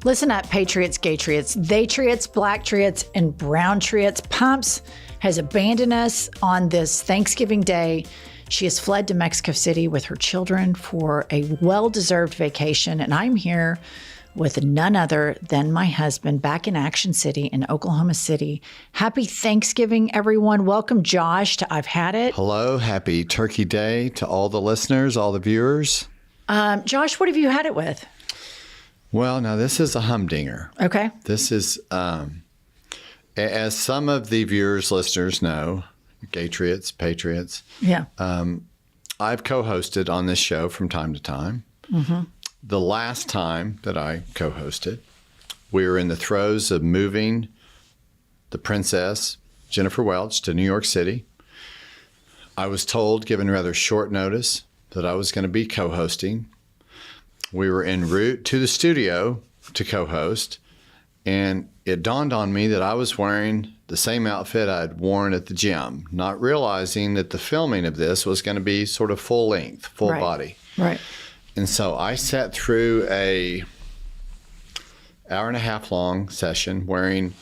Listen up, patriots, gaytriots, theytriots, blacktriots, and browntriots. Pumps has abandoned us on this Thanksgiving Day. She has fled to Mexico City with her children for a well-deserved vacation, and I'm here with none other than my husband back in Action City in Oklahoma City. Happy Thanksgiving, everyone. Welcome, Josh, to I've Had It. Hello. Happy Turkey Day to all the listeners, all the viewers. Josh, what have you had it with? Well, now this is a humdinger. Okay. This is, as some of the viewers, listeners know, gaytriots, patriots. Yeah. I've co-hosted on this show from time to time. Mm-hmm. The last time that I co-hosted, we were in the throes of moving the princess, Jennifer Welch, to New York City. I was told, given rather short notice, that I was going to be co-hosting. We were en route to the studio to co-host, and it dawned on me that I was wearing the same outfit I'd worn at the gym, not realizing that the filming of this was going to be sort of full length, full body. Right. And so I sat through a hour and a half long session wearing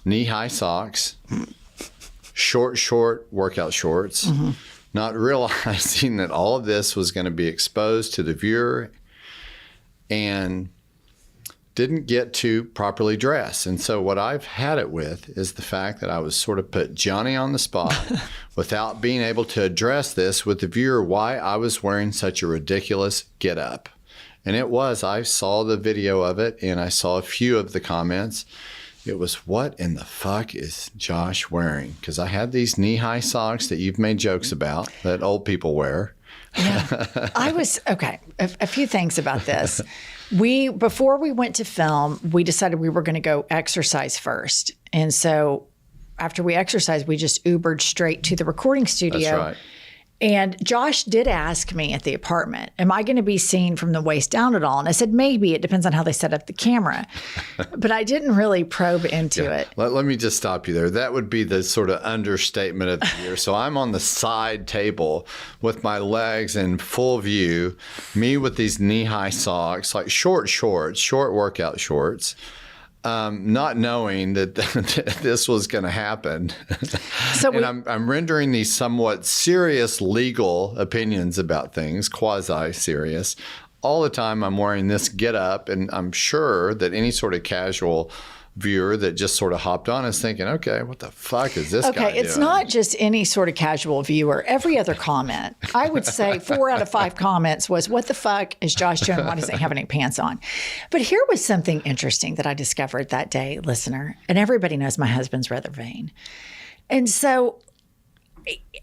knee-high socks, short workout shorts, not realizing that all of this was going to be exposed to the viewer, and didn't get to properly dress. And so what I've had it with is the fact that I was sort of put Johnny on the spot without being able to address this with the viewer, why I was wearing such a ridiculous get-up. And it was, I saw the video of it and I saw a few of the comments. It was, what in the fuck is Josh wearing? Because I had these knee-high socks that you've made jokes about that old people wear. Yeah. A few things about this. Before we went to film, we decided we were going to go exercise first. And so after we exercised, we just Ubered straight to the recording studio. That's right. And Josh did ask me at the apartment, am I going to be seen from the waist down at all? And I said, maybe. It depends on how they set up the camera. But I didn't really probe into it. Let me just stop you there. That would be the sort of understatement of the year. So I'm on the side table with my legs in full view, me with these knee-high socks, like short workout shorts. Not knowing that this was going to happen. And I'm rendering these somewhat serious legal opinions about things, quasi-serious. All the time I'm wearing this get-up, and I'm sure that any sort of casual viewer that just sort of hopped on is thinking, okay, what the fuck is this guy doing? Okay, it's not just any sort of casual viewer. Every other comment, I would say 4 out of 5 comments was, what the fuck is Josh doing? Why doesn't he have any pants on? But here was something interesting that I discovered that day, listener, and everybody knows my husband's rather vain. And so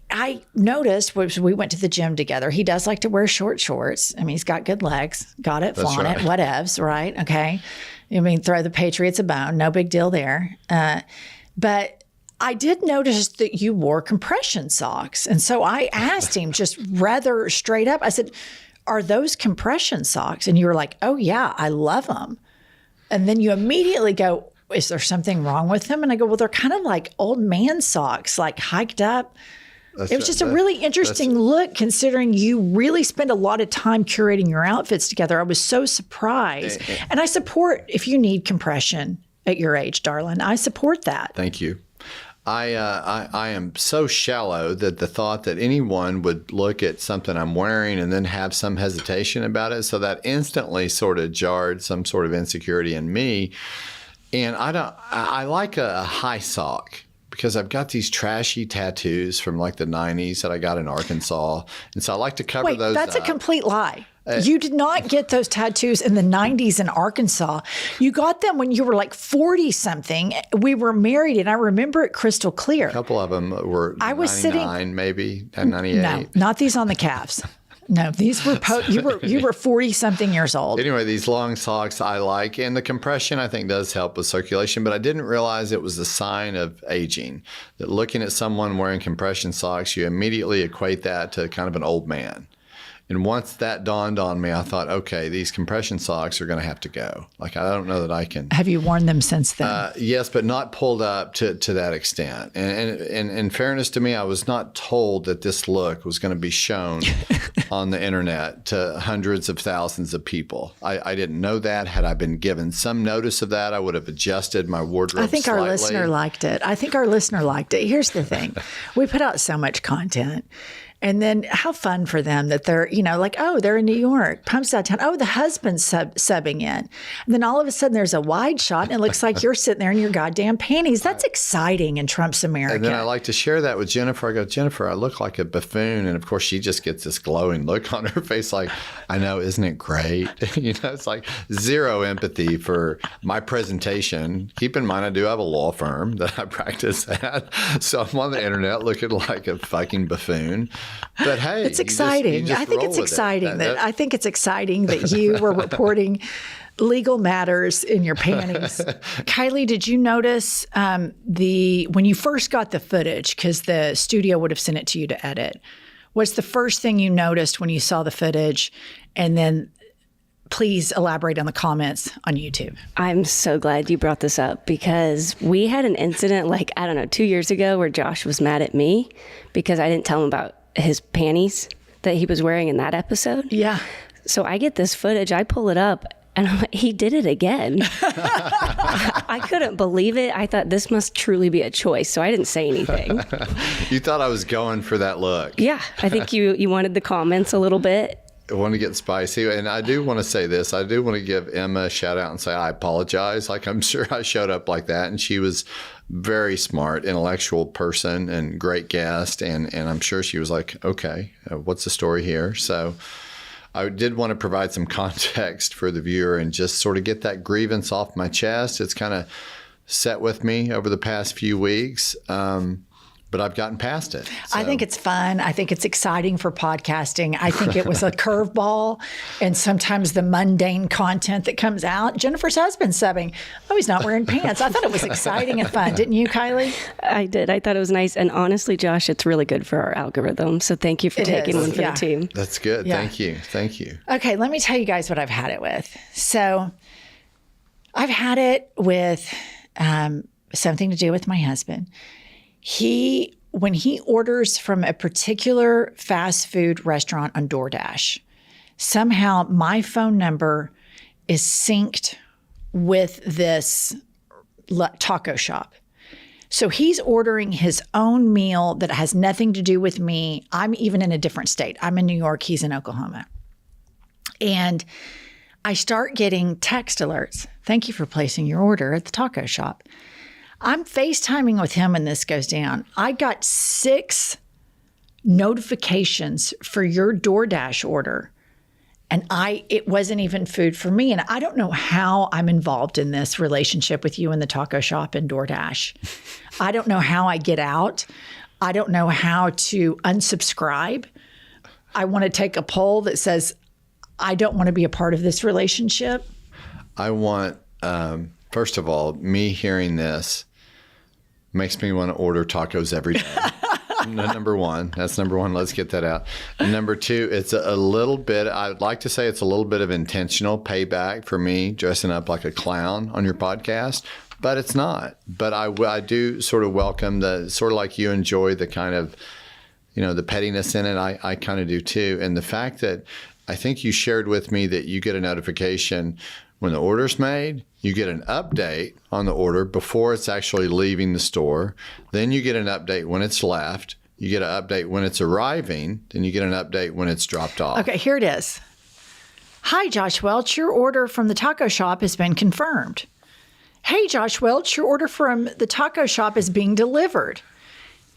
I noticed, we went to the gym together. He does like to wear short shorts. I mean, he's got good legs. Got it, flaunt it, whatevs, right? Okay. I mean, throw the Patriots a bone. No big deal there. But I did notice that you wore compression socks. And so I asked him just rather straight up, I said, are those compression socks? And you were like, oh, yeah, I love them. And then you immediately go, is there something wrong with them? And I go, well, they're kind of like old man socks, like hiked up. It was just a really interesting look, considering you really spend a lot of time curating your outfits together. I was so surprised. And I support, if you need compression at your age, darling, I support that. Thank you. I am so shallow that the thought that anyone would look at something I'm wearing and then have some hesitation about it, so that instantly sort of jarred some sort of insecurity in me. And I like a high sock, because I've got these trashy tattoos from like the 90s that I got in Arkansas. And so I like to cover those that's up. A complete lie. You did not get those tattoos in the 90s in Arkansas. You got them when you were like 40-something. We were married, and I remember it crystal clear. A couple of them were 99, maybe, 98. No, not these on the calves. No, these were you were 40-something years old. Anyway, these long socks I like, and the compression I think does help with circulation, but I didn't realize it was a sign of aging, that looking at someone wearing compression socks, you immediately equate that to kind of an old man. And once that dawned on me, I thought, okay, these compression socks are going to have to go. Like, I don't know that I can. Have you worn them since then? Yes, but not pulled up to that extent. And in fairness to me, I was not told that this look was going to be shown on the internet to hundreds of thousands of people. I didn't know that. Had I been given some notice of that, I would have adjusted my wardrobe I think slightly. our listener liked it. Here's the thing. We put out so much content. And then how fun for them that they're, like, oh, they're in New York, Pump's out of town. Oh, the husband's subbing in. And then all of a sudden there's a wide shot and it looks like you're sitting there in your goddamn panties. That's exciting in Trump's America. And then I like to share that with Jennifer. I go, Jennifer, I look like a buffoon. And of course, she just gets this glowing look on her face like, I know, isn't it great? It's like zero empathy for my presentation. Keep in mind, I do have a law firm that I practice at. So I'm on the internet looking like a fucking buffoon. But hey, it's exciting. I think it's exciting I think it's exciting that you were reporting legal matters in your panties. Kylie, did you notice when you first got the footage, because the studio would have sent it to you to edit, what's the first thing you noticed when you saw the footage? And then please elaborate on the comments on YouTube. I'm so glad you brought this up because we had an incident 2 years ago where Josh was mad at me because I didn't tell him about his panties that he was wearing in that episode. Yeah. So I get this footage, I pull it up, and I'm like, he did it again. I couldn't believe it. I thought this must truly be a choice, so I didn't say anything. You thought I was going for that look. Yeah, I think you wanted the comments a little bit. I want to get spicy. And I do want to say this. I do want to give Emma a shout out and say I apologize. Like, I'm sure I showed up like that. And she was very smart, intellectual person and great guest. And I'm sure she was like, okay, what's the story here? So I did want to provide some context for the viewer and just sort of get that grievance off my chest. It's kind of set with me over the past few weeks. But I've gotten past it. So. I think it's fun. I think it's exciting for podcasting. I think it was a curveball, and sometimes the mundane content that comes out. Jennifer's husband subbing. Oh, he's not wearing pants. I thought it was exciting and fun. Didn't you, Kylie? I did. I thought it was nice. And honestly, Josh, it's really good for our algorithm. So thank you for taking one for the team. That's good. Yeah. Thank you. Okay, let me tell you guys what I've had it with. So I've had it with something to do with my husband. When he orders from a particular fast food restaurant on DoorDash, somehow my phone number is synced with this taco shop. So he's ordering his own meal that has nothing to do with me. I'm even in a different state. I'm in New York. He's in Oklahoma. And I start getting text alerts. Thank you for placing your order at the taco shop. I'm FaceTiming with him and this goes down. I got 6 notifications for your DoorDash order. And it wasn't even food for me. And I don't know how I'm involved in this relationship with you in the taco shop and DoorDash. I don't know how I get out. I don't know how to unsubscribe. I want to take a poll that says, I don't want to be a part of this relationship. I want, first of all, me hearing this makes me want to order tacos every day. Number one. That's number one. Let's get that out. And number two, it's a little bit, I'd like to say it's a little bit of intentional payback for me dressing up like a clown on your podcast, but it's not. But I do sort of welcome the, sort of like you enjoy the kind of, the pettiness in it. I kind of do too. And the fact that I think you shared with me that you get a notification when the order's made, you get an update on the order before it's actually leaving the store. Then you get an update when it's left. You get an update when it's arriving. Then you get an update when it's dropped off. Okay, here it is. Hi, Josh Welch. Your order from the taco shop has been confirmed. Hey, Josh Welch. Your order from the taco shop is being delivered.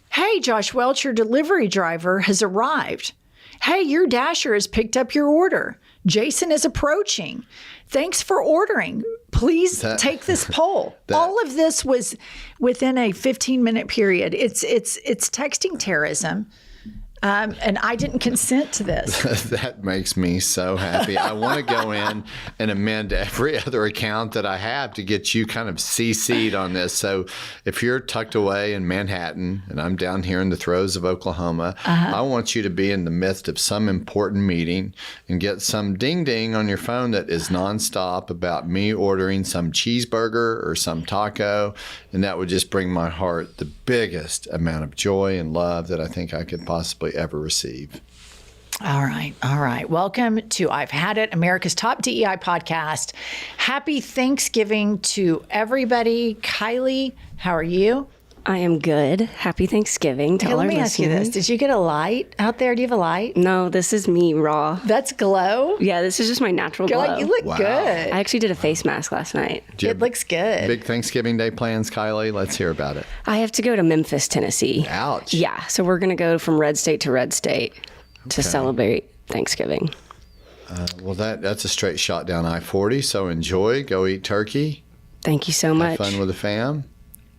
Hey, Josh Welch. Your delivery driver has arrived. Hey, your dasher has picked up your order. Jason is approaching. Thanks for ordering. Please take this poll. All of this was within a 15-minute period. It's texting terrorism. And I didn't consent to this. That makes me so happy. I want to go in and amend every other account that I have to get you kind of CC'd on this. So if you're tucked away in Manhattan and I'm down here in the throes of Oklahoma, I want you to be in the midst of some important meeting and get some ding ding on your phone that is nonstop about me ordering some cheeseburger or some taco. And that would just bring my heart the biggest amount of joy and love that I think I could possibly ever receive. All right. All right. Welcome to I've Had It, America's top DEI podcast. Happy Thanksgiving to everybody. Kylie, how are you? I am good. Happy Thanksgiving to all Let our me ask you this. Did you get a light out there? Do you have a light? No, this is me raw. That's glow? Yeah, this is just my natural glow. Girl, you look Wow. good. I actually did a face mask last night. Do you It have looks good. big Thanksgiving Day plans, Kylie? Let's hear about it. I have to go to Memphis, Tennessee. Ouch. Yeah, so we're going to go from red state to red state to celebrate Thanksgiving. Well, that's a straight shot down I-40, so enjoy. Go eat turkey. Thank you so Have much. fun with the fam.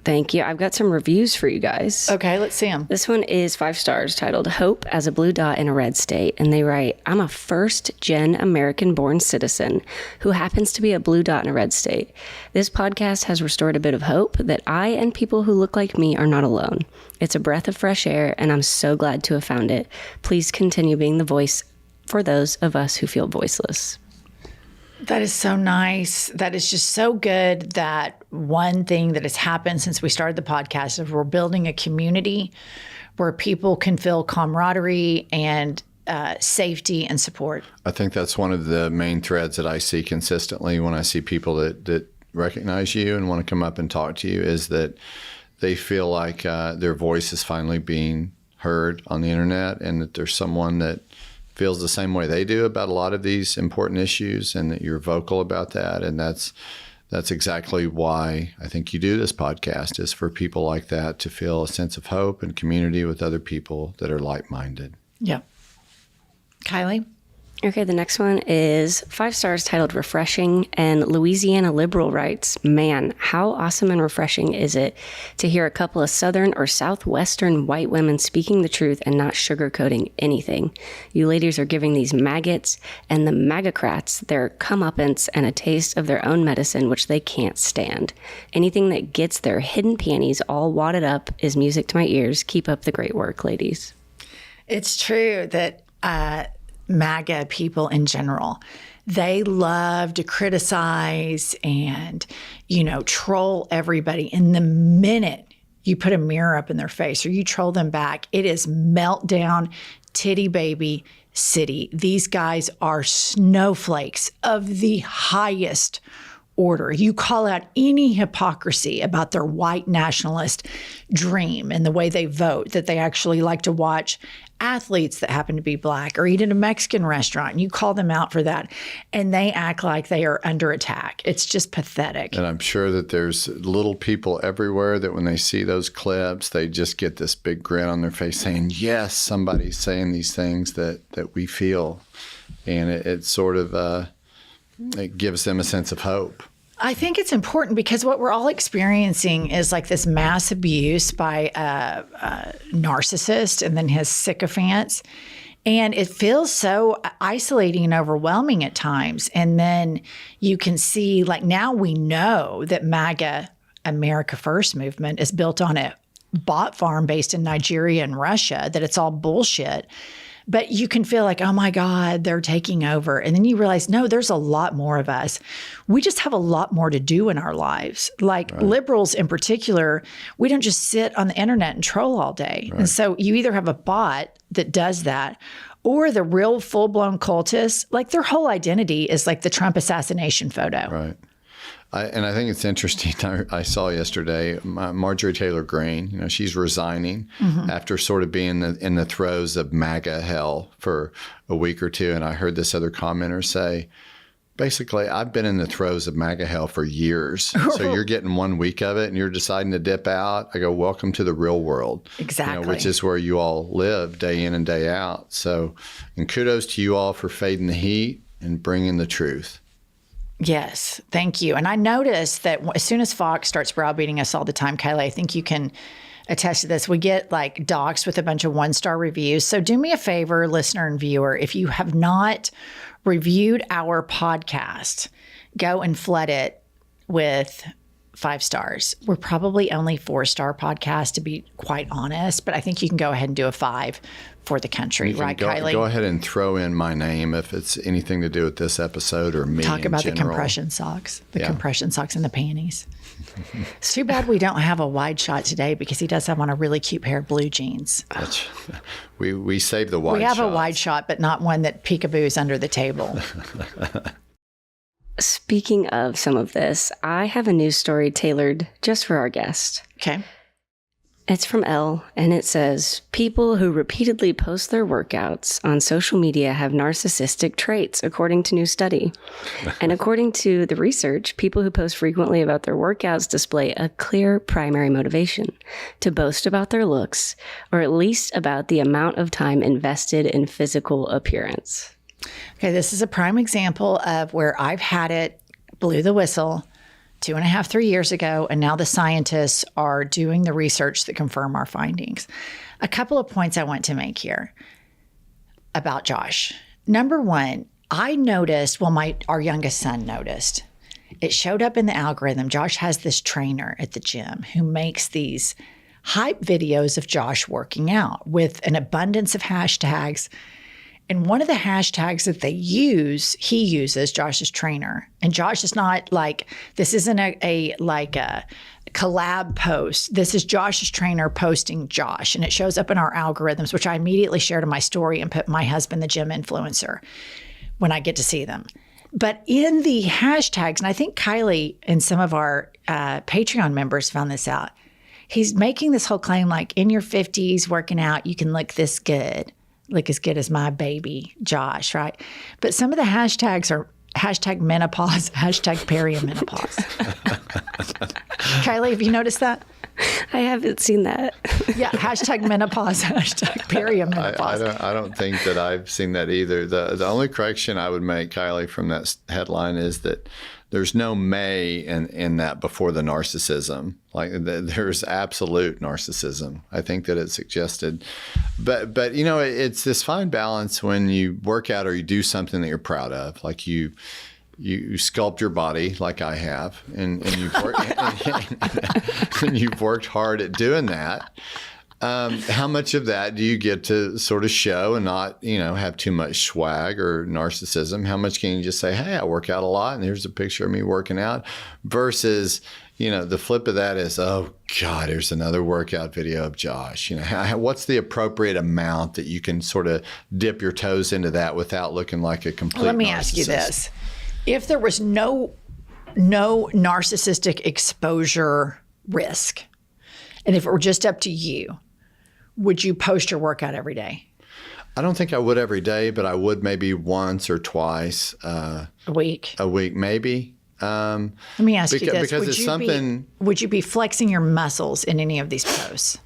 Thank you. I've got some reviews for you guys. Okay, let's see them. This one is 5 stars, titled Hope as a Blue Dot in a Red State. And they write, I'm a first-gen American-born citizen who happens to be a blue dot in a red state. This podcast has restored a bit of hope that I and people who look like me are not alone. It's a breath of fresh air, and I'm so glad to have found it. Please continue being the voice for those of us who feel voiceless. That is so nice. That is just so good that one thing that has happened since we started the podcast is we're building a community where people can feel camaraderie and safety and support. I think that's one of the main threads that I see consistently when I see people that recognize you and want to come up and talk to you is that they feel like their voice is finally being heard on the internet and that there's someone that feels the same way they do about a lot of these important issues and that you're vocal about that. And that's exactly why I think you do this podcast, is for people like that to feel a sense of hope and community with other people that are like-minded. Yeah. Kylie? Okay, the next one is 5 stars, titled Refreshing, and Louisiana Liberal writes, man, how awesome and refreshing is it to hear a couple of Southern or Southwestern white women speaking the truth and not sugarcoating anything. You ladies are giving these maggots and the magocrats their comeuppance and a taste of their own medicine, which they can't stand. Anything that gets their hidden panties all wadded up is music to my ears. Keep up the great work, ladies. It's true that MAGA people in general, they love to criticize and, troll everybody. And the minute you put a mirror up in their face or you troll them back, it is meltdown, titty baby city. These guys are snowflakes of the highest order. You call out any hypocrisy about their white nationalist dream and the way they vote, that they actually like to watch athletes that happen to be black or eat at a Mexican restaurant, and you call them out for that, and they act like they are under attack. It's just pathetic. And I'm sure that there's little people everywhere that when they see those clips, they just get this big grin on their face saying, yes, somebody's saying these things that we feel. And it sort of it gives them a sense of hope. I think it's important because what we're all experiencing is like this mass abuse by a narcissist and then his sycophants. And it feels so isolating and overwhelming at times. And then you can see, like, now we know that MAGA, America First movement, is built on a bot farm based in Nigeria and Russia, that it's all bullshit. But you can feel like, oh my God, they're taking over. And then you realize, no, there's a lot more of us. We just have a lot more to do in our lives. Like liberals in particular, we don't just sit on the internet and troll all day. Right. And so you either have a bot that does that, or the real full-blown cultists, like their whole identity is like the Trump assassination photo. Right. And I think it's interesting. I saw yesterday Marjorie Taylor Greene. She's resigning after sort of being in the throes of MAGA hell for a week or two. And I heard this other commenter say, basically, I've been in the throes of MAGA hell for years. So you're getting 1 week of it and you're deciding to dip out. I go, welcome to the real world. Exactly. Which is where you all live day in and day out. So, and kudos to you all for fading the heat and bringing the truth. Yes, thank you. And I noticed that as soon as Fox starts browbeating us all the time, Kylie, I think you can attest to this. We get like docs with a bunch of 1-star reviews. So do me a favor, listener and viewer, if you have not reviewed our podcast, go and flood it with 5 stars. We're probably only 4-star podcast, to be quite honest, but I think you can go ahead and do a 5 for the country, right, Kylie? Go ahead and throw in my name if it's anything to do with this episode or me. Talk about in the compression socks, compression socks and the panties. It's too bad we don't have a wide shot today because he does have on a really cute pair of blue jeans. We save the wide. We have shots. a wide shot, but not one that peekaboos under the table. Speaking of some of this, I have a news story tailored just for our guest. Okay. It's from Elle, and it says, people who repeatedly post their workouts on social media have narcissistic traits, according to new study. And according to the research, people who post frequently about their workouts display a clear primary motivation to boast about their looks, or at least about the amount of time invested in physical appearance. Okay, this is a prime example of where I've had it, blew the whistle 2.5, 3 years ago, and now the scientists are doing the research that confirm our findings. A couple of points I want to make here about Josh. Number one, I noticed, our youngest son noticed, it showed up in the algorithm. Josh has this trainer at the gym who makes these hype videos of Josh working out with an abundance of hashtags. And one of the hashtags that he uses, Josh's trainer. And Josh is not like, this isn't a collab post. This is Josh's trainer posting Josh. And it shows up in our algorithms, which I immediately shared in my story and put my husband, the gym influencer, when I get to see them. But in the hashtags, and I think Kylie and some of our Patreon members found this out, he's making this whole claim like, in your 50s, working out, you can look this good. Look as good as my baby, Josh, right? But some of the hashtags are hashtag menopause, hashtag perimenopause. Kylie, have you noticed that? I haven't seen that. Yeah, hashtag menopause, hashtag perimenopause. I don't think that I've seen that either. The only correction I would make, Kylie, from that headline is that there's no may in that before the narcissism. Like there's absolute narcissism. I think that it's suggested. But it's this fine balance when you work out or you do something that you're proud of, like you sculpt your body like I have, and you've worked hard at doing that. How much of that do you get to sort of show and not, have too much swag or narcissism? How much can you just say, hey, I work out a lot and here's a picture of me working out, versus, the flip of that is, oh God, there's another workout video of Josh. What's the appropriate amount that you can sort of dip your toes into that without looking like a complete Let me narcissist? ask you this. If there was no narcissistic exposure risk, and if it were just up to you, would you post your workout every day? I don't think I would every day, but I would maybe once or twice a week. A week, maybe. Let me ask you this. Because it's something. Would you be flexing your muscles in any of these posts?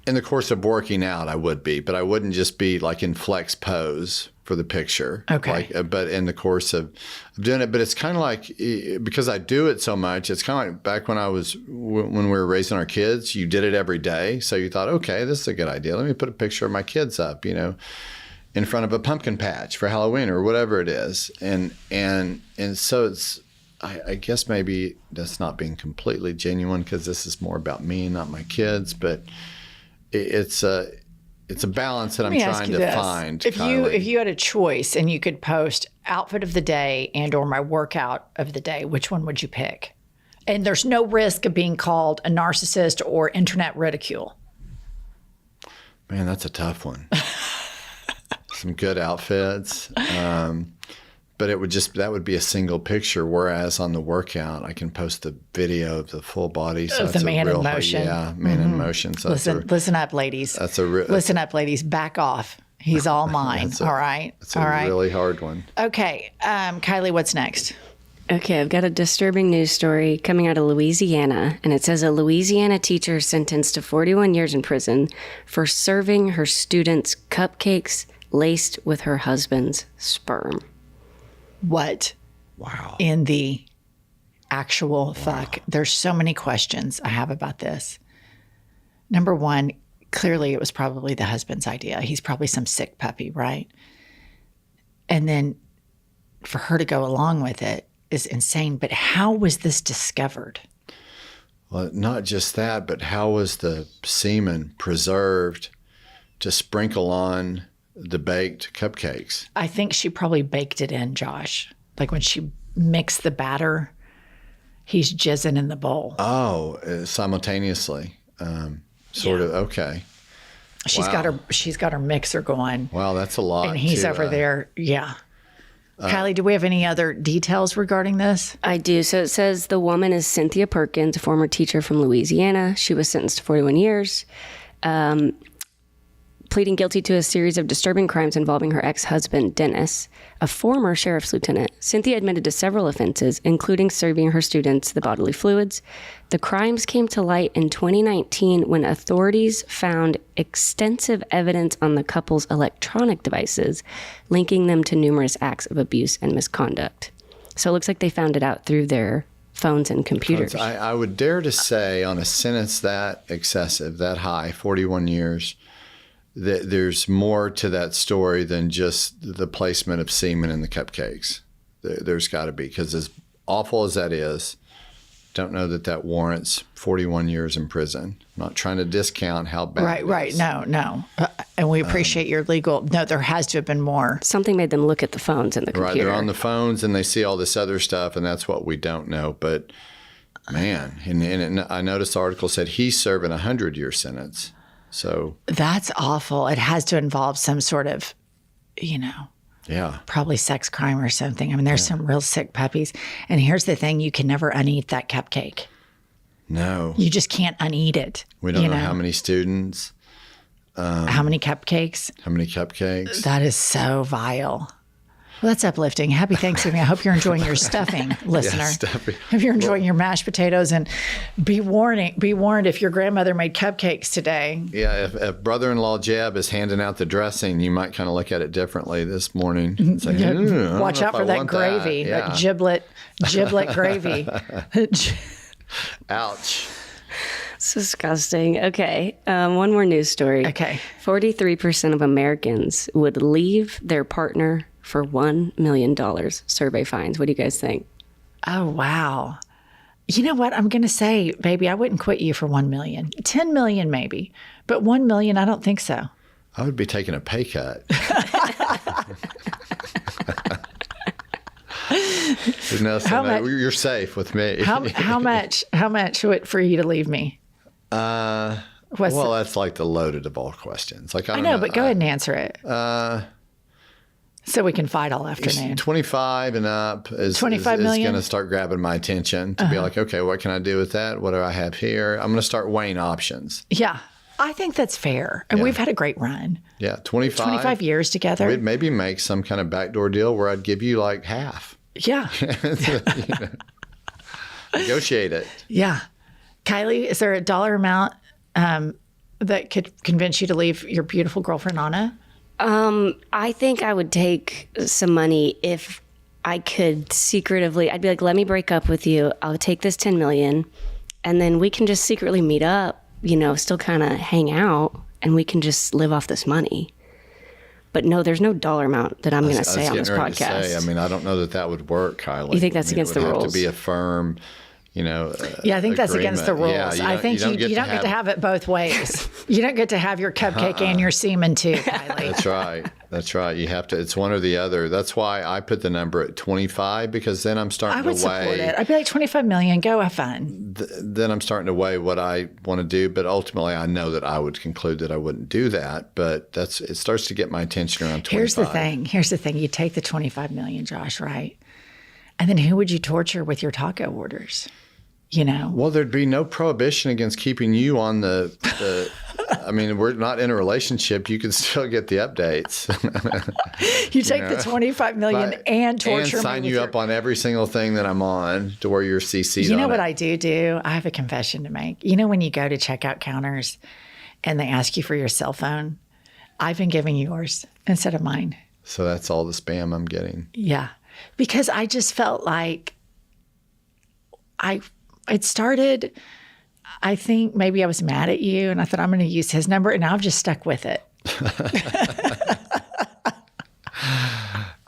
In the course of working out, I would be, but I wouldn't just be like in flex pose for the picture. Okay. But in the course of doing it, but it's kind of like, because I do it so much, it's kind of like back when we were raising our kids, you did it every day. So you thought, okay, this is a good idea. Let me put a picture of my kids up, in front of a pumpkin patch for Halloween or whatever it is. And so it's, I guess maybe that's not being completely genuine because this is more about me, not my kids, but it's a balance that I'm trying to find. If you had a choice and you could post outfit of the day and or my workout of the day, which one would you pick? And there's no risk of being called a narcissist or internet ridicule. Man, that's a tough one. Some good outfits. But that would be a single picture. Whereas on the workout, I can post the video of the full body. So of the man in motion. Yeah, man in motion. So listen up, ladies. Listen up, ladies. Back off. He's all mine. All right. It's a really hard one. Okay. Kylie, what's next? Okay, I've got a disturbing news story coming out of Louisiana, and it says a Louisiana teacher sentenced to 41 years in prison for serving her students cupcakes laced with her husband's sperm. What? Wow. In the actual fuck? There's so many questions I have about this. Number one, clearly it was probably the husband's idea. He's probably some sick puppy, right? And then for her to go along with it is insane. But how was this discovered? Well, not just that, but how was the semen preserved to sprinkle on the baked cupcakes? I think she probably baked it in, Josh. Like when she mixed the batter, he's jizzing in the bowl. Oh, simultaneously. Okay. She's got her mixer going. Wow, that's a lot. And he's over there. Yeah. Kylie, do we have any other details regarding this? I do. So it says the woman is Cynthia Perkins, a former teacher from Louisiana. She was sentenced to 41 years, pleading guilty to a series of disturbing crimes involving her ex-husband, Dennis, a former sheriff's lieutenant. Cynthia admitted to several offenses, including serving her students the bodily fluids. The crimes came to light in 2019 when authorities found extensive evidence on the couple's electronic devices, linking them to numerous acts of abuse and misconduct. So it looks like they found it out through their phones and computers. I would dare to say on a sentence that excessive, that high, 41 years, that there's more to that story than just the placement of semen in the cupcakes. There's got to be, because as awful as that is, don't know that warrants 41 years in prison. I'm not trying to discount how bad it is. No. And we appreciate your legal. No, there has to have been more. Something made them look at the phones and the computer. Right, they're on the phones and they see all this other stuff, and that's what we don't know. But, man, and I noticed the article said he's serving a 100-year sentence. So that's awful. It has to involve some sort of, probably sex crime or something. I mean, there's some real sick puppies. And here's the thing, you can never uneat that cupcake. No. You just can't uneat it. We don't know how many students. How many cupcakes? How many cupcakes? That is so vile. Well, that's uplifting. Happy Thanksgiving. I hope you're enjoying your stuffing, listener. Stuffing. Hope you're enjoying your mashed potatoes. And be warned if your grandmother made cupcakes today. Yeah, if brother-in-law Jeb is handing out the dressing, you might kind of look at it differently this morning. It's like, watch out for that gravy, that giblet gravy. Ouch. It's disgusting. Okay, one more news story. Okay. 43% of Americans would leave their partner for $1 million. Survey finds. What do you guys think? Oh, wow. You know what? I'm going to say, baby, I wouldn't quit you for 1 million. 10 million maybe, but 1 million, I don't think so. I would be taking a pay cut. You're safe with me. How much for you to leave me? That's like the loaded of all questions. Like I know, but go ahead and answer it. So we can fight all afternoon. 25 and up is 25 million? going to start grabbing my attention to be like, okay, what can I do with that? What do I have here? I'm going to start weighing options. Yeah, I think that's fair. And we've had a great run. Yeah, 25 years together. We'd maybe make some kind of backdoor deal where I'd give you like half. Yeah. Negotiate it. Yeah. Kylie, is there a dollar amount that could convince you to leave your beautiful girlfriend, Anna? I think I would take some money if I could secretively. I'd be like, let me break up with you. I'll take this 10 million and then we can just secretly meet up, still kind of hang out and we can just live off this money. But no, there's no dollar amount that I'm going to say on this podcast. I don't know that would work, Kylie. You think that's against the rules? It would have to be a firm, I think that's against the rules. Yeah, I think you don't get to have it both ways. You don't get to have your cupcake and your semen too, Kylie. That's right. You have to. It's one or the other. That's why I put the number at 25 because then I'm starting to weigh. I would support it. I'd be like 25 million. Go have fun. Then I'm starting to weigh what I want to do. But ultimately, I know that I would conclude that I wouldn't do that. But it starts to get my attention around 25. Here's the thing. You take the 25 million, Josh, right? And then who would you torture with your taco orders? Well, there'd be no prohibition against keeping you on the we're not in a relationship. You can still get the updates. You take the 25 million and torture and sign me you up on every single thing that I'm on to where you're CC'd on. You know what I do? I have a confession to make. When you go to checkout counters and they ask you for your cell phone, I've been giving yours instead of mine. So that's all the spam I'm getting. Yeah. Because I just felt like it started I think maybe I was mad at you and I thought I'm going to use his number, and I've just stuck with it.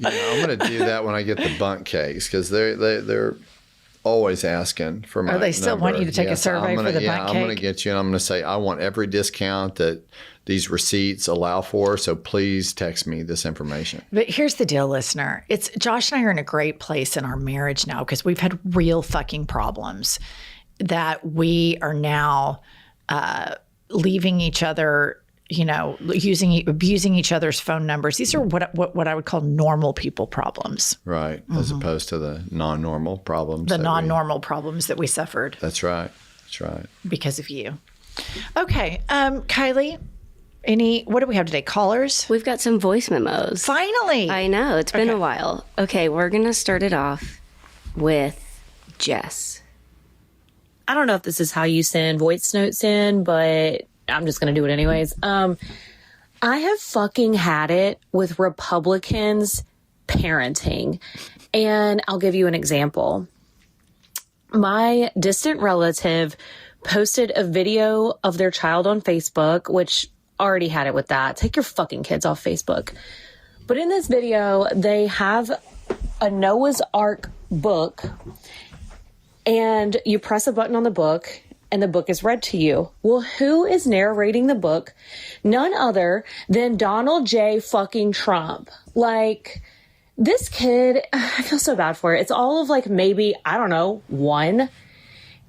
I'm going to do that when I get the bunk cakes, because they're always asking for my Are they still number. want you to take a survey for the bunk I'm going to cake? get you, and I'm going to say I want every discount that these receipts allow for, so please text me this information. But here's the deal, listener. It's Josh and I are in a great place in our marriage now because we've had real fucking problems that we are now leaving each other, abusing each other's phone numbers. These are what I would call normal people problems. Right, as opposed to the non-normal problems. The non-normal problems that we suffered. That's right. Because of you. Okay, Kylie, what do we have today? Callers? We've got some voice memos. Finally. I know, it's been a while. Okay, we're going to start it off with Jess. I don't know if this is how you send voice notes in, but I'm just going to do it anyways. I have fucking had it with Republicans parenting. And I'll give you an example. My distant relative posted a video of their child on Facebook, which already had it with that. Take your fucking kids off Facebook. But in this video, they have a Noah's Ark book, and you press a button on the book and the book is read to you. Well, who is narrating the book? None other than Donald J. fucking Trump. Like, this kid, I feel so bad for it. It's all of like maybe, I don't know, one.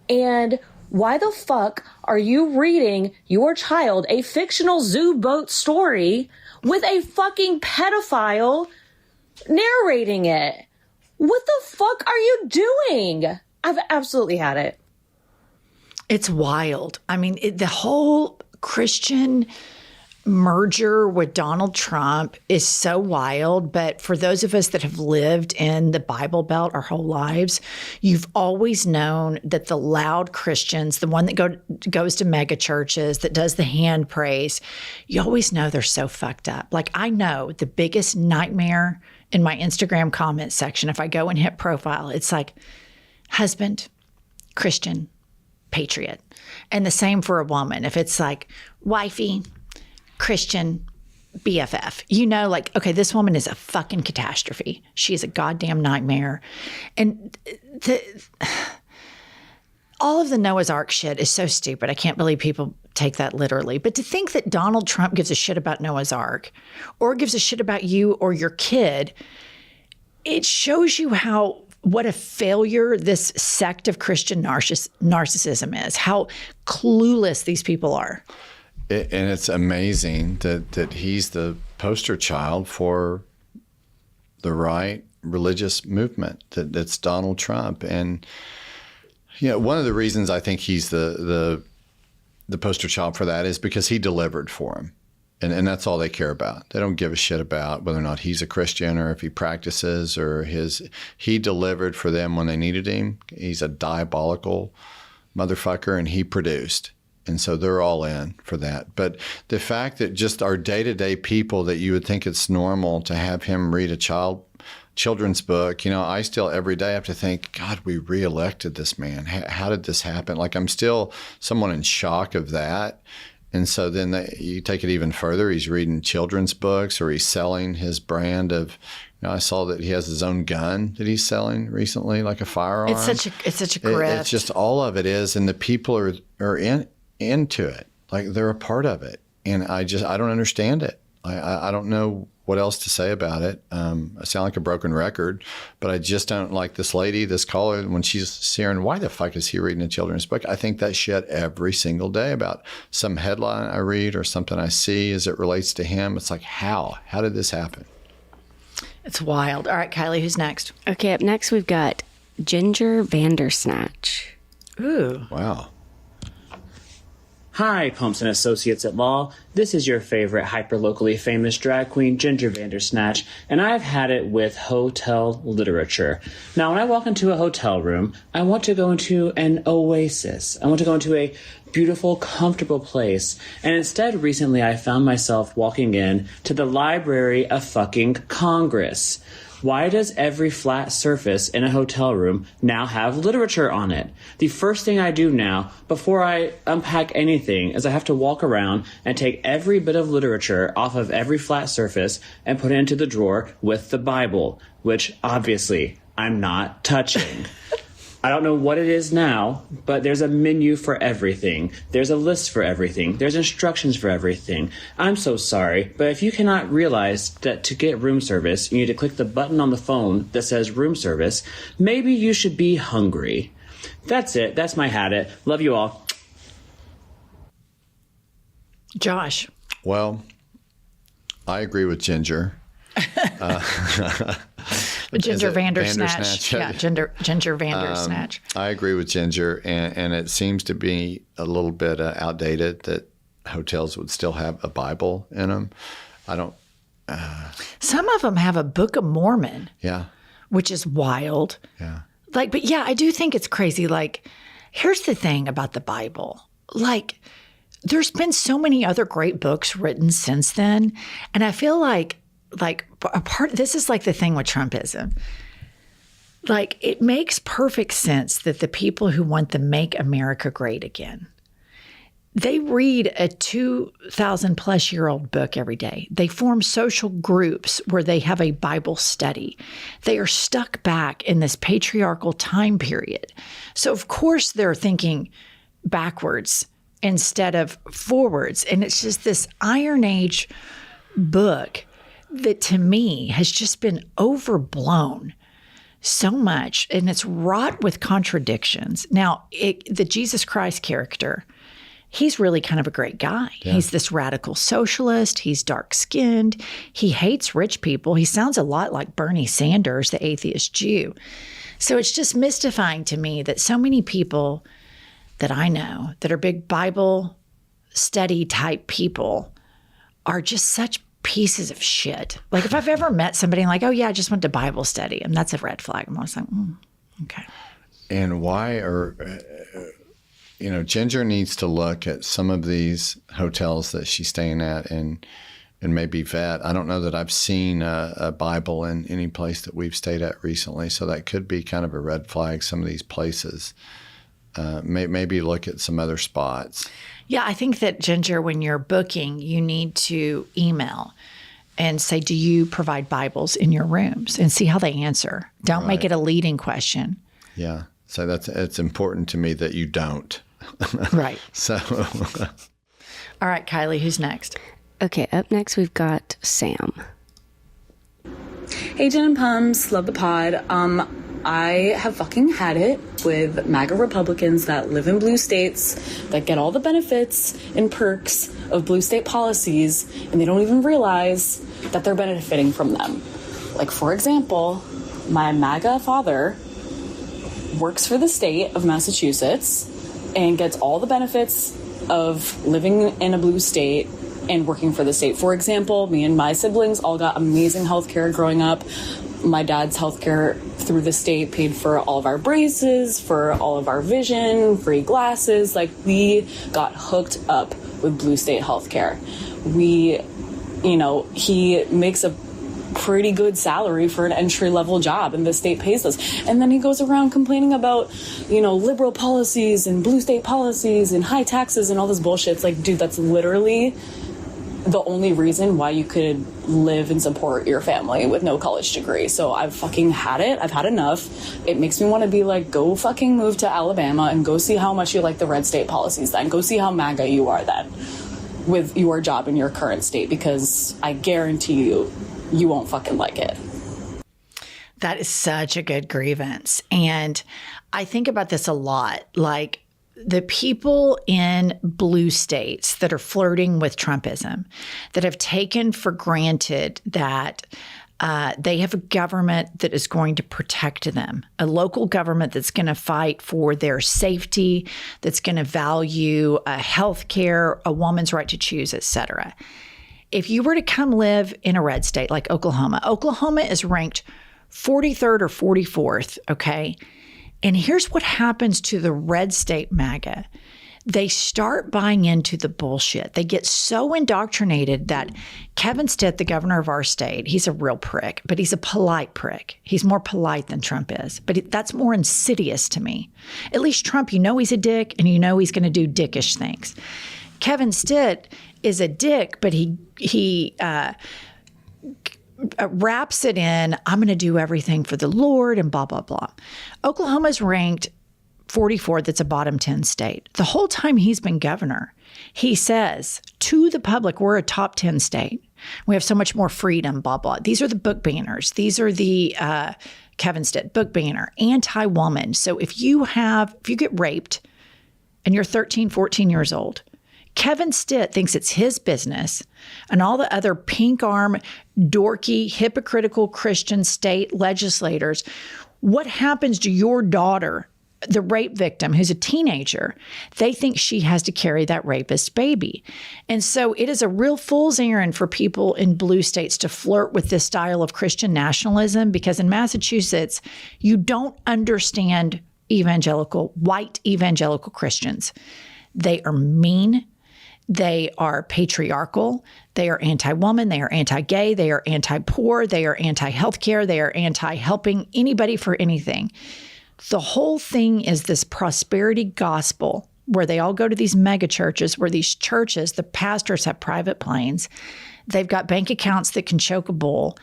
And why the fuck are you reading your child a fictional zoo boat story with a fucking pedophile narrating it? What the fuck are you doing? I've absolutely had it. It's wild. I mean, the whole Christian merger with Donald Trump is so wild. But for those of us that have lived in the Bible Belt our whole lives, you've always known that the loud Christians, the one that goes to mega churches, that does the hand praise, you always know they're so fucked up. Like, I know the biggest nightmare in my Instagram comment section, if I go and hit profile, it's like husband, Christian, patriot. And the same for a woman. If it's like wifey, Christian, BFF, like, okay, this woman is a fucking catastrophe. She is a goddamn nightmare. And all of the Noah's Ark shit is so stupid. I can't believe people take that literally. But to think that Donald Trump gives a shit about Noah's Ark or gives a shit about you or your kid, it shows you what a failure this sect of Christian narcissism is, how clueless these people are. And it's amazing that he's the poster child for the right religious movement, that's Donald Trump. And, one of the reasons I think he's the poster child for that is because he delivered for him. And that's all they care about. They don't give a shit about whether or not he's a Christian or if he practices or he delivered for them when they needed him. He's a diabolical motherfucker, and he produced. And so they're all in for that. But the fact that just our day-to-day people, that you would think it's normal to have him read a children's book, I still every day have to think, God, we reelected this man. How did this happen? Like, I'm still somewhat in shock of that. And so then you take it even further. He's reading children's books, or he's selling his brand of, I saw that he has his own gun that he's selling recently, like a firearm. It's such a grift. It's just all of it is. And the people are into it. Like, they're a part of it. And I don't understand it. I don't know what else to say about it. I sound like a broken record, but I just don't like this lady, this caller, when she's hearing, why the fuck is he reading a children's book? I think that shit every single day about some headline I read or something I see as it relates to him. It's like, how? How did this happen? It's wild. All right, Kylie, who's next? Okay, up next we've got Ginger Vandersnatch. Ooh. Wow. Hi, Pumps and Associates at Law. This is your favorite hyper-locally famous drag queen, Ginger Vandersnatch, and I've had it with hotel literature. Now, when I walk into a hotel room, I want to go into an oasis. I want to go into a beautiful, comfortable place. And instead, recently, I found myself walking in to the Library of fucking Congress, Why does every flat surface in a hotel room now have literature on it? The first thing I do now, before I unpack anything, is I have to walk around and take every bit of literature off of every flat surface and put it into the drawer with the Bible, which obviously I'm not touching. I don't know what it is now, but there's a menu for everything. There's a list for everything. There's instructions for everything. I'm so sorry, but if you cannot realize that to get room service, you need to click the button on the phone that says room service, maybe you should be hungry. That's it. That's my had it. Love you all. Josh. Well, I agree with Ginger. Ginger Vandersnatch. Yeah, Ginger Vandersnatch. I agree with Ginger, and it seems to be a little bit outdated that hotels would still have a Bible in them. I don't. Some of them have a Book of Mormon. Yeah. Which is wild. Yeah. But yeah, I do think it's crazy. Like, here's the thing about the Bible. Like, there's been so many other great books written since then, and I feel like this is like the thing with Trumpism. Like, it makes perfect sense that the people who want to make America great again, they read a 2,000 plus year old book every day. They form social groups where they have a Bible study. They are stuck back in this patriarchal time period. So of course they're thinking backwards instead of forwards. And it's just this Iron Age book that to me has just been overblown so much, and it's wrought with contradictions. Now, the Jesus Christ character, he's really kind of a great guy. Yeah. He's this radical socialist. He's dark-skinned. He hates rich people. He sounds a lot like Bernie Sanders, the atheist Jew. So it's just mystifying to me that so many people that I know that are big Bible study type people are just such pieces of shit. Like, if I've ever met somebody like, oh yeah, I just went to Bible study, and that's a red flag. I'm always like, okay. And why Ginger needs to look at some of these hotels that she's staying at and maybe vet. I don't know that I've seen a Bible in any place that we've stayed at recently, so that could be kind of a red flag, some of these places. Maybe look at some other spots. Yeah, I think that, Ginger, when you're booking, you need to email and say, do you provide Bibles in your rooms? And see how they answer. Don't make it a leading question. Yeah. So it's important to me that you don't. Right. So. All right, Kylie, who's next? Okay, up next we've got Sam. Hey, Jen and Pums, love the pod. I have fucking had it with MAGA Republicans that live in blue states that get all the benefits and perks of blue state policies, and they don't even realize that they're benefiting from them. Like, for example, my MAGA father works for the state of Massachusetts and gets all the benefits of living in a blue state and working for the state. For example, me and my siblings all got amazing health care growing up. My dad's healthcare through the state paid for all of our braces, for all of our vision, free glasses. Like, we got hooked up with blue state healthcare. He makes a pretty good salary for an entry-level job, and the state pays us. And then he goes around complaining about, liberal policies and blue state policies and high taxes and all this bullshit. It's like, dude, that's literally the only reason why you could live and support your family with no college degree. So I've fucking had it. I've had enough. It makes me want to be like, go fucking move to Alabama and go see how much you like the red state policies then. Go see how MAGA you are then with your job in your current state, because I guarantee you won't fucking like it. That is such a good grievance. And I think about this a lot. Like, the people in blue states that are flirting with Trumpism, that have taken for granted that they have a government that is going to protect them, a local government that's going to fight for their safety, that's going to value health care, a woman's right to choose, et cetera. If you were to come live in a red state like Oklahoma is ranked 43rd or 44th, okay? And here's what happens to the red state MAGA. they start buying into the bullshit. They get so indoctrinated that Kevin Stitt, the governor of our state, he's a real prick, but he's a polite prick. He's more polite than Trump is, but that's more insidious to me. At least Trump, you know he's a dick, and you know he's going to do dickish things. Kevin Stitt is a dick, but he wraps it in, I'm going to do everything for the Lord and blah, blah, blah. Oklahoma's ranked 44th. That's a bottom 10 state. The whole time he's been governor, he says to the public, we're a top 10 state. We have so much more freedom, blah, blah. These are the book banners. These are the Kevin Stitt book banner, anti-woman. So if you get raped and you're 13, 14 years old, Kevin Stitt thinks it's his business, and all the other pink arm, dorky, hypocritical Christian state legislators, what happens to your daughter, the rape victim, who's a teenager? They think she has to carry that rapist baby. And so it is a real fool's errand for people in blue states to flirt with this style of Christian nationalism, because in Massachusetts, you don't understand white evangelical Christians. They are mean. They are patriarchal. They are anti-woman. They are anti-gay. They are anti-poor. They are anti-healthcare. They are anti-helping anybody for anything. The whole thing is this prosperity gospel where they all go to these mega churches, where these churches, the pastors have private planes. They've got bank accounts that can choke a bull.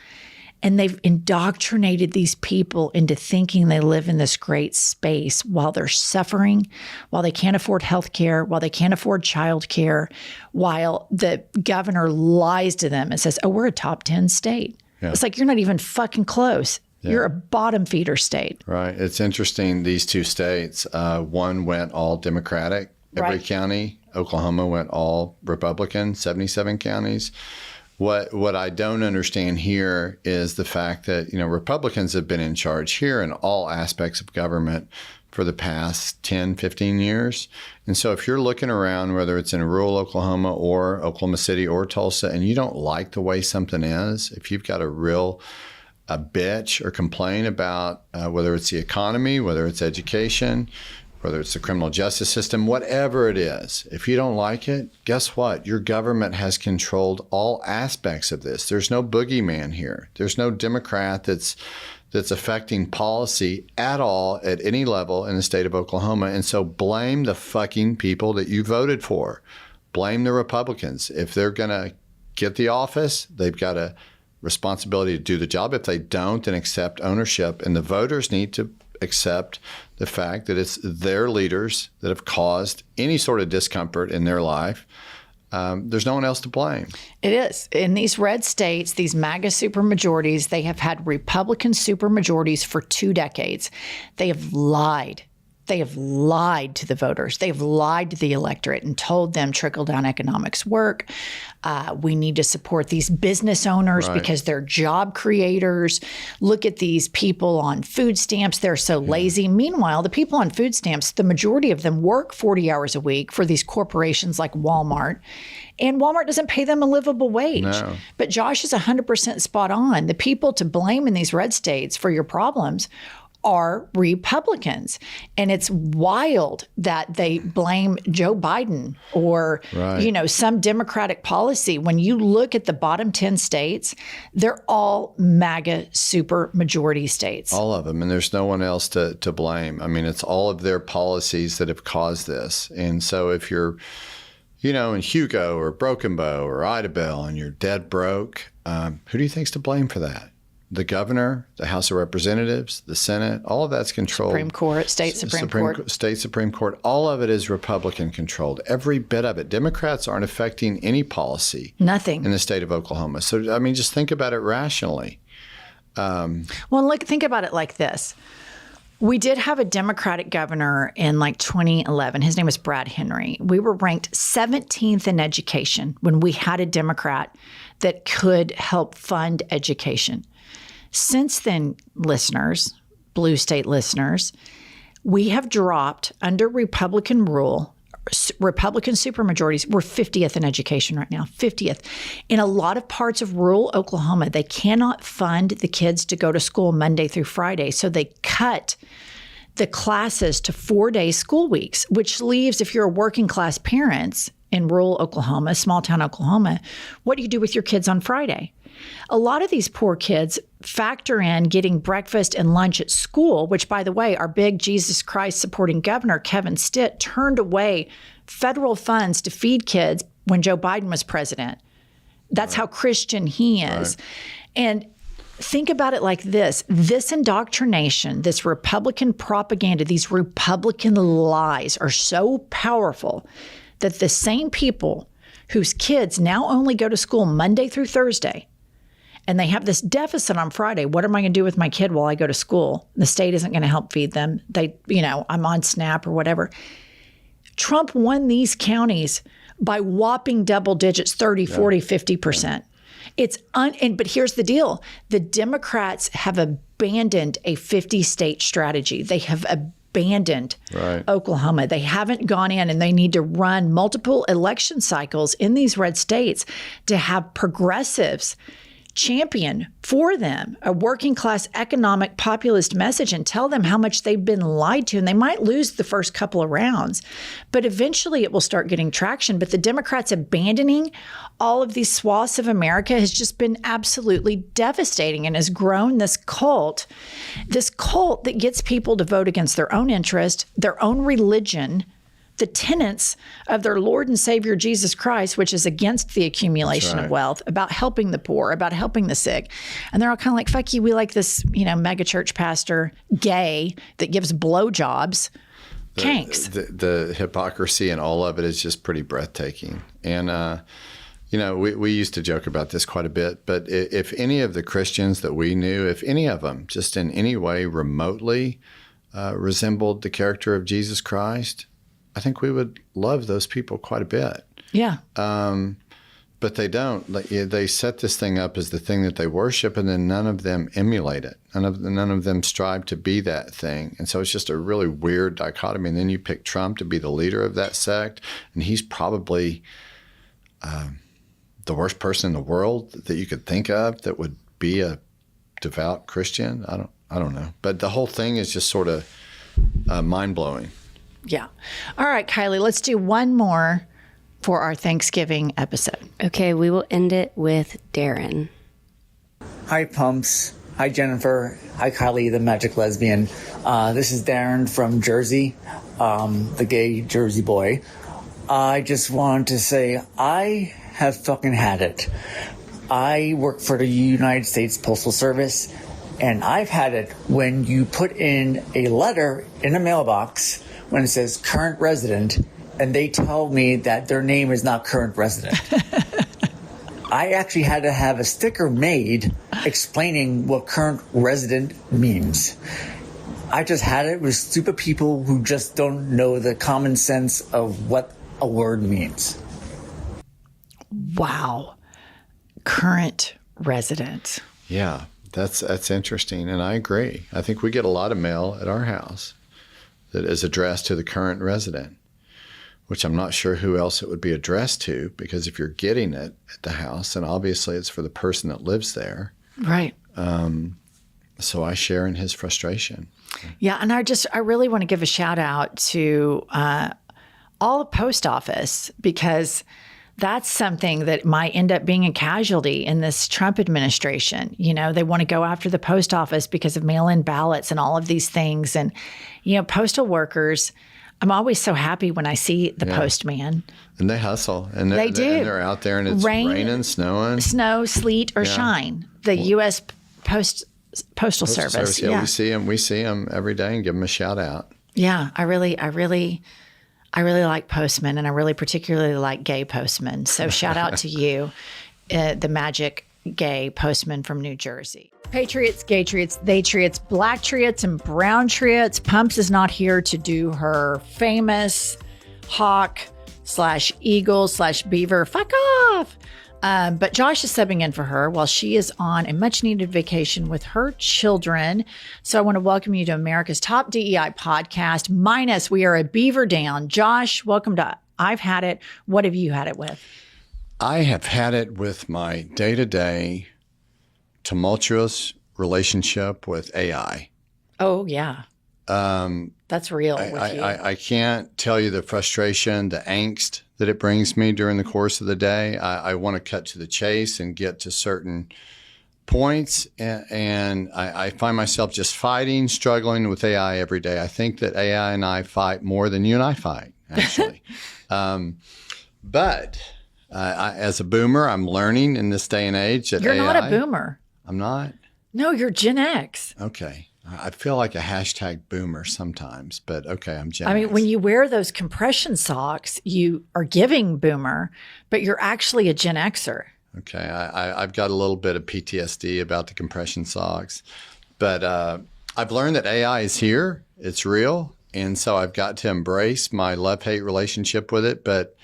And they've indoctrinated these people into thinking they live in this great space while they're suffering, while they can't afford health care, while they can't afford child care, while the governor lies to them and says, oh, we're a top 10 state. Yeah. It's like, you're not even fucking close. Yeah. You're a bottom feeder state. Right. It's interesting, these two states, one went all Democratic, every county. Oklahoma went all Republican, 77 counties. What I don't understand here is the fact that, Republicans have been in charge here in all aspects of government for the past 10, 15 years. And so if you're looking around, whether it's in rural Oklahoma or Oklahoma City or Tulsa, and you don't like the way something is, if you've got a bitch or complain about whether it's the economy, whether it's education, whether it's the criminal justice system, whatever it is, if you don't like it, guess what? Your government has controlled all aspects of this. There's no boogeyman here. There's no Democrat that's affecting policy at all at any level in the state of Oklahoma. And so blame the fucking people that you voted for. Blame the Republicans. If they're going to get the office, they've got a responsibility to do the job. If they don't, then accept ownership. And the voters need to accept the fact that it's their leaders that have caused any sort of discomfort in their life. There's no one else to blame. It is. In these red states, these MAGA supermajorities, they have had Republican supermajorities for 2 decades. They have lied. They have lied to the voters. They've lied to the electorate and told them trickle-down economics work. We need to support these business owners because they're job creators. Look at these people on food stamps. They're so lazy. Meanwhile, the people on food stamps, the majority of them work 40 hours a week for these corporations like Walmart. And Walmart doesn't pay them a livable wage. No. But Josh is 100% spot on. The people to blame in these red states for your problems are Republicans. And it's wild that they blame Joe Biden or, some Democratic policy. When you look at the bottom 10 states, they're all MAGA super majority states. All of them. And there's no one else to blame. I mean, it's all of their policies that have caused this. And so if you're, in Hugo or Broken Bow or Idabel and you're dead broke, who do you think's to blame for that? The governor, the House of Representatives, the Senate, all of that's controlled. Supreme Court, state Supreme Court. State Supreme Court, all of it is Republican controlled. Every bit of it. Democrats aren't affecting any policy. Nothing. In the state of Oklahoma. So, just think about it rationally. Think about it like this. We did have a Democratic governor in 2011. His name was Brad Henry. We were ranked 17th in education when we had a Democrat that could help fund education. Since then, listeners, blue state listeners, we have dropped under Republican rule, Republican supermajorities. We're 50th in education right now, 50th. In a lot of parts of rural Oklahoma, they cannot fund the kids to go to school Monday through Friday. So they cut the classes to 4-day school weeks, which leaves, if you're a working class parents in rural Oklahoma, small town Oklahoma, what do you do with your kids on Friday? A lot of these poor kids factor in getting breakfast and lunch at school, which, by the way, our big Jesus Christ supporting governor, Kevin Stitt, turned away federal funds to feed kids when Joe Biden was president. That's how Christian he is. Right. And think about it like this. This indoctrination, this Republican propaganda, these Republican lies are so powerful that the same people whose kids now only go to school Monday through Thursday, and they have this deficit on Friday. What am I going to do with my kid while I go to school? The state isn't going to help feed them. I'm on SNAP or whatever. Trump won these counties by whopping double digits, 30, 40, 50%. But here's the deal. The Democrats have abandoned a 50-state strategy. They have abandoned Oklahoma. They haven't gone in, and they need to run multiple election cycles in these red states to have progressives champion for them a working class economic populist message and tell them how much they've been lied to. And they might lose the first couple of rounds, but eventually it will start getting traction. But the Democrats abandoning all of these swaths of America has just been absolutely devastating and has grown this cult that gets people to vote against their own interest, their own religion, the tenets of their Lord and Savior Jesus Christ, which is against the accumulation of wealth, about helping the poor, about helping the sick. And they're all kind of like, fuck you, we like this, mega church pastor, gay, that gives blowjobs. Kanks. The hypocrisy and all of it is just pretty breathtaking. And, we used to joke about this quite a bit, but if any of the Christians that we knew, if any of them just in any way remotely resembled the character of Jesus Christ, I think we would love those people quite a bit. Yeah. But they don't. They set this thing up as the thing that they worship, and then none of them emulate it. None of them strive to be that thing. And so it's just a really weird dichotomy. And then you pick Trump to be the leader of that sect, and he's probably the worst person in the world that you could think of that would be a devout Christian. I don't know. But the whole thing is just sort of mind-blowing. Yeah. All right, Kylie, let's do one more for our Thanksgiving episode. Okay, we will end it with Darren. Hi, Pumps. Hi, Jennifer. Hi, Kylie, the magic lesbian. This is Darren from Jersey, the gay Jersey boy. I just wanted to say I have fucking had it. I work for the United States Postal Service, and I've had it when you put in a letter in a mailbox when it says current resident, and they tell me that their name is not current resident. I actually had to have a sticker made explaining what current resident means. I just had it with stupid people who just don't know the common sense of what a word means. Wow. Current resident. Yeah, that's interesting, and I agree. I think we get a lot of mail at our house that is addressed to the current resident, which I'm not sure who else it would be addressed to, because if you're getting it at the house, then obviously it's for the person that lives there. Right. So I share in his frustration. Yeah, and I really want to give a shout out to all the post office, because that's something that might end up being a casualty in this Trump administration. They want to go after the post office because of mail-in ballots and all of these things. And, postal workers, I'm always so happy when I see the postman. And they hustle. And they do. And they're out there, and it's raining, snowing. Snow, sleet, or shine. The U.S. Postal Service. Yeah, we see them every day and give them a shout out. Yeah, I really like postmen, and I really particularly like gay postmen. So shout out to you, the magic gay postman from New Jersey. Patriots, gay triots, they triots, black triots, and brown triots. Pumps is not here to do her famous hawk/eagle/beaver fuck off. But Josh is subbing in for her while she is on a much-needed vacation with her children. So I want to welcome you to America's Top DEI podcast. Minus, we are a beaver down. Josh, welcome to I've Had It. What have you had it with? I have had it with my day-to-day tumultuous relationship with AI. Oh, yeah. That's real with you. I can't tell you the frustration, the angst that it brings me during the course of the day. I want to cut to the chase and get to certain points, and I find myself just struggling with AI every day. I think that AI and I fight more than you and I fight, actually. But as a boomer, I'm learning in this day and age that You're AI, not a boomer. I'm not? No, you're Gen X. Okay. I feel like a hashtag boomer sometimes, but okay, I'm Gen I mean, X. when you wear those compression socks, you are giving boomer, but you're actually a Gen Xer. Okay, I've got a little bit of PTSD about the compression socks, but I've learned that AI is here, it's real, and so I've got to embrace my love-hate relationship with it, but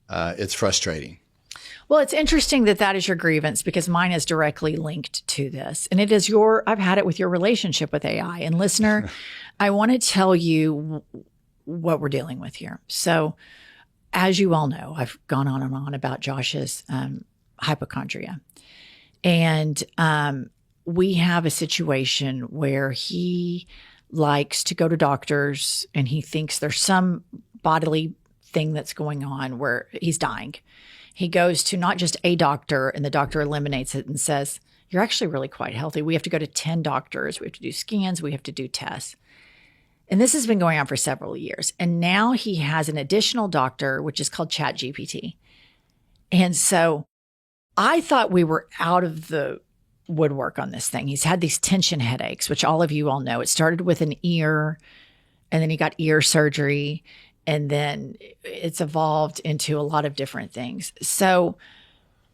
it's frustrating. Well, it's interesting that that is your grievance because mine is directly linked to this. And it is I've had it with your relationship with AI. And listener, I want to tell you what we're dealing with here. So as you all know, I've gone on and on about Josh's hypochondria. And we have a situation where he likes to go to doctors and he thinks there's some bodily thing that's going on where he's dying. He goes to not just a doctor and the doctor eliminates it and says, you're actually really quite healthy. We have to go to 10 doctors. We have to do scans. We have to do tests. And this has been going on for several years. And now he has an additional doctor, which is called ChatGPT. And so I thought we were out of the woodwork on this thing. He's had these tension headaches, which all of you all know. It started with an ear, and then he got ear surgery. And then it's evolved into a lot of different things. So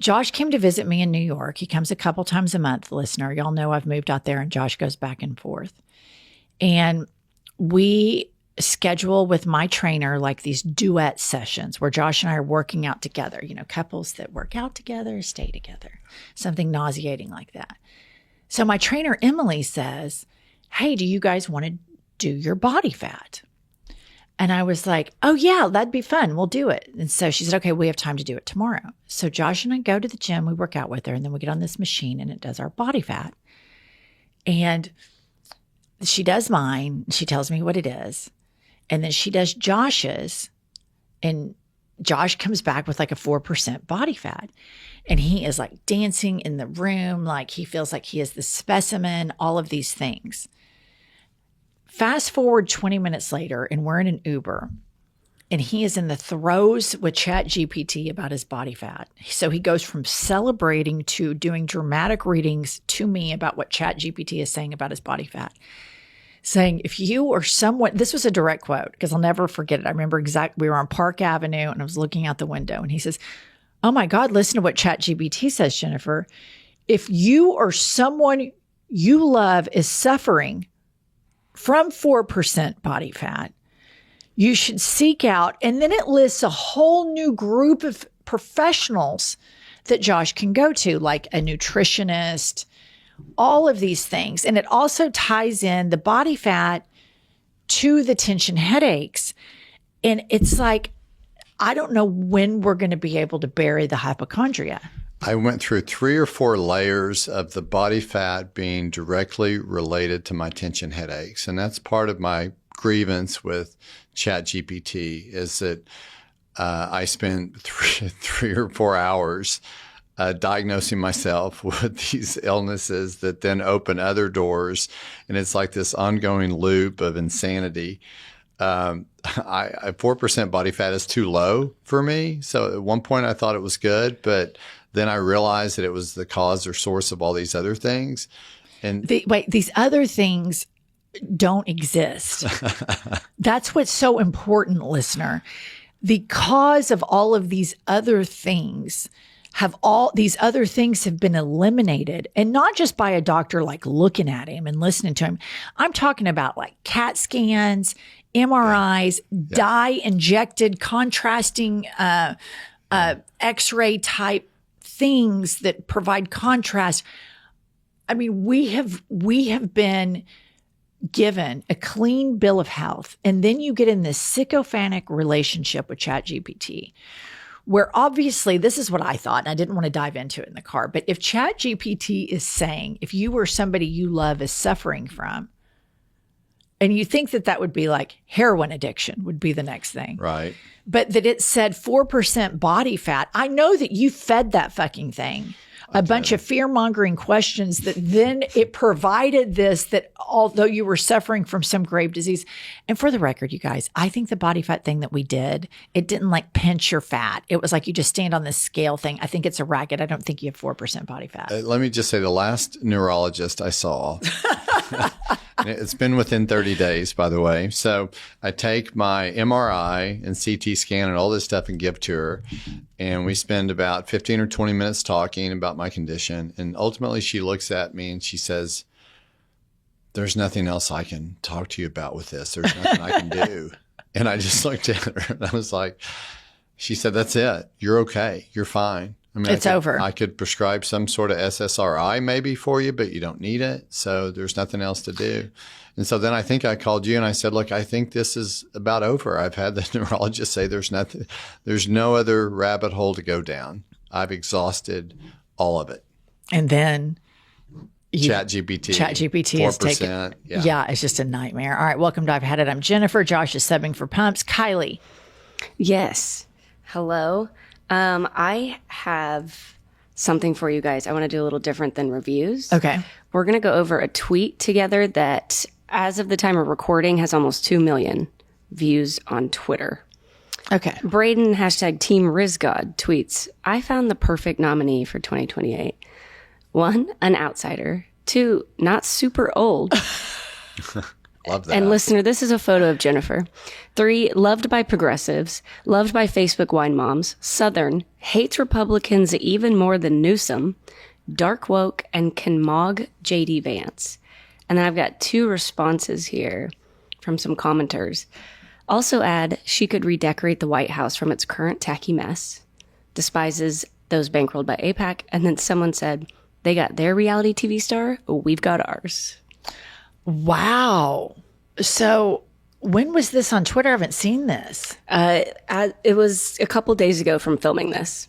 Josh came to visit me in New York. He comes a couple times a month, listener. Y'all know I've moved out there and Josh goes back and forth. And we schedule with my trainer like these duet sessions where Josh and I are working out together. You know, couples that work out together, stay together, something nauseating like that. So my trainer, Emily, says, hey, do you guys want to do your body fat? And I was like, oh, yeah, that'd be fun. We'll do it. And so she said, okay, we have time to do it tomorrow. So Josh and I go to the gym. We work out with her. And then we get on this machine and it does our body fat. And she does mine. She tells me what it is. And then she does Josh's. And Josh comes back with like a 4% body fat. And he is like dancing in the room. Like he feels like he is the specimen, all of these things. Fast forward 20 minutes later, and we're in an Uber, and he is in the throes with ChatGPT about his body fat. So he goes from celebrating to doing dramatic readings to me about what ChatGPT is saying about his body fat. Saying, if you or someone, this was a direct quote, because I'll never forget it. I remember we were on Park Avenue, and I was looking out the window, and he says, oh my God, listen to what ChatGPT says, Jennifer. If you or someone you love is suffering from 4% body fat, you should seek out, and then it lists a whole new group of professionals that Josh can go to, like a nutritionist, all of these things. And it also ties in the body fat to the tension headaches. And it's like, I don't know when we're going to be able to bury the hypochondria. I went through 3 or 4 layers of the body fat being directly related to my tension headaches. And that's part of my grievance with ChatGPT is that I spent three or 4 hours diagnosing myself with these illnesses that then open other doors. And it's like this ongoing loop of insanity. 4% body fat is too low for me. So at one point I thought it was good, but then I realized that it was the cause or source of all these other things. And these other things don't exist. That's what's so important, listener. The cause of all of these other things have been eliminated, and not just by a doctor like looking at him and listening to him. I'm talking about like CAT scans, MRIs, dye injected contrasting X-ray type things that provide contrast. I mean, we have been given a clean bill of health, and then you get in this sycophantic relationship with ChatGPT, where obviously this is what I thought, and I didn't want to dive into it in the car. But if ChatGPT is saying, if you or somebody you love is suffering from And you think that that would be like heroin addiction would be the next thing. Right. But that it said 4% body fat. I know that you fed that fucking thing a bunch of fear-mongering questions that then it provided this, that although you were suffering from some grave disease. And for the record, you guys, I think the body fat thing that we did, it didn't like pinch your fat. It was like you just stand on this scale thing. I think it's a racket. I don't think you have 4% body fat. Let me just say the last neurologist I saw, it's been within 30 days, by the way. So I take my MRI and CT scan and all this stuff and give to her. And we spend about 15 or 20 minutes talking about my condition. And ultimately she looks at me and she says, there's nothing else I can talk to you about with this. There's nothing I can do. And I just looked at her and I was like, she said, that's it. You're okay. You're fine. I mean, it's over. I could prescribe some sort of SSRI maybe for you, but you don't need it. So there's nothing else to do. And so then I think I called you and I said, look, I think this is about over. I've had the neurologist say there's no other rabbit hole to go down. I've exhausted all of it. And then ChatGPT is taken. Yeah, it's just a nightmare. All right, welcome to I've Had It. I'm Jennifer. Josh is subbing for Pumps. Kylie. Yes. Hello. I have something for you guys. I want to do a little different than reviews. Okay. We're going to go over a tweet together that, as of the time of recording, has almost 2 million views on Twitter. Okay. Braden, hashtag Team RizGod, tweets, I found the perfect nominee for 2028. 1, an outsider. 2, not super old. Love that. And listener, this is a photo of Jennifer. 3, loved by progressives, loved by Facebook wine moms, Southern, hates Republicans even more than Newsom, dark woke, and can mog JD Vance. And then I've got 2 responses here from some commenters. Also add, she could redecorate the White House from its current tacky mess, despises those bankrolled by AIPAC, and then someone said, they got their reality TV star, we've got ours. Wow. So when was this on Twitter? I haven't seen this. It was a couple days ago from filming this.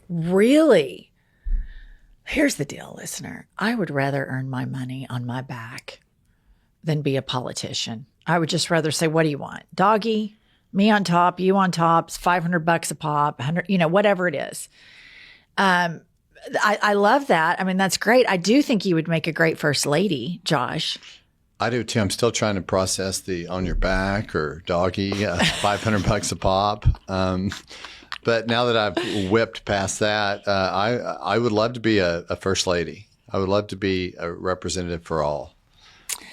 Really? Here's the deal, listener. I would rather earn my money on my back than be a politician. I would just rather say, what do you want? Doggy, me on top, you on top, it's $500 a pop, 100, whatever it is. I love that. I mean, that's great. I do think you would make a great first lady, Josh. I do too. I'm still trying to process the on your back or doggy, $500 a pop. But now that I've whipped past that, I would love to be a first lady. I would love to be a representative for all.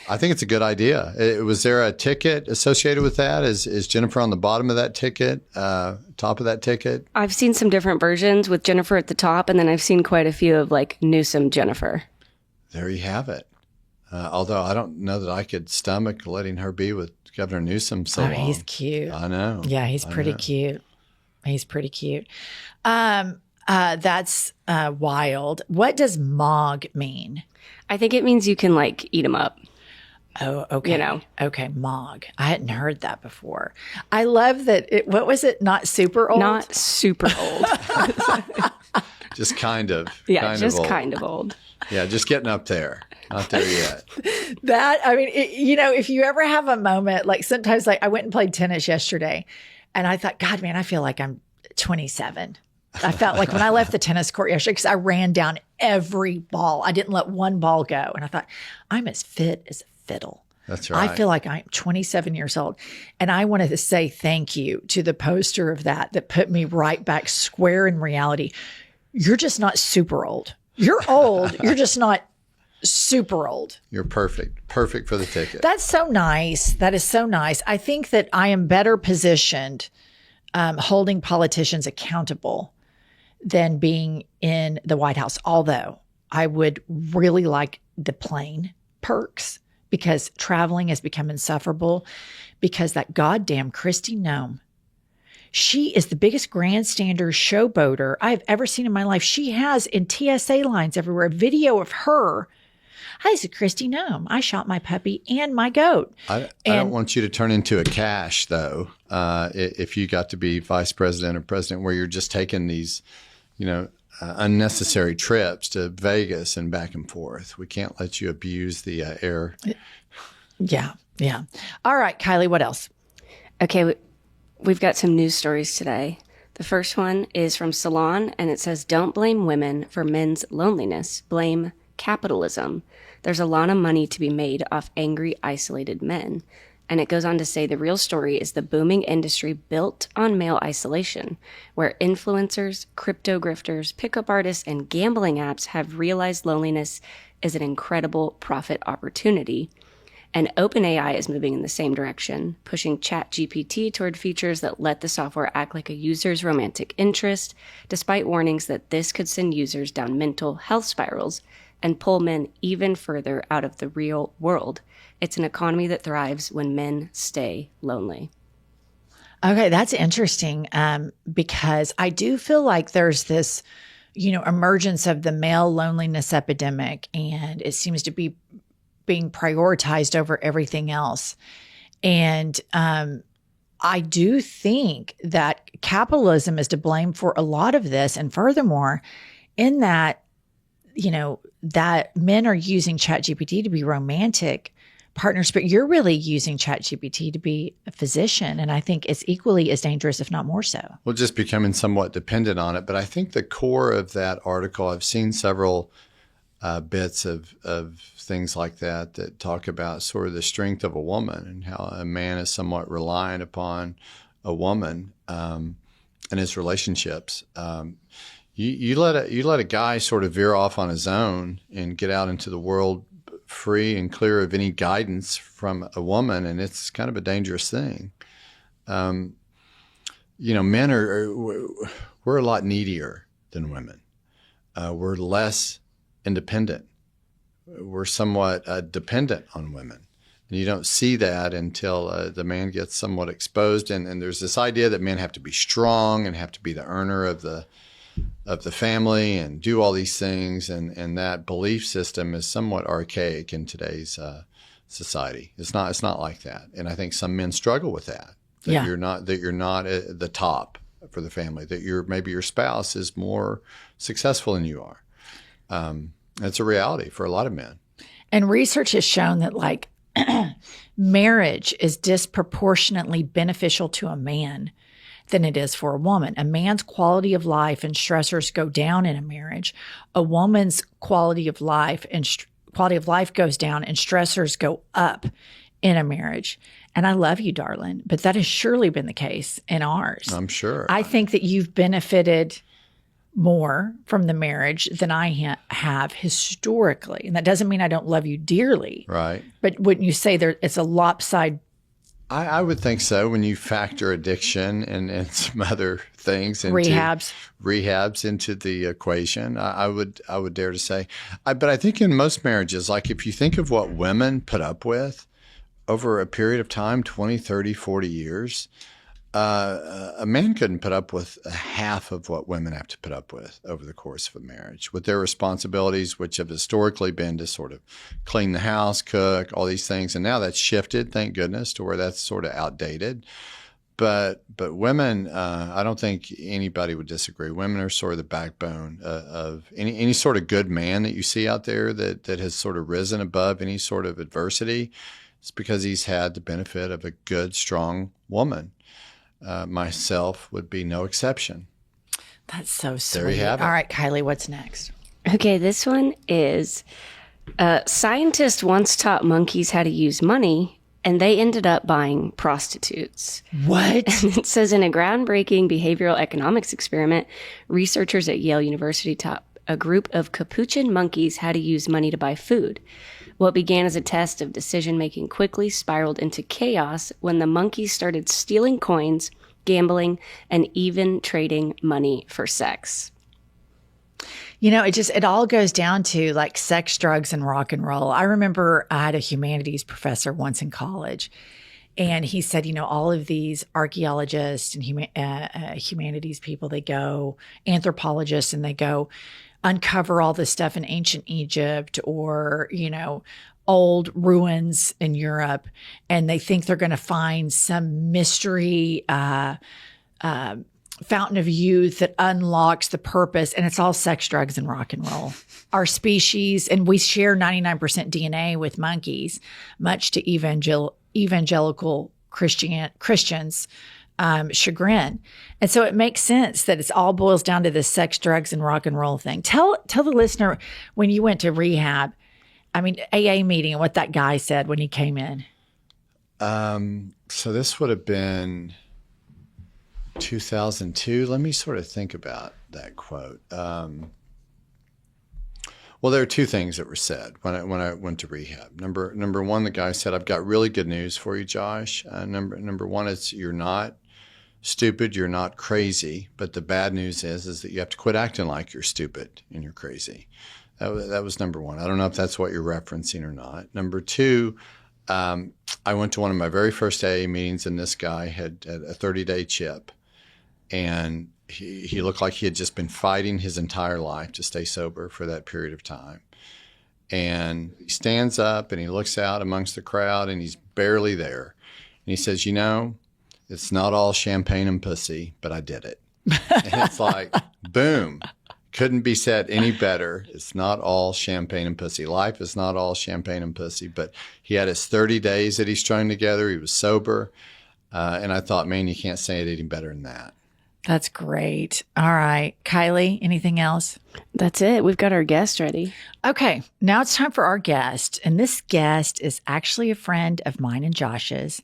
I think it's a good idea. Was there a ticket associated with that? Is Jennifer on the bottom of that ticket, top of that ticket? I've seen some different versions with Jennifer at the top, and then I've seen quite a few of like Newsom Jennifer. There you have it. Although I don't know that I could stomach letting her be with Governor Newsom so long. He's cute. I know. Yeah, he's pretty cute. He's pretty cute. That's wild. What does mog mean? I think it means you can like eat them up. Oh, okay. Okay, mog. I hadn't heard that before. I love that. What was it? Not super old? Not super old. Just kind of. Yeah, just kind of old. Yeah, just getting up there. Not there yet. If you ever have a moment, like sometimes like I went and played tennis yesterday and I thought, God, man, I feel like I'm 27. I felt like when I left the tennis court yesterday, because I ran down every ball. I didn't let one ball go. And I thought, I'm as fit as a fiddle. That's right. I feel like I'm 27 years old. And I wanted to say thank you to the poster of that put me right back square in reality. You're just not super old. You're old. You're just not super old. You're perfect. Perfect for the ticket. That's so nice. That is so nice. I think that I am better positioned holding politicians accountable than being in the White House. Although I would really like the plane perks because traveling has become insufferable because that goddamn Kristi Noem, she is the biggest grandstander showboater I've ever seen in my life. She has in TSA lines everywhere a video of her. Hi, this is Kristi Noem. I shot my puppy and my goat. I don't want you to turn into a cash, though, if you got to be vice president or president where you're just taking these, unnecessary trips to Vegas and back and forth. We can't let you abuse the air. Yeah. Yeah. All right, Kylie, what else? Okay, we've got some news stories today. The first one is from Salon, and it says, "Don't blame women for men's loneliness. Blame capitalism. There's a lot of money to be made off angry, isolated men." And it goes on to say the real story is the booming industry built on male isolation, where influencers, crypto grifters, pickup artists, and gambling apps have realized loneliness is an incredible profit opportunity. And OpenAI is moving in the same direction, pushing ChatGPT toward features that let the software act like a user's romantic interest, despite warnings that this could send users down mental health spirals and pull men even further out of the real world. It's an economy that thrives when men stay lonely. Okay, that's interesting because I do feel like there's this, emergence of the male loneliness epidemic, and it seems to be being prioritized over everything else. And I do think that capitalism is to blame for a lot of this. And furthermore, in that, that men are using ChatGPT to be romantic partners, but you're really using ChatGPT to be a physician. And I think it's equally as dangerous, if not more so. Well, just becoming somewhat dependent on it. But I think the core of that article, I've seen several bits of things like that talk about sort of the strength of a woman and how a man is somewhat reliant upon a woman in his relationships. You let a guy sort of veer off on his own and get out into the world free and clear of any guidance from a woman, and it's kind of a dangerous thing. Men we're a lot needier than women. We're less independent. We're somewhat dependent on women. And you don't see that until the man gets somewhat exposed. And there's this idea that men have to be strong and have to be the earner of the family and do all these things. And that belief system is somewhat archaic in today's society. It's not like that. And I think some men struggle with that. You're not at the top for the family, that maybe your spouse is more successful than you are. It's a reality for a lot of men. And research has shown that marriage is disproportionately beneficial to a man than it is for a woman. A man's quality of life and stressors go down in a marriage. A woman's quality of life goes down and stressors go up in a marriage. And I love you, darling, but that has surely been the case in ours. I'm sure. I think that you've benefited more from the marriage than I have historically. And that doesn't mean I don't love you dearly. Right. But wouldn't you say it's a lopsided? I would think so when you factor addiction and some other things into rehabs into the equation. I would dare to say. But I think in most marriages, like if you think of what women put up with over a period of time, 20, 30, 40 years, a man couldn't put up with half of what women have to put up with over the course of a marriage, with their responsibilities, which have historically been to sort of clean the house, cook, all these things. And now that's shifted, thank goodness, to where that's sort of outdated. But women, I don't think anybody would disagree. Women are sort of the backbone of any sort of good man that you see out there that has sort of risen above any sort of adversity. It's because he's had the benefit of a good, strong woman. Myself would be no exception. That's so sweet. There you have it. All right, Kylie, what's next? Okay, this one is scientists once taught monkeys how to use money, and they ended up buying prostitutes. What? And it says in a groundbreaking behavioral economics experiment, researchers at Yale University taught a group of capuchin monkeys how to use money to buy food. What began as a test of decision-making quickly spiraled into chaos when the monkeys started stealing coins, gambling, and even trading money for sex. It all goes down to like sex, drugs, and rock and roll. I remember I had a humanities professor once in college, and he said, all of these archaeologists and humanities people, they go, anthropologists, and they go uncover all this stuff in ancient Egypt or, old ruins in Europe. And they think they're going to find some mystery fountain of youth that unlocks the purpose, and it's all sex, drugs, and rock and roll. Our species, and we share 99% DNA with monkeys, much to evangelical Christians' chagrin. And so it makes sense that it's all boils down to this sex, drugs, and rock and roll thing. Tell the listener, when you went to rehab, AA meeting, and what that guy said when he came in. So this would have been 2002. Let me sort of think about that quote. Well, there are two things that were said when I went to rehab. Number one, the guy said, "I've got really good news for you, Josh. Number one, it's you're not stupid, you're not crazy, but the bad news is that you have to quit acting like you're stupid and you're crazy." That was number one. I don't know if that's what you're referencing or not. Number two, I went to one of my very first AA meetings, and this guy had a 30-day chip, and he looked like he had just been fighting his entire life to stay sober for that period of time. And he stands up and he looks out amongst the crowd, and he's barely there. And he says, it's not all champagne and pussy, but I did it. And it's like, boom. Couldn't be said any better. It's not all champagne and pussy. Life is not all champagne and pussy. But he had his 30 days that he strung together. He was sober. And I thought, man, you can't say it any better than that. That's great. All right. Kylie, anything else? That's it. We've got our guest ready. Okay. Now it's time for our guest. And this guest is actually a friend of mine and Josh's.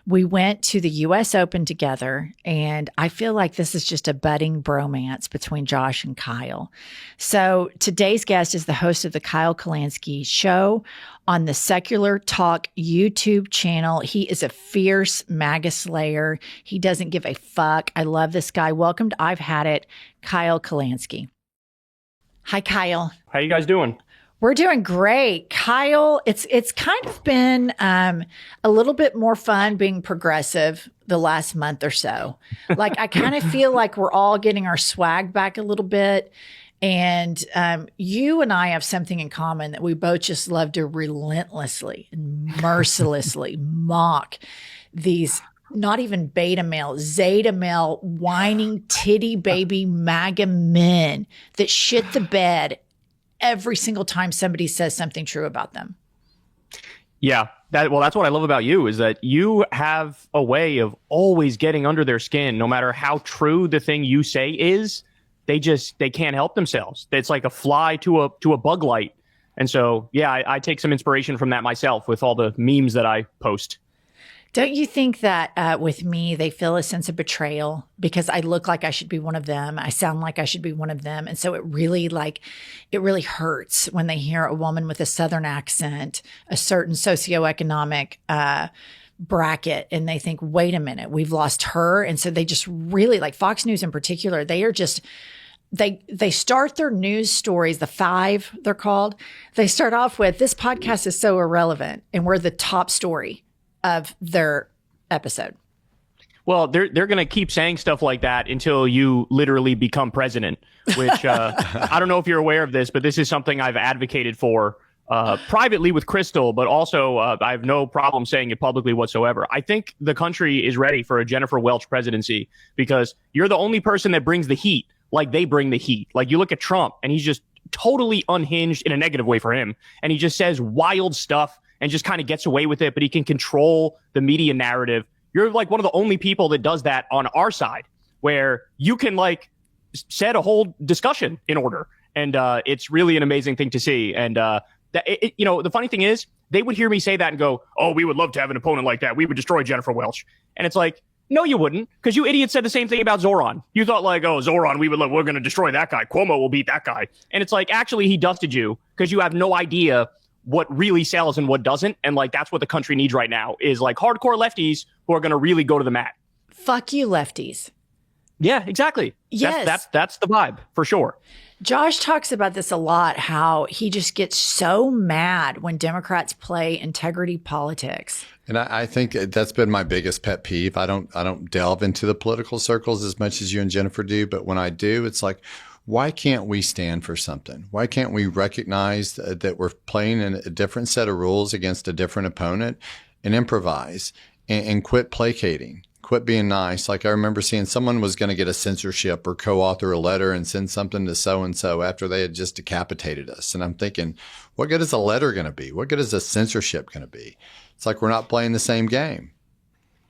We went to the U.S. Open together, and I feel like this is just a budding bromance between Josh and Kyle. So today's guest is the host of the Kyle Kolansky Show on the Secular Talk YouTube channel. He is a fierce MAGA slayer. He doesn't give a fuck. I love this guy. Welcome to I've Had It, Kyle Kolansky. Hi, Kyle. How you guys doing? We're doing great. Kyle, it's kind of been a little bit more fun being progressive the last month or so. Like, I kind of feel like we're all getting our swag back a little bit. And you and I have something in common, that we both just love to relentlessly and mercilessly mock these not even beta male, zeta male, whining titty baby MAGA men that shit the bed every single time somebody says something true about them. Yeah, that's what I love about you, is that you have a way of always getting under their skin, no matter how true the thing you say is. They can't help themselves. It's like a fly to a bug light. And so, yeah, I take some inspiration from that myself with all the memes that I post. Don't you think that with me, they feel a sense of betrayal because I look like I should be one of them? I sound like I should be one of them. And so it really hurts when they hear a woman with a Southern accent, a certain socioeconomic bracket, and they think, wait a minute, we've lost her. And so they just really, like Fox News in particular, they are just, they start their news stories, the five they're called. They start off with, this podcast is so irrelevant, and we're the top story of their episode. Well, they're going to keep saying stuff like that until you literally become president, which I don't know if you're aware of this, but this is something I've advocated for privately with Crystal, but also I have no problem saying it publicly whatsoever. I think the country is ready for a Jennifer Welch presidency because you're the only person that brings the heat like they bring the heat. Like, you look at Trump and he's just totally unhinged in a negative way for him. And he just says wild stuff and just kind of gets away with it, but he can control the media narrative. You're like one of the only people that does that on our side, where you can like set a whole discussion in order. And it's really an amazing thing to see. And the funny thing is, they would hear me say that and go, oh, we would love to have an opponent like that. We would destroy Jennifer Welch. And it's like, no, you wouldn't, because you idiots said the same thing about Zoran. You thought like, oh, Zoran, we're going to destroy that guy. Cuomo will beat that guy. And it's like, actually, he dusted you because you have no idea what really sells and what doesn't. And like, that's what the country needs right now, is like hardcore lefties who are going to really go to the mat. Fuck you, lefties. Yeah, exactly. Yes. That's the vibe for sure. Josh talks about this a lot, how he just gets so mad when Democrats play integrity politics. And I think that's been my biggest pet peeve. I don't delve into the political circles as much as you and Jennifer do, but when I do, it's like, why can't we stand for something? Why can't we recognize that we're playing in a different set of rules against a different opponent and improvise and quit placating? Quit being nice. Like I remember seeing someone was going to get a censorship or co-author a letter and send something to so-and-so after they had just decapitated us. And I'm thinking, what good is a letter going to be? What good is a censorship going to be? It's like we're not playing the same game.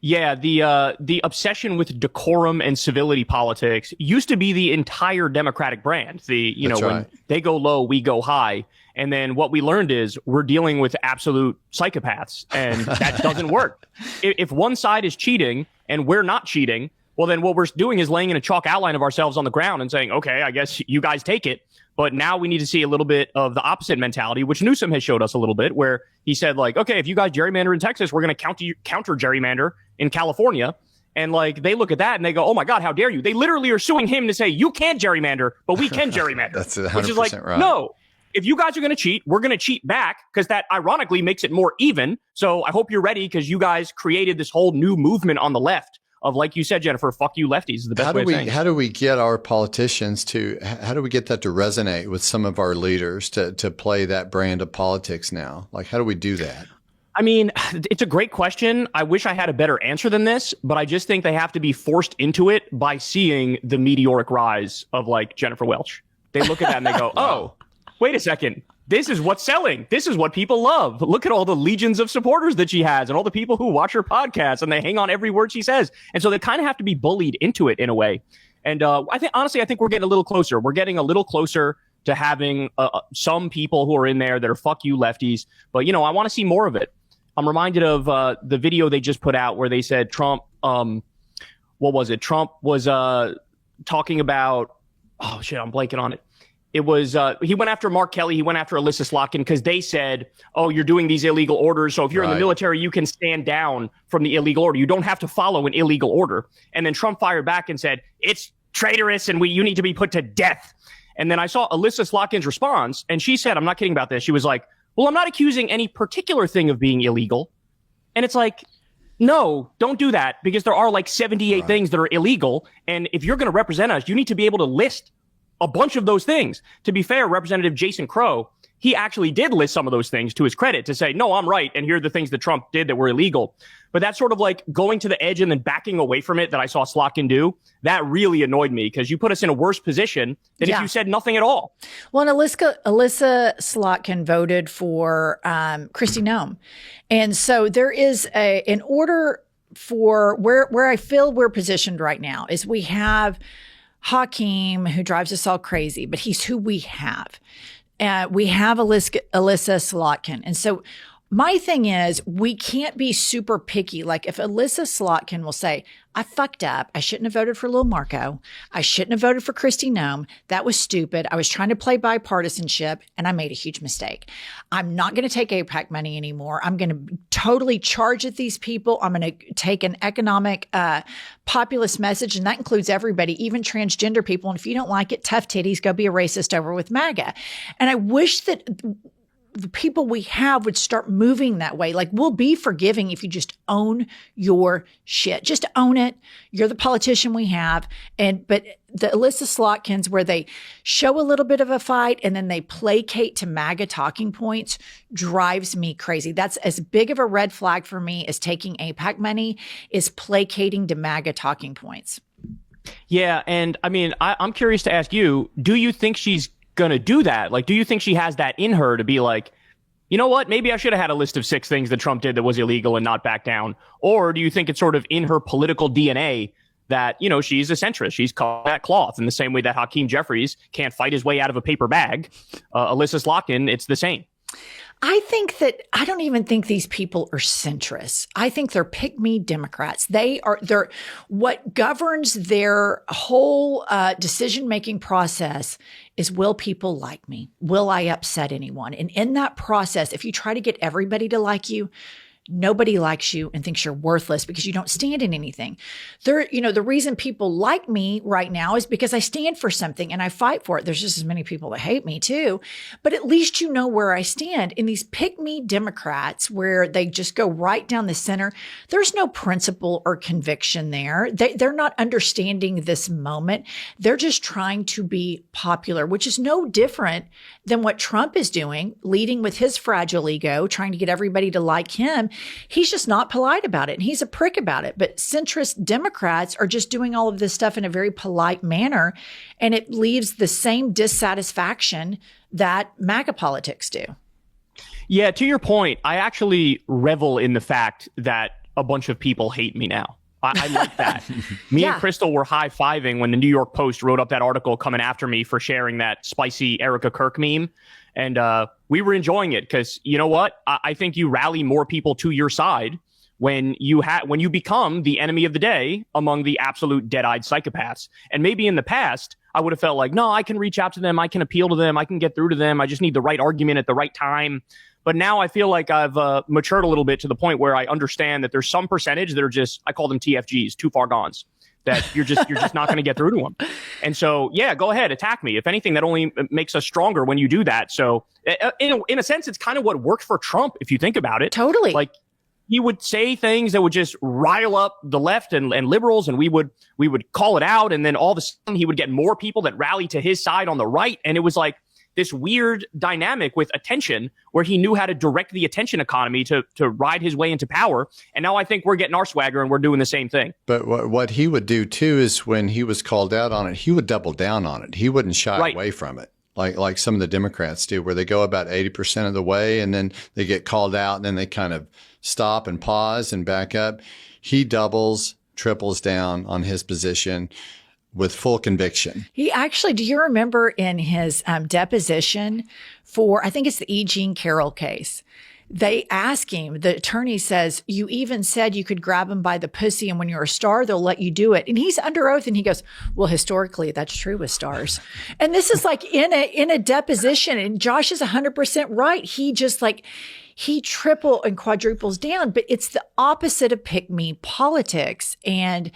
Yeah, the obsession with decorum and civility politics used to be the entire Democratic brand. That's right. When they go low, we go high. And then what we learned is we're dealing with absolute psychopaths, and that doesn't work. If one side is cheating and we're not cheating, well, then what we're doing is laying in a chalk outline of ourselves on the ground and saying, okay, I guess you guys take it. But now we need to see a little bit of the opposite mentality, which Newsom has showed us a little bit, where he said, like, okay, if you guys gerrymander in Texas, we're going to counter gerrymander in California. And like they look at that and they go, oh, my God, how dare you? They literally are suing him to say, you can't gerrymander, but we can gerrymander. That's 100% which is like, right. No. If you guys are going to cheat, we're going to cheat back, because that ironically makes it more even. So I hope you're ready, because you guys created this whole new movement on the left of, like you said, Jennifer, fuck you lefties is the best way of saying it. How do we get our politicians how do we get that to resonate with some of our leaders to play that brand of politics now? Like, how do we do that? I mean, it's a great question. I wish I had a better answer than this, but I just think they have to be forced into it by seeing the meteoric rise of like Jennifer Welch. They look at that and they go, oh, wait a second. This is what's selling. This is what people love. Look at all the legions of supporters that she has and all the people who watch her podcast, and they hang on every word she says. And so they kind of have to be bullied into it in a way. And I think we're getting a little closer. We're getting a little closer to having some people who are in there that are fuck you lefties. But, I want to see more of it. I'm reminded of the video they just put out where they said Trump, what was it? Trump was talking about, oh shit, I'm blanking on it. It was, he went after Mark Kelly, he went after Alyssa Slotkin, because they said, oh, you're doing these illegal orders. So if you're in the military, you can stand down from the illegal order. You don't have to follow an illegal order. And then Trump fired back and said, it's traitorous and you need to be put to death. And then I saw Alyssa Slotkin's response, and she said, I'm not kidding about this. She was like, well, I'm not accusing any particular thing of being illegal. And it's like, no, don't do that, because there are like 78 things that are illegal. And if you're going to represent us, you need to be able to list a bunch of those things. To be fair, Representative Jason Crow, he actually did list some of those things to his credit to say, no, I'm right, and here are the things that Trump did that were illegal. But that's sort of like going to the edge and then backing away from it that I saw Slotkin do. That really annoyed me, because you put us in a worse position than if you said nothing at all. Well, and Alyssa Slotkin voted for Kristi Noem. And so there is in order for where I feel we're positioned right now is we have Hakeem, who drives us all crazy, but he's who we have. We have Alyssa Slotkin. And so my thing is, we can't be super picky. Like if Alyssa Slotkin will say, I fucked up. I shouldn't have voted for Lil Marco. I shouldn't have voted for Kristi Noem. That was stupid. I was trying to play bipartisanship and I made a huge mistake. I'm not going to take AIPAC money anymore. I'm going to totally charge at these people. I'm going to take an economic populist message, and that includes everybody, even transgender people. And if you don't like it, tough titties, go be a racist over with MAGA. And I wish that the people we have would start moving that way. Like, we'll be forgiving if you just own your shit. Just own it. You're the politician we have. But the Alyssa Slotkins, where they show a little bit of a fight and then they placate to MAGA talking points, drives me crazy. That's as big of a red flag for me as taking AIPAC money, is placating to MAGA talking points. Yeah. And I mean, I'm curious to ask you, do you think she's going to do that? Like, do you think she has that in her to be like, you know what, maybe I should have had a list of 6 things that Trump did that was illegal and not back down? Or do you think it's sort of in her political DNA that, she's a centrist? She's cut that cloth in the same way that Hakeem Jeffries can't fight his way out of a paper bag. Alyssa Slotkin, it's the same. I don't even think these people are centrists. I think they're pick-me Democrats. They're what governs their whole decision-making process is, will people like me? Will I upset anyone? And in that process, if you try to get everybody to like you, nobody likes you and thinks you're worthless because you don't stand in anything. The reason people like me right now is because I stand for something and I fight for it. There's just as many people that hate me too, but at least you know where I stand. In these pick-me Democrats, where they just go right down the center, there's no principle or conviction there. They're not understanding this moment. They're just trying to be popular, which is no different than what Trump is doing, leading with his fragile ego, trying to get everybody to like him. he's just not polite about it. And he's a prick about it. But centrist Democrats are just doing all of this stuff in a very polite manner. And it leaves the same dissatisfaction that MAGA politics do. Yeah, to your point, I actually revel in the fact that a bunch of people hate me now. I like that. Me and Crystal were high-fiving when the New York Post wrote up that article coming after me for sharing that spicy Erica Kirk meme. And we were enjoying it because, you know what? I think you rally more people to your side when you become the enemy of the day among the absolute dead-eyed psychopaths. And maybe in the past, I would have felt like, no, I can reach out to them. I can appeal to them. I can get through to them. I just need the right argument at the right time. But now I feel like I've matured a little bit to the point where I understand that there's some percentage that are just, I call them TFGs, too far gones, that you're just not going to get through to them. And so, yeah, go ahead, attack me. If anything, that only makes us stronger when you do that. So in a sense, it's kind of what worked for Trump, if you think about it. Totally. Like, he would say things that would just rile up the left and liberals, and we would call it out. And then all of a sudden he would get more people that rally to his side on the right. And it was like this weird dynamic with attention where he knew how to direct the attention economy to ride his way into power. And now I think we're getting our swagger and we're doing the same thing. But what he would do too is when he was called out on it, he would double down on it. He wouldn't shy away from it. Like some of the Democrats do, where they go about 80% of the way and then they get called out and then they kind of stop and pause and back up. He doubles, triples down on his position with full conviction. He actually, do you remember in his deposition for, I think it's the E. Jean Carroll case, they ask him, the attorney says, you even said you could grab him by the pussy and when you're a star, they'll let you do it. And he's under oath and he goes, well, historically, that's true with stars. And this is like in a deposition, and Josh is 100% right. He just he triple and quadruples down, but it's the opposite of pick me politics. And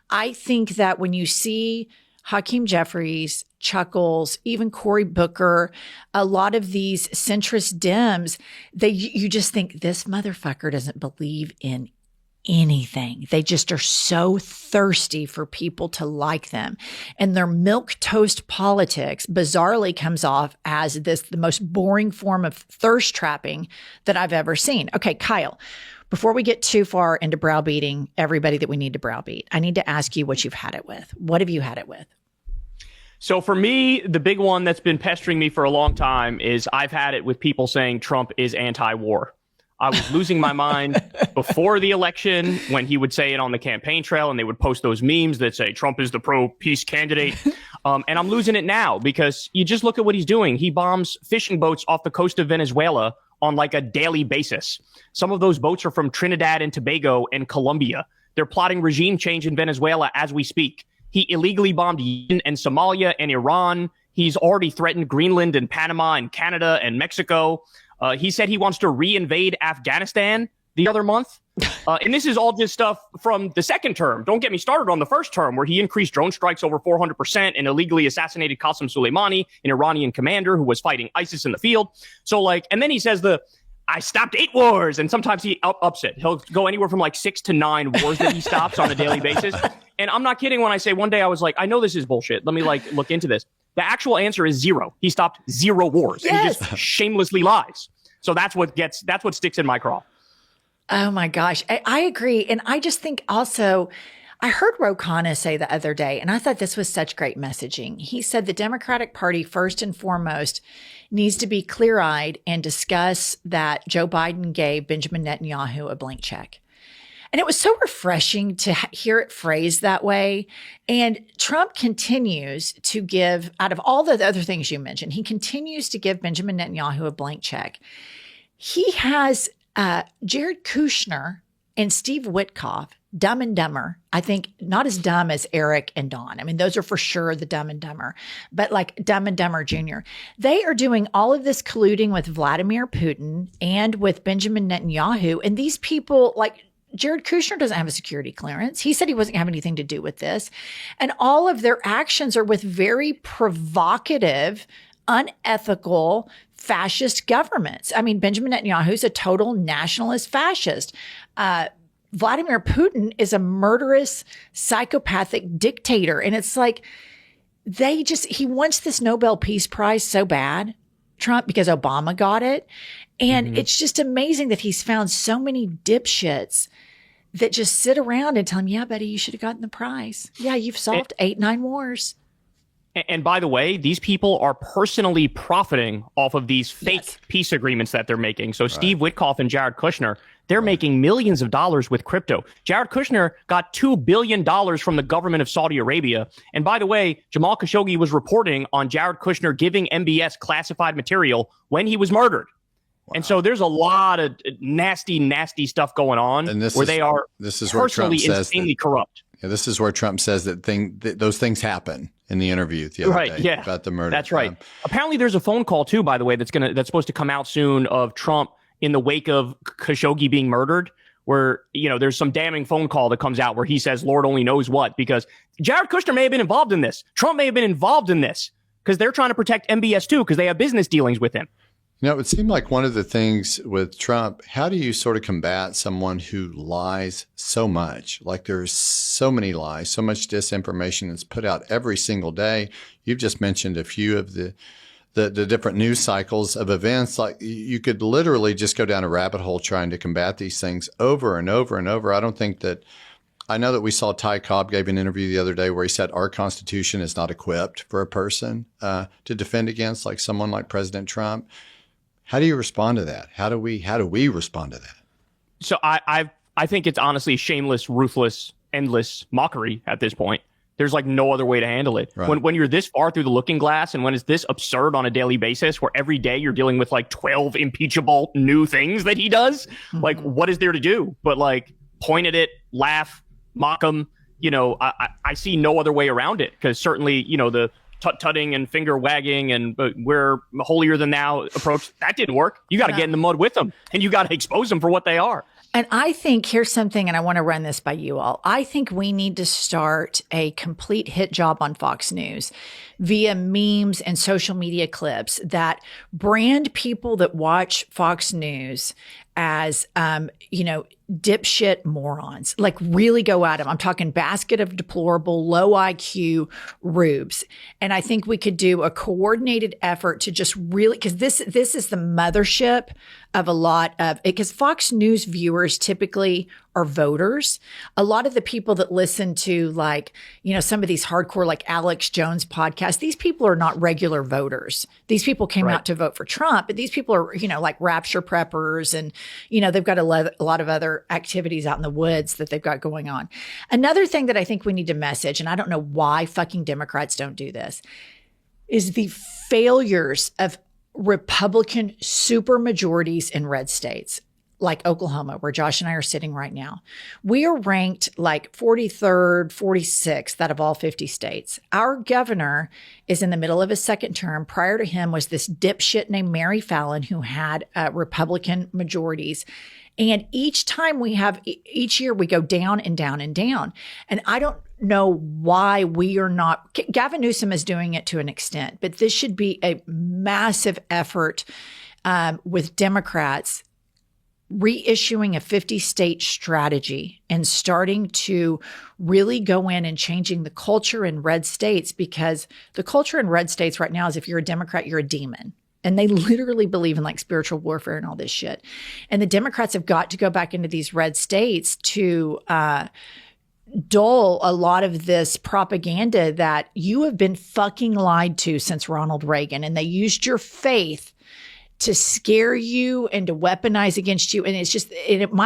I think that when you see Hakeem Jeffries, Chuckles, even Cory Booker, a lot of these centrist Dems, you just think this motherfucker doesn't believe in anything. They just are so thirsty for people to like them. And their milquetoast politics bizarrely comes off as the most boring form of thirst trapping that I've ever seen. Okay, Kyle, before we get too far into browbeating everybody that we need to browbeat, I need to ask you what you've had it with. What have you had it with? So for me, the big one that's been pestering me for a long time is I've had it with people saying Trump is anti-war. I was losing my mind before the election when he would say it on the campaign trail and they would post those memes that say Trump is the pro-peace candidate. And I'm losing it now because you just look at what he's doing. He bombs fishing boats off the coast of Venezuela on like a daily basis. Some of those boats are from Trinidad and Tobago and Colombia. They're plotting regime change in Venezuela as we speak. He illegally bombed Yemen and Somalia and Iran. He's already threatened Greenland and Panama and Canada and Mexico. He said he wants to reinvade Afghanistan the other month. And this is all just stuff from the second term. Don't get me started on the first term, where he increased drone strikes over 400% and illegally assassinated Qasem Soleimani, an Iranian commander who was fighting ISIS in the field. So and then he says I stopped 8 wars. And sometimes he ups it. He'll go anywhere from 6 to 9 wars that he stops on a daily basis. And I'm not kidding when I say one day I was like, I know this is bullshit. Let me look into this. The actual answer is 0. He stopped 0 wars. Yes. And he just shamelessly lies. So that's what sticks in my craw. Oh my gosh. I agree. And I just think also, I heard Ro Khanna say the other day, and I thought this was such great messaging. He said the Democratic Party, first and foremost, needs to be clear-eyed and discuss that Joe Biden gave Benjamin Netanyahu a blank check. And it was so refreshing to hear it phrased that way. And Trump continues to give, out of all the other things you mentioned, he continues to give Benjamin Netanyahu a blank check. He has Jared Kushner and Steve Witkoff, Dumb and Dumber. I think not as dumb as Eric and Don. I mean, those are for sure the Dumb and Dumber, but Dumb and Dumber Jr. They are doing all of this colluding with Vladimir Putin and with Benjamin Netanyahu. And these people, Jared Kushner doesn't have a security clearance. He said he wasn't having anything to do with this. And all of their actions are with very provocative, unethical, fascist governments. I mean, Benjamin Netanyahu's a total nationalist fascist. Vladimir Putin is a murderous, psychopathic dictator. And it's he wants this Nobel Peace Prize so bad. Trump because Obama got it. And it's just amazing that he's found so many dipshits that just sit around and tell him, yeah, buddy, you should have gotten the prize. Yeah, you've solved 8-9 wars. And by the way, these people are personally profiting off of these fake peace agreements that they're making. So Steve Witkoff and Jared Kushner, they're making millions of dollars with crypto. Jared Kushner got $2 billion from the government of Saudi Arabia. And by the way, Jamal Khashoggi was reporting on Jared Kushner giving MBS classified material when he was murdered. Wow. And so there's a lot of nasty, nasty stuff going on where they are personally insanely corrupt. Yeah, this is where Trump says that those things happen in the interview the other day about the murder. That's right. Apparently, there's a phone call too, by the way, that's supposed to come out soon of Trump in the wake of Khashoggi being murdered, where there's some damning phone call that comes out where he says, "Lord only knows what," because Jared Kushner may have been involved in this. Trump may have been involved in this because they're trying to protect MBS too because they have business dealings with him. It would seem like one of the things with Trump, how do you sort of combat someone who lies so much? Like there's so many lies, so much disinformation that's put out every single day. You've just mentioned a few of the different news cycles of events. Like you could literally just go down a rabbit hole trying to combat these things over and over and over. I know that we saw Ty Cobb gave an interview the other day where he said our Constitution is not equipped for a person to defend against, like someone like President Trump. How do you respond to that? How do we respond to that? So I think it's honestly shameless, ruthless, endless mockery at this point. There's like no other way to handle it. Right. When you're this far through the looking glass and when it's this absurd on a daily basis where every day you're dealing with like 12 impeachable new things that he does, like what is there to do but like point at it, laugh, mock him? I see no other way around it because certainly, the tut-tutting and finger wagging and we're holier than thou approach, that didn't work. You got to get in the mud with them and you got to expose them for what they are. And I think here's something, and I want to run this by you all. I think we need to start a complete hit job on Fox News via memes and social media clips that brand people that watch Fox News as, dipshit morons, like really go at them. I'm talking basket of deplorable, low IQ rubes. And I think we could do a coordinated effort to just really, because this is the mothership of a lot of it, because Fox News viewers typically are voters. A lot of the people that listen to some of these hardcore like Alex Jones podcasts, these people are not regular voters. These people came out to vote for Trump, but these people are, like rapture preppers and, they've got a lot of other activities out in the woods that they've got going on. Another thing that I think we need to message, and I don't know why fucking Democrats don't do this, is the failures of Republican supermajorities in red states like Oklahoma, where Josh and I are sitting right now. We are ranked like 43rd, 46th out of all 50 states. Our governor is in the middle of his second term. Prior to him was this dipshit named Mary Fallin who had Republican majorities. And each year we go down and down and down. And I don't know why we are not, Gavin Newsom is doing it to an extent, but this should be a massive effort with Democrats reissuing a 50-state strategy and starting to really go in and changing the culture in red states, because the culture in red states right now is if you're a Democrat, you're a demon. And they literally believe in like spiritual warfare and all this shit. And the Democrats have got to go back into these red states to dull a lot of this propaganda that you have been fucking lied to since Ronald Reagan. And they used your faith to scare you and to weaponize against you. And it's just,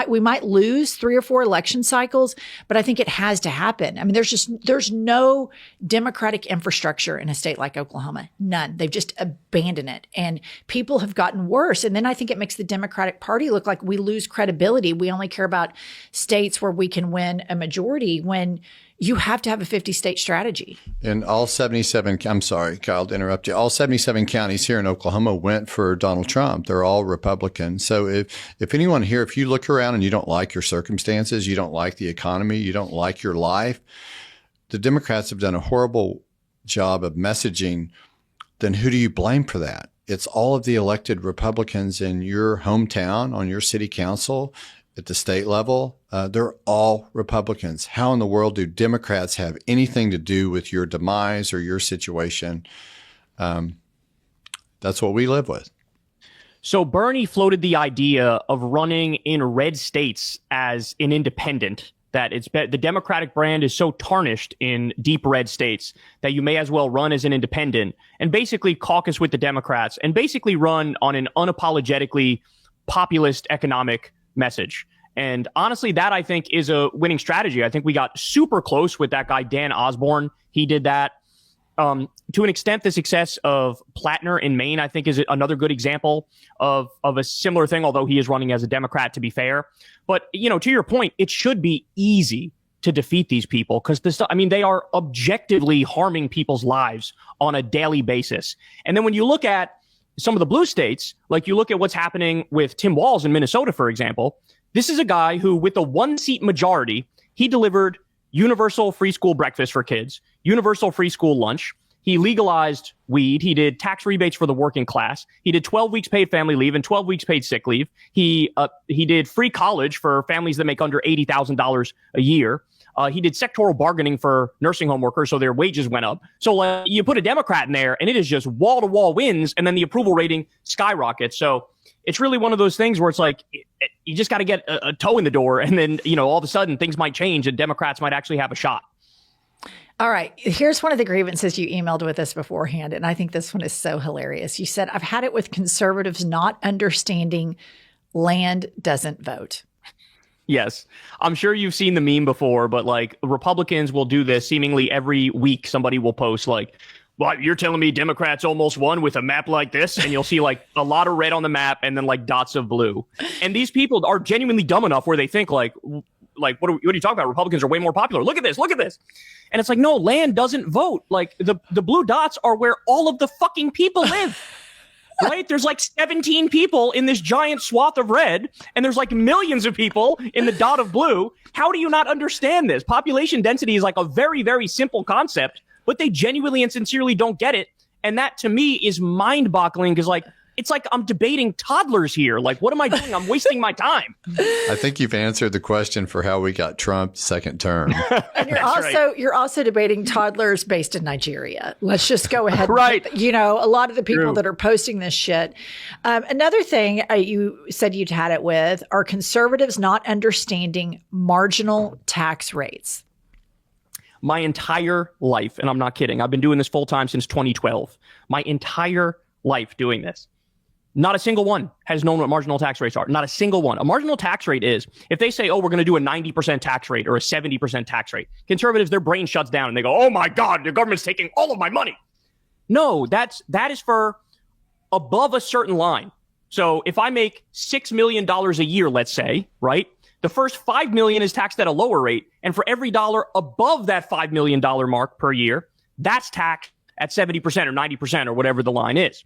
we might lose 3 or 4 election cycles, but I think it has to happen. I mean, there's no democratic infrastructure in a state like Oklahoma. None. They've just abandoned it. And people have gotten worse. And then I think it makes the Democratic Party look like we lose credibility. We only care about states where we can win a majority when you have to have a 50-state strategy. And all 77, I'm sorry, Kyle, to interrupt you. All 77 counties here in Oklahoma went for Donald Trump. They're all Republican. So if anyone here, if you look around and you don't like your circumstances, you don't like the economy, you don't like your life, the Democrats have done a horrible job of messaging, then who do you blame for that? It's all of the elected Republicans in your hometown, on your city council, at the state level. They're all Republicans. How in the world do Democrats have anything to do with your demise or your situation? That's what we live with. So Bernie floated the idea of running in red states as an independent, that the Democratic brand is so tarnished in deep red states that you may as well run as an independent and basically caucus with the Democrats and basically run on an unapologetically populist economic message. And honestly, that I think is a winning strategy. I think we got super close with that guy, Dan Osborne. He did that. To an extent, the success of Plattner in Maine, I think, is another good example of a similar thing, although he is running as a Democrat, to be fair. But, to your point, it should be easy to defeat these people because they are objectively harming people's lives on a daily basis. And then when you look at some of the blue states, like you look at what's happening with Tim Walz in Minnesota, for example, this is a guy who, with a 1-seat majority, he delivered universal free school breakfast for kids, universal free school lunch. He legalized weed. He did tax rebates for the working class. He did 12 weeks paid family leave and 12 weeks paid sick leave. He did free college for families that make under $80,000 a year. He did sectoral bargaining for nursing home workers, so their wages went up. So you put a Democrat in there, and it is just wall-to-wall wins, and then the approval rating skyrockets. So it's really one of those things where it's like you just got to get a toe in the door, and then all of a sudden things might change, and Democrats might actually have a shot. All right. Here's one of the grievances you emailed with us beforehand, and I think this one is so hilarious. You said, I've had it with conservatives not understanding land doesn't vote. Yes. I'm sure you've seen the meme before, but Republicans will do this seemingly every week. Somebody will post well, you're telling me Democrats almost won with a map like this? And you'll see a lot of red on the map and then dots of blue. And these people are genuinely dumb enough where they think what are you talking about? Republicans are way more popular. Look at this. Look at this. And it's no, land doesn't vote. The blue dots are where all of the fucking people live. Right? There's 17 people in this giant swath of red, and there's millions of people in the dot of blue. How do you not understand this? Population density is a very, very simple concept, but they genuinely and sincerely don't get it. And that to me is mind-boggling because it's I'm debating toddlers here. What am I doing? I'm wasting my time. I think you've answered the question for how we got Trump second term. And you're also debating toddlers based in Nigeria. Let's just go ahead. Right. A lot of the people that are posting this shit. Another thing you said you'd had it with are conservatives not understanding marginal tax rates. My entire life, and I'm not kidding, I've been doing this full time since 2012. My entire life doing this. Not a single one has known what marginal tax rates are. Not a single one. A marginal tax rate is, if they say, we're going to do a 90% tax rate or a 70% tax rate, conservatives, their brain shuts down and they go, oh my God, the government's taking all of my money. No, that is for above a certain line. So if I make $6 million a year, let's say, right? The first $5 million is taxed at a lower rate. And for every dollar above that $5 million mark per year, that's taxed at 70% or 90% or whatever the line is.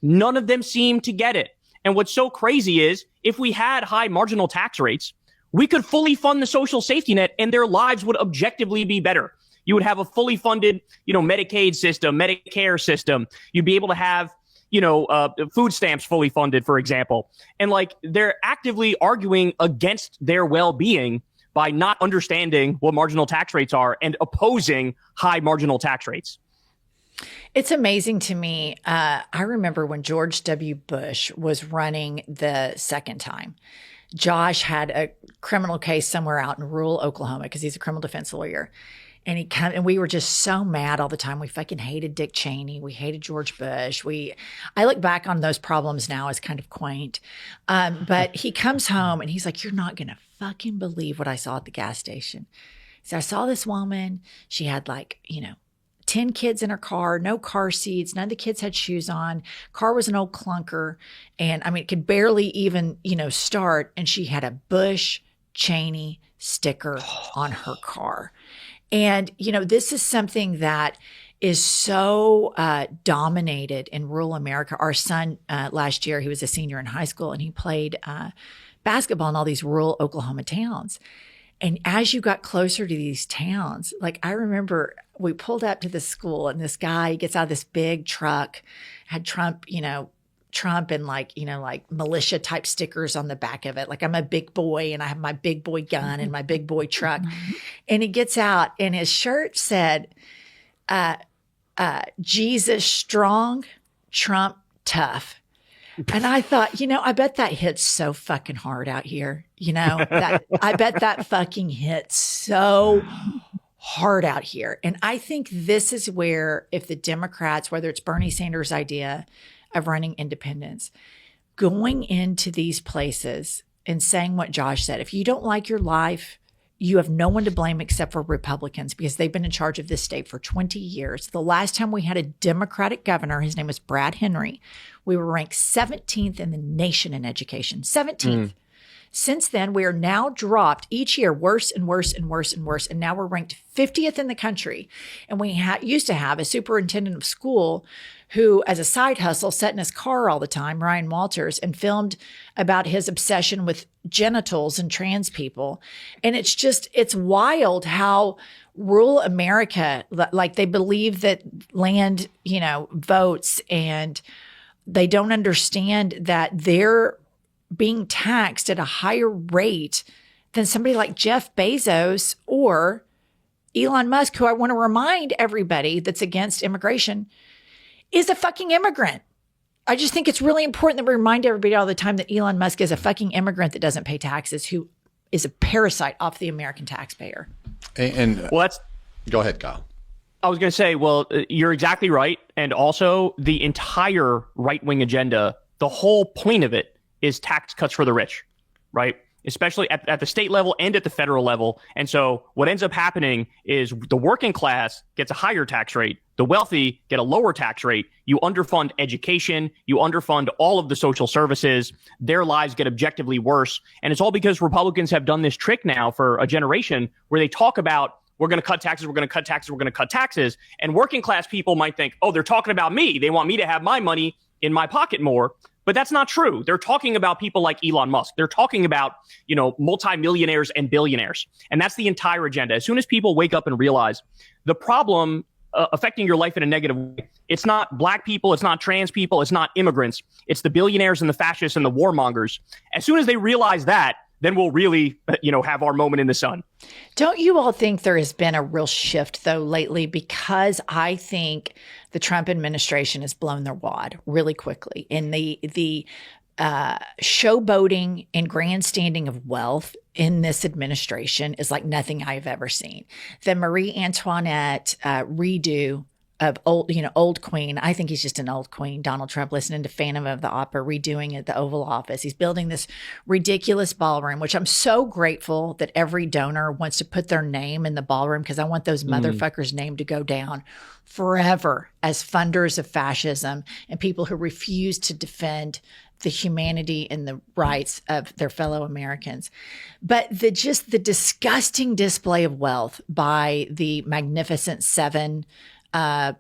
None of them seem to get it. And what's so crazy is if we had high marginal tax rates, we could fully fund the social safety net and their lives would objectively be better. You would have a fully funded, Medicaid system, Medicare system. You'd be able to have, food stamps fully funded, for example. And they're actively arguing against their well-being by not understanding what marginal tax rates are and opposing high marginal tax rates. It's amazing to me. I remember when George W. Bush was running the second time. Josh had a criminal case somewhere out in rural Oklahoma because he's a criminal defense lawyer. And we were just so mad all the time. We fucking hated Dick Cheney. We hated George Bush. I look back on those problems now as kind of quaint. But he comes home and he's like, you're not going to fucking believe what I saw at the gas station. So I saw this woman. She had 10 kids in her car, no car seats. None of the kids had shoes on. Car was an old clunker. And it could barely even, start. And she had a Bush Cheney sticker on her car. And, this is something that is so dominated in rural America. Our son last year, he was a senior in high school and he played basketball in all these rural Oklahoma towns. And as you got closer to these towns, I remember we pulled up to the school and this guy gets out of this big truck, had Trump and militia type stickers on the back of it. I'm a big boy and I have my big boy gun and my big boy truck. And he gets out and his shirt said, Jesus strong, Trump tough. And I thought, I bet that hits so fucking hard out here. I bet that fucking hits so hard out here. And I think this is where, if the Democrats, whether it's Bernie Sanders' idea of running independents, going into these places and saying what Josh said, if you don't like your life, you have no one to blame except for Republicans, because they've been in charge of this state for 20 years. The last time we had a Democratic governor, his name was Brad Henry, we were ranked 17th in the nation in education, 17th. Since then, we are now dropped each year worse and worse and worse and worse. And now we're ranked 50th in the country. And we used to have a superintendent of school who, as a side hustle, sat in his car all the time, Ryan Walters, and filmed about his obsession with genitals and trans people. And it's wild how rural America, like they believe that land, votes, and they don't understand that they're being taxed at a higher rate than somebody like Jeff Bezos or Elon Musk, who I want to remind everybody that's against immigration is a fucking immigrant. I just think it's really important that we remind everybody all the time that Elon Musk is a fucking immigrant that doesn't pay taxes, who is a parasite off the American taxpayer. And go ahead, Kyle. I was going to say, well, you're exactly right. And also the entire right-wing agenda, the whole point of it is tax cuts for the rich, right? Especially at the state level and at the federal level. And so what ends up happening is the working class gets a higher tax rate. The wealthy get a lower tax rate. You underfund education. You underfund all of the social services. Their lives get objectively worse. And it's all because Republicans have done this trick now for a generation where they talk about, we're going to cut taxes, we're going to cut taxes, we're going to cut taxes. And working class people might think, oh, they're talking about me. They want me to have my money in my pocket more. But that's not true. They're talking about people like Elon Musk. They're talking about, multimillionaires and billionaires. And that's the entire agenda. As soon as people wake up and realize the problem affecting your life in a negative way, it's not black people, it's not trans people, it's not immigrants, it's the billionaires and the fascists and the warmongers. As soon as they realize that, then we'll really, have our moment in the sun. Don't you all think there has been a real shift, though, lately? Because I think the Trump administration has blown their wad really quickly. And the showboating and grandstanding of wealth in this administration is like nothing I've ever seen. The Marie Antoinette redo of old queen. I think he's just an old queen. Donald Trump, listening to Phantom of the Opera, redoing it at the Oval Office. He's building this ridiculous ballroom, which I'm so grateful that every donor wants to put their name in the ballroom, because I want those motherfuckers' name to go down forever as funders of fascism and people who refuse to defend the humanity and the rights of their fellow Americans. But the disgusting display of wealth by the Magnificent Seven,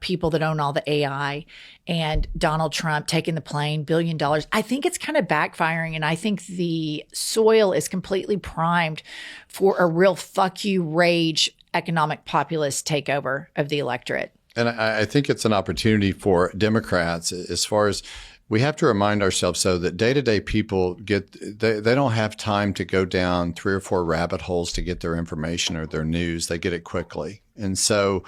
people that own all the AI, and Donald Trump taking the plane, $1 billion. I think it's kind of backfiring. And I think the soil is completely primed for a real fuck you rage economic populist takeover of the electorate. And I think it's an opportunity for Democrats, as far as we have to remind ourselves so that day-to-day people they don't have time to go down 3 or 4 rabbit holes to get their information or their news. They get it quickly. And so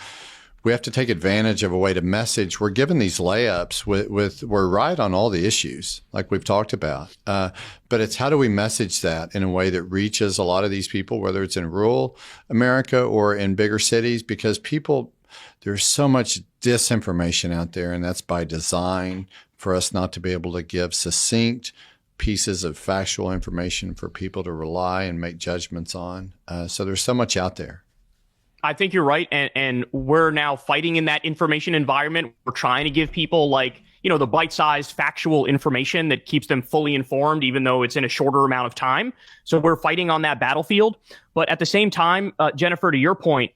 we have to take advantage of a way to message. We're given these layups we're right on all the issues like we've talked about. But it's how do we message that in a way that reaches a lot of these people, whether it's in rural America or in bigger cities, because there's so much disinformation out there, and that's by design for us not to be able to give succinct pieces of factual information for people to rely and make judgments on. So there's so much out there. I think you're right. And we're now fighting in that information environment. We're trying to give people the bite-sized factual information that keeps them fully informed, even though it's in a shorter amount of time. So we're fighting on that battlefield. But at the same time, Jennifer, to your point,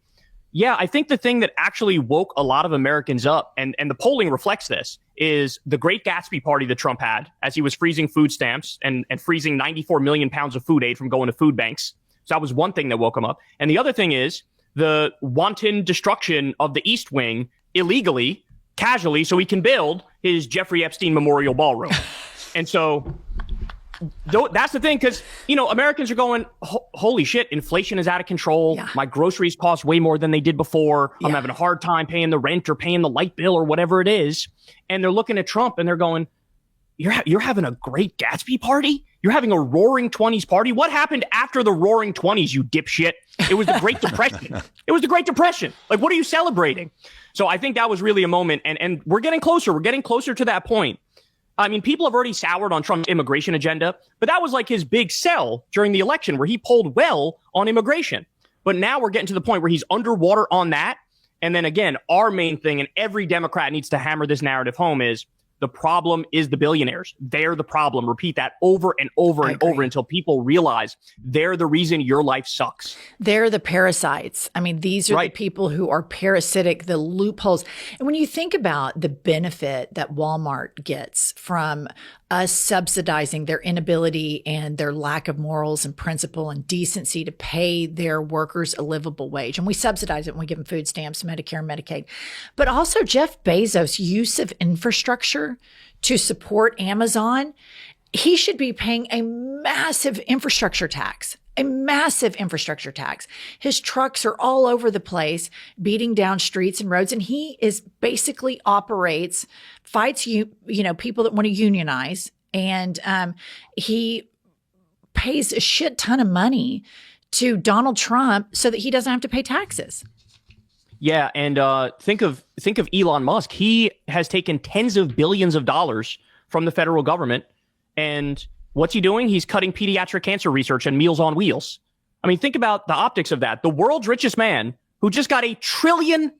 yeah, I think the thing that actually woke a lot of Americans up, and the polling reflects this, is the Great Gatsby party that Trump had as he was freezing food stamps and freezing 94 million pounds of food aid from going to food banks. So that was one thing that woke him up. And the other thing is the wanton destruction of the East Wing illegally, casually, so he can build his Jeffrey Epstein Memorial Ballroom. And so that's the thing, because, Americans are going, holy shit, inflation is out of control. Yeah. My groceries cost way more than they did before. Yeah. I'm having a hard time paying the rent or paying the light bill or whatever it is. And they're looking at Trump and they're going, you're having a great Gatsby party? You're having a roaring 20s party? What happened after the roaring 20s, you dipshit? It was the Great Depression. It was the Great Depression. Like, what are you celebrating? So I think that was really a moment. And we're getting closer. We're getting closer to that point. I mean, people have already soured on Trump's immigration agenda, but that was like his big sell during the election where he polled well on immigration. But now we're getting to the point where he's underwater on that. And then again, our main thing, and every Democrat needs to hammer this narrative home, is the problem is the billionaires. They're the problem. Repeat that over and over and over until people realize they're the reason your life sucks. They're the parasites. I mean, these are the people who are parasitic, the loopholes. And when you think about the benefit that Walmart gets from us subsidizing their inability and their lack of morals and principle and decency to pay their workers a livable wage. And we subsidize it when we give them food stamps, Medicare, Medicaid. But also Jeff Bezos' use of infrastructure to support Amazon, he should be paying a massive infrastructure tax. His trucks are all over the place, beating down streets and roads. And he is basically fights people that want to unionize. And he pays a shit ton of money to Donald Trump so that he doesn't have to pay taxes. Yeah, and think of Elon Musk. He has taken tens of billions of dollars from the federal government, and what's he doing? He's cutting pediatric cancer research and Meals on Wheels. I mean, think about the optics of that. The world's richest man, who just got $1 trillion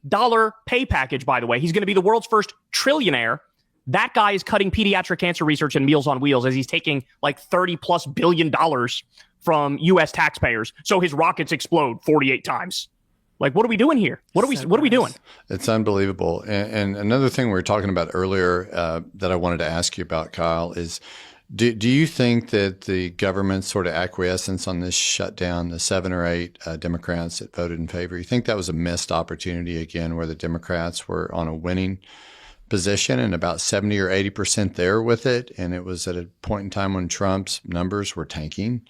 pay package, by the way. He's going to be the world's first trillionaire. That guy is cutting pediatric cancer research and Meals on Wheels as he's taking like $30+ billion from U.S. taxpayers. So his rockets explode 48 times. Like, what are we doing here? What are we doing? It's unbelievable. And another thing we were talking about earlier that I wanted to ask you about, Kyle, is do you think that the government's sort of acquiescence on this shutdown, the 7 or 8 Democrats that voted in favor, you think that was a missed opportunity again where the Democrats were on a winning position and about 70 or 80% there with it? And it was at a point in time when Trump's numbers were tanking.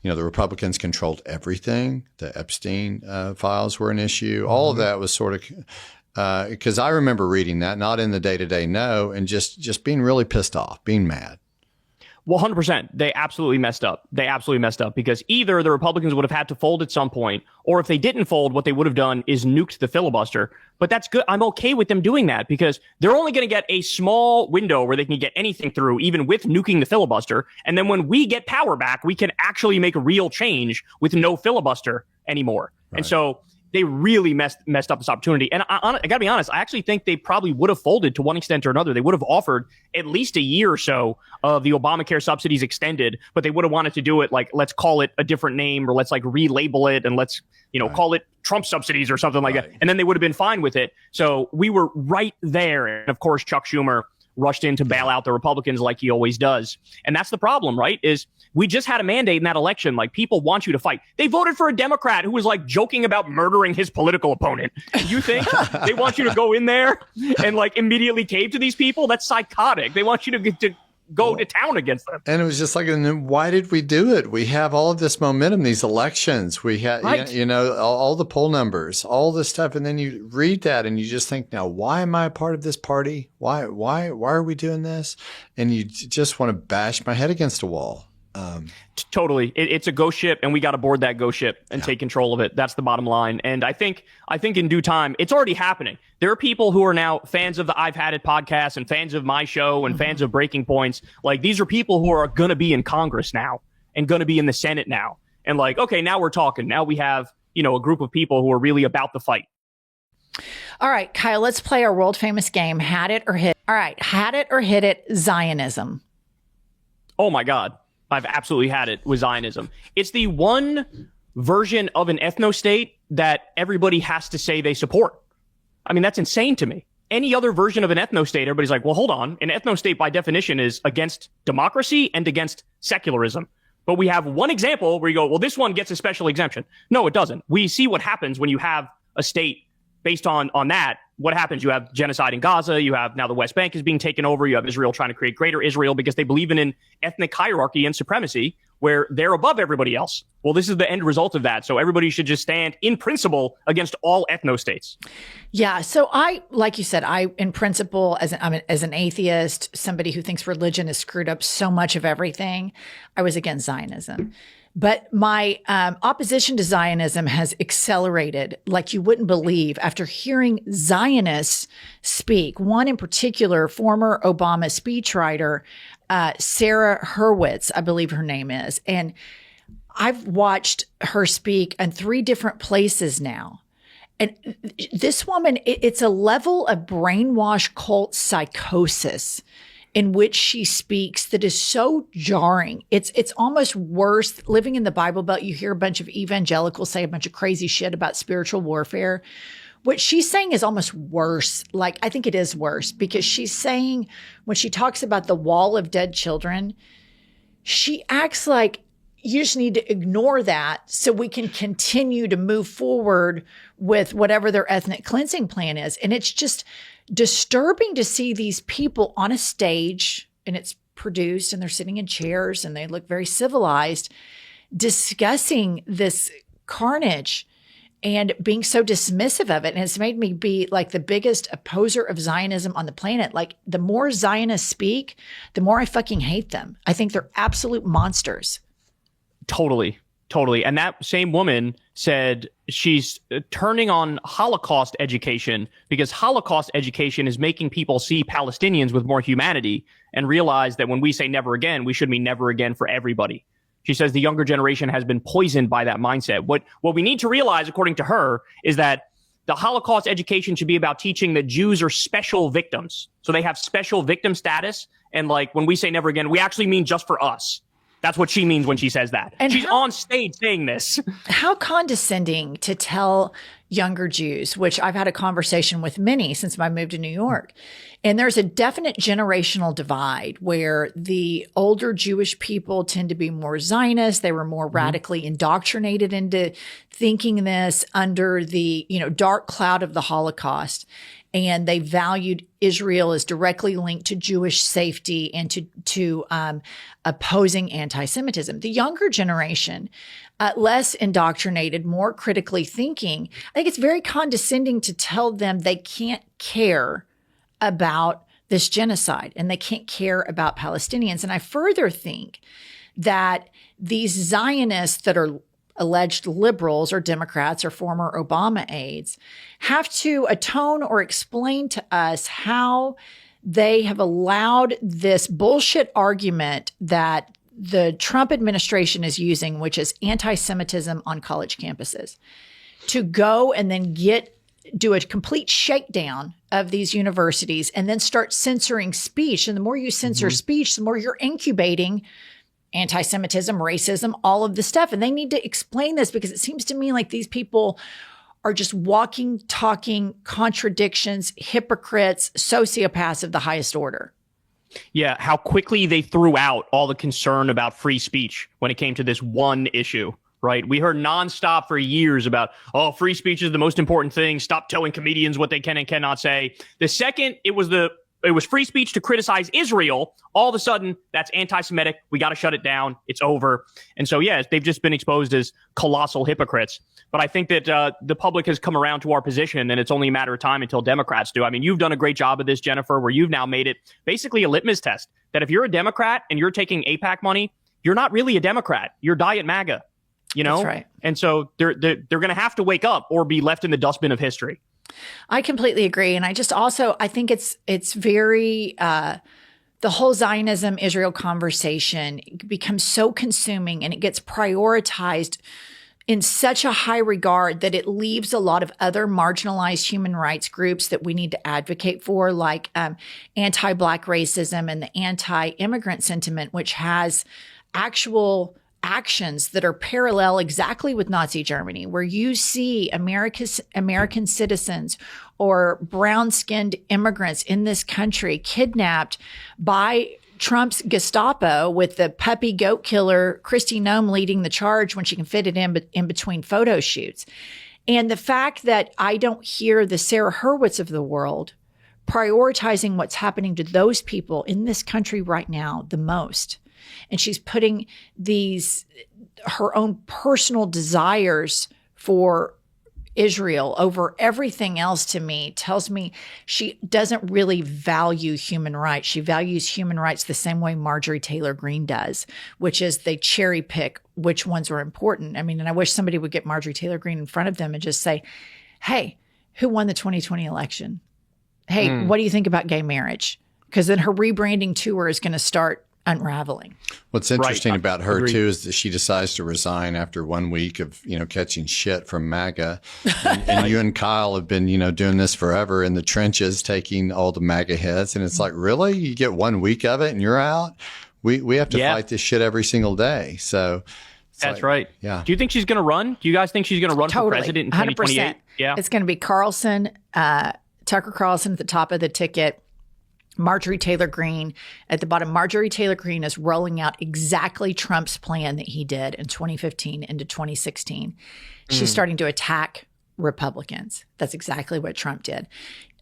You know, the Republicans controlled everything. The Epstein files were an issue. All of that was sort of because I remember reading that, not in the day-to-day, and just being really pissed off, being mad. Well, 100%. They absolutely messed up. Because either the Republicans would have had to fold at some point, or if they didn't fold, what they would have done is nuked the filibuster. But that's good. I'm okay with them doing that because they're only going to get a small window where they can get anything through, even with nuking the filibuster. And then when we get power back, we can actually make real change with no filibuster anymore. Right. And so they really messed up this opportunity. And I got to be honest, I actually think they probably would have folded to one extent or another. They would have offered at least a year or so of the Obamacare subsidies extended, but they would have wanted to do it like, let's call it a different name, or let's like relabel it and let's, call it Trump subsidies or something like that. And then they would have been fine with it. So we were right there. And of course, Chuck Schumer rushed in to bail out the Republicans like he always does. And that's the problem, right? Is we just had a mandate in that election. Like, people want you to fight. They voted for a Democrat who was like joking about murdering his political opponent. You think they want you to go in there and like immediately cave to these people? That's psychotic. They want you to go to town against them. And it was just like, and then why did we do it? We have all of this momentum, these elections. We had, all the poll numbers, all this stuff. And then you read that and you just think, now, why am I a part of this party? Why are we doing this? And you just want to bash my head against a wall. Totally. It's a ghost ship, and we got to board that ghost ship and take control of it. That's the bottom line. And I think in due time, it's already happening. There are people who are now fans of the I've Had It podcast and fans of my show and fans of Breaking Points. Like, these are people who are going to be in Congress now and going to be in the Senate now. And like, okay, now we're talking. Now we have, a group of people who are really about the fight. All right, Kyle, let's play our world famous game. Had it or hit. All right. Had it or hit it. Zionism. Oh my God. I've absolutely had it with Zionism. It's the one version of an ethno-state that everybody has to say they support. I mean, that's insane to me. Any other version of an ethno-state, everybody's like, well, hold on. An ethno-state by definition is against democracy and against secularism. But we have one example where you go, well, this one gets a special exemption. No, it doesn't. We see what happens when you have a state based on that. What happens? You have genocide in Gaza. You have now the West Bank is being taken over. You have Israel trying to create greater Israel because they believe in an ethnic hierarchy and supremacy where they're above everybody else. Well, this is the end result of that. So everybody should just stand in principle against all ethno-states. Yeah. So like you said, in principle, as an atheist, somebody who thinks religion has screwed up so much of everything, I was against Zionism. But my opposition to Zionism has accelerated like you wouldn't believe after hearing Zionists speak. One in particular, former Obama speechwriter, Sarah Hurwitz, I believe her name is. And I've watched her speak in 3 different places now. And this woman, it's a level of brainwash cult psychosis in which she speaks that is so jarring. It's almost worse. Living in the Bible Belt, you hear a bunch of evangelicals say a bunch of crazy shit about spiritual warfare. What she's saying is almost worse. Like, I think it is worse because she's saying, when she talks about the wall of dead children, she acts like you just need to ignore that so we can continue to move forward with whatever their ethnic cleansing plan is. And it's just disturbing to see these people on a stage, and it's produced and they're sitting in chairs and they look very civilized, discussing this carnage and being so dismissive of it. And it's made me be like the biggest opposer of Zionism on the planet. Like, the more Zionists speak, the more I fucking hate them. I think they're absolute monsters. Totally. And that same woman said she's turning on Holocaust education because Holocaust education is making people see Palestinians with more humanity and realize that when we say never again, we should mean never again for everybody. She says the younger generation has been poisoned by that mindset. What we need to realize, according to her, is that the Holocaust education should be about teaching that Jews are special victims. So they have special victim status. And like, when we say never again, we actually mean just for us. That's what she means when she says that. And she's on stage saying this. How condescending to tell younger Jews, which I've had a conversation with many since I moved to New York. And there's a definite generational divide where the older Jewish people tend to be more Zionist. They were more radically indoctrinated into thinking this under the, dark cloud of the Holocaust. And they valued Israel as directly linked to Jewish safety and to opposing anti-Semitism. The younger generation, less indoctrinated, more critically thinking, I think it's very condescending to tell them they can't care about this genocide and they can't care about Palestinians. And I further think that these Zionists that are alleged liberals or Democrats or former Obama aides have to atone or explain to us how they have allowed this bullshit argument that the Trump administration is using, which is anti-Semitism on college campuses, to go and then do a complete shakedown of these universities and then start censoring speech. And the more you censor speech, the more you're incubating anti-Semitism, racism, all of this stuff. And they need to explain this because it seems to me like these people are just walking, talking contradictions, hypocrites, sociopaths of the highest order. Yeah, how quickly they threw out all the concern about free speech when it came to this one issue, right? We heard nonstop for years about, free speech is the most important thing. Stop telling comedians what they can and cannot say. The second it was free speech to criticize Israel, all of a sudden, that's anti-Semitic. We got to shut it down. It's over. And so, yeah, they've just been exposed as colossal hypocrites. But I think that the public has come around to our position, and it's only a matter of time until Democrats do. I mean, you've done a great job of this, Jennifer, where you've now made it basically a litmus test that if you're a Democrat and you're taking AIPAC money, you're not really a Democrat. You're Diet MAGA, That's right. And so they're going to have to wake up or be left in the dustbin of history. I completely agree. And I think it's very, the whole Zionism Israel conversation becomes so consuming and it gets prioritized in such a high regard that it leaves a lot of other marginalized human rights groups that we need to advocate for, like anti-Black racism and the anti-immigrant sentiment, which has actual actions that are parallel exactly with Nazi Germany, where you see American citizens or brown-skinned immigrants in this country kidnapped by Trump's Gestapo, with the puppy goat killer Kristi Noem leading the charge when she can fit it in between photo shoots. And the fact that I don't hear the Sarah Hurwitz of the world prioritizing what's happening to those people in this country right now the most and she's putting her own personal desires for Israel over everything else, to me, tells me she doesn't really value human rights. She values human rights the same way Marjorie Taylor Greene does, which is they cherry pick which ones are important. I mean, and I wish somebody would get Marjorie Taylor Greene in front of them and just say, hey, who won the 2020 election? Hey, what do you think about gay marriage? Because then her rebranding tour is going to start unraveling. What's interesting about her too is that she decides to resign after 1 week of catching shit from MAGA, and you and Kyle have been doing this forever in the trenches, taking all the MAGA heads, and it's like, really, you get 1 week of it and you're out? We have to fight this shit every single day. So that's right. Yeah. Do you think she's going to run? Do you guys think she's going to run for president in 2028? 100%. Yeah. It's going to be Tucker Carlson at the top of the ticket. Marjorie Taylor Greene at the bottom. Marjorie Taylor Greene is rolling out exactly Trump's plan that he did in 2015 into 2016. She's starting to attack Republicans. That's exactly what Trump did.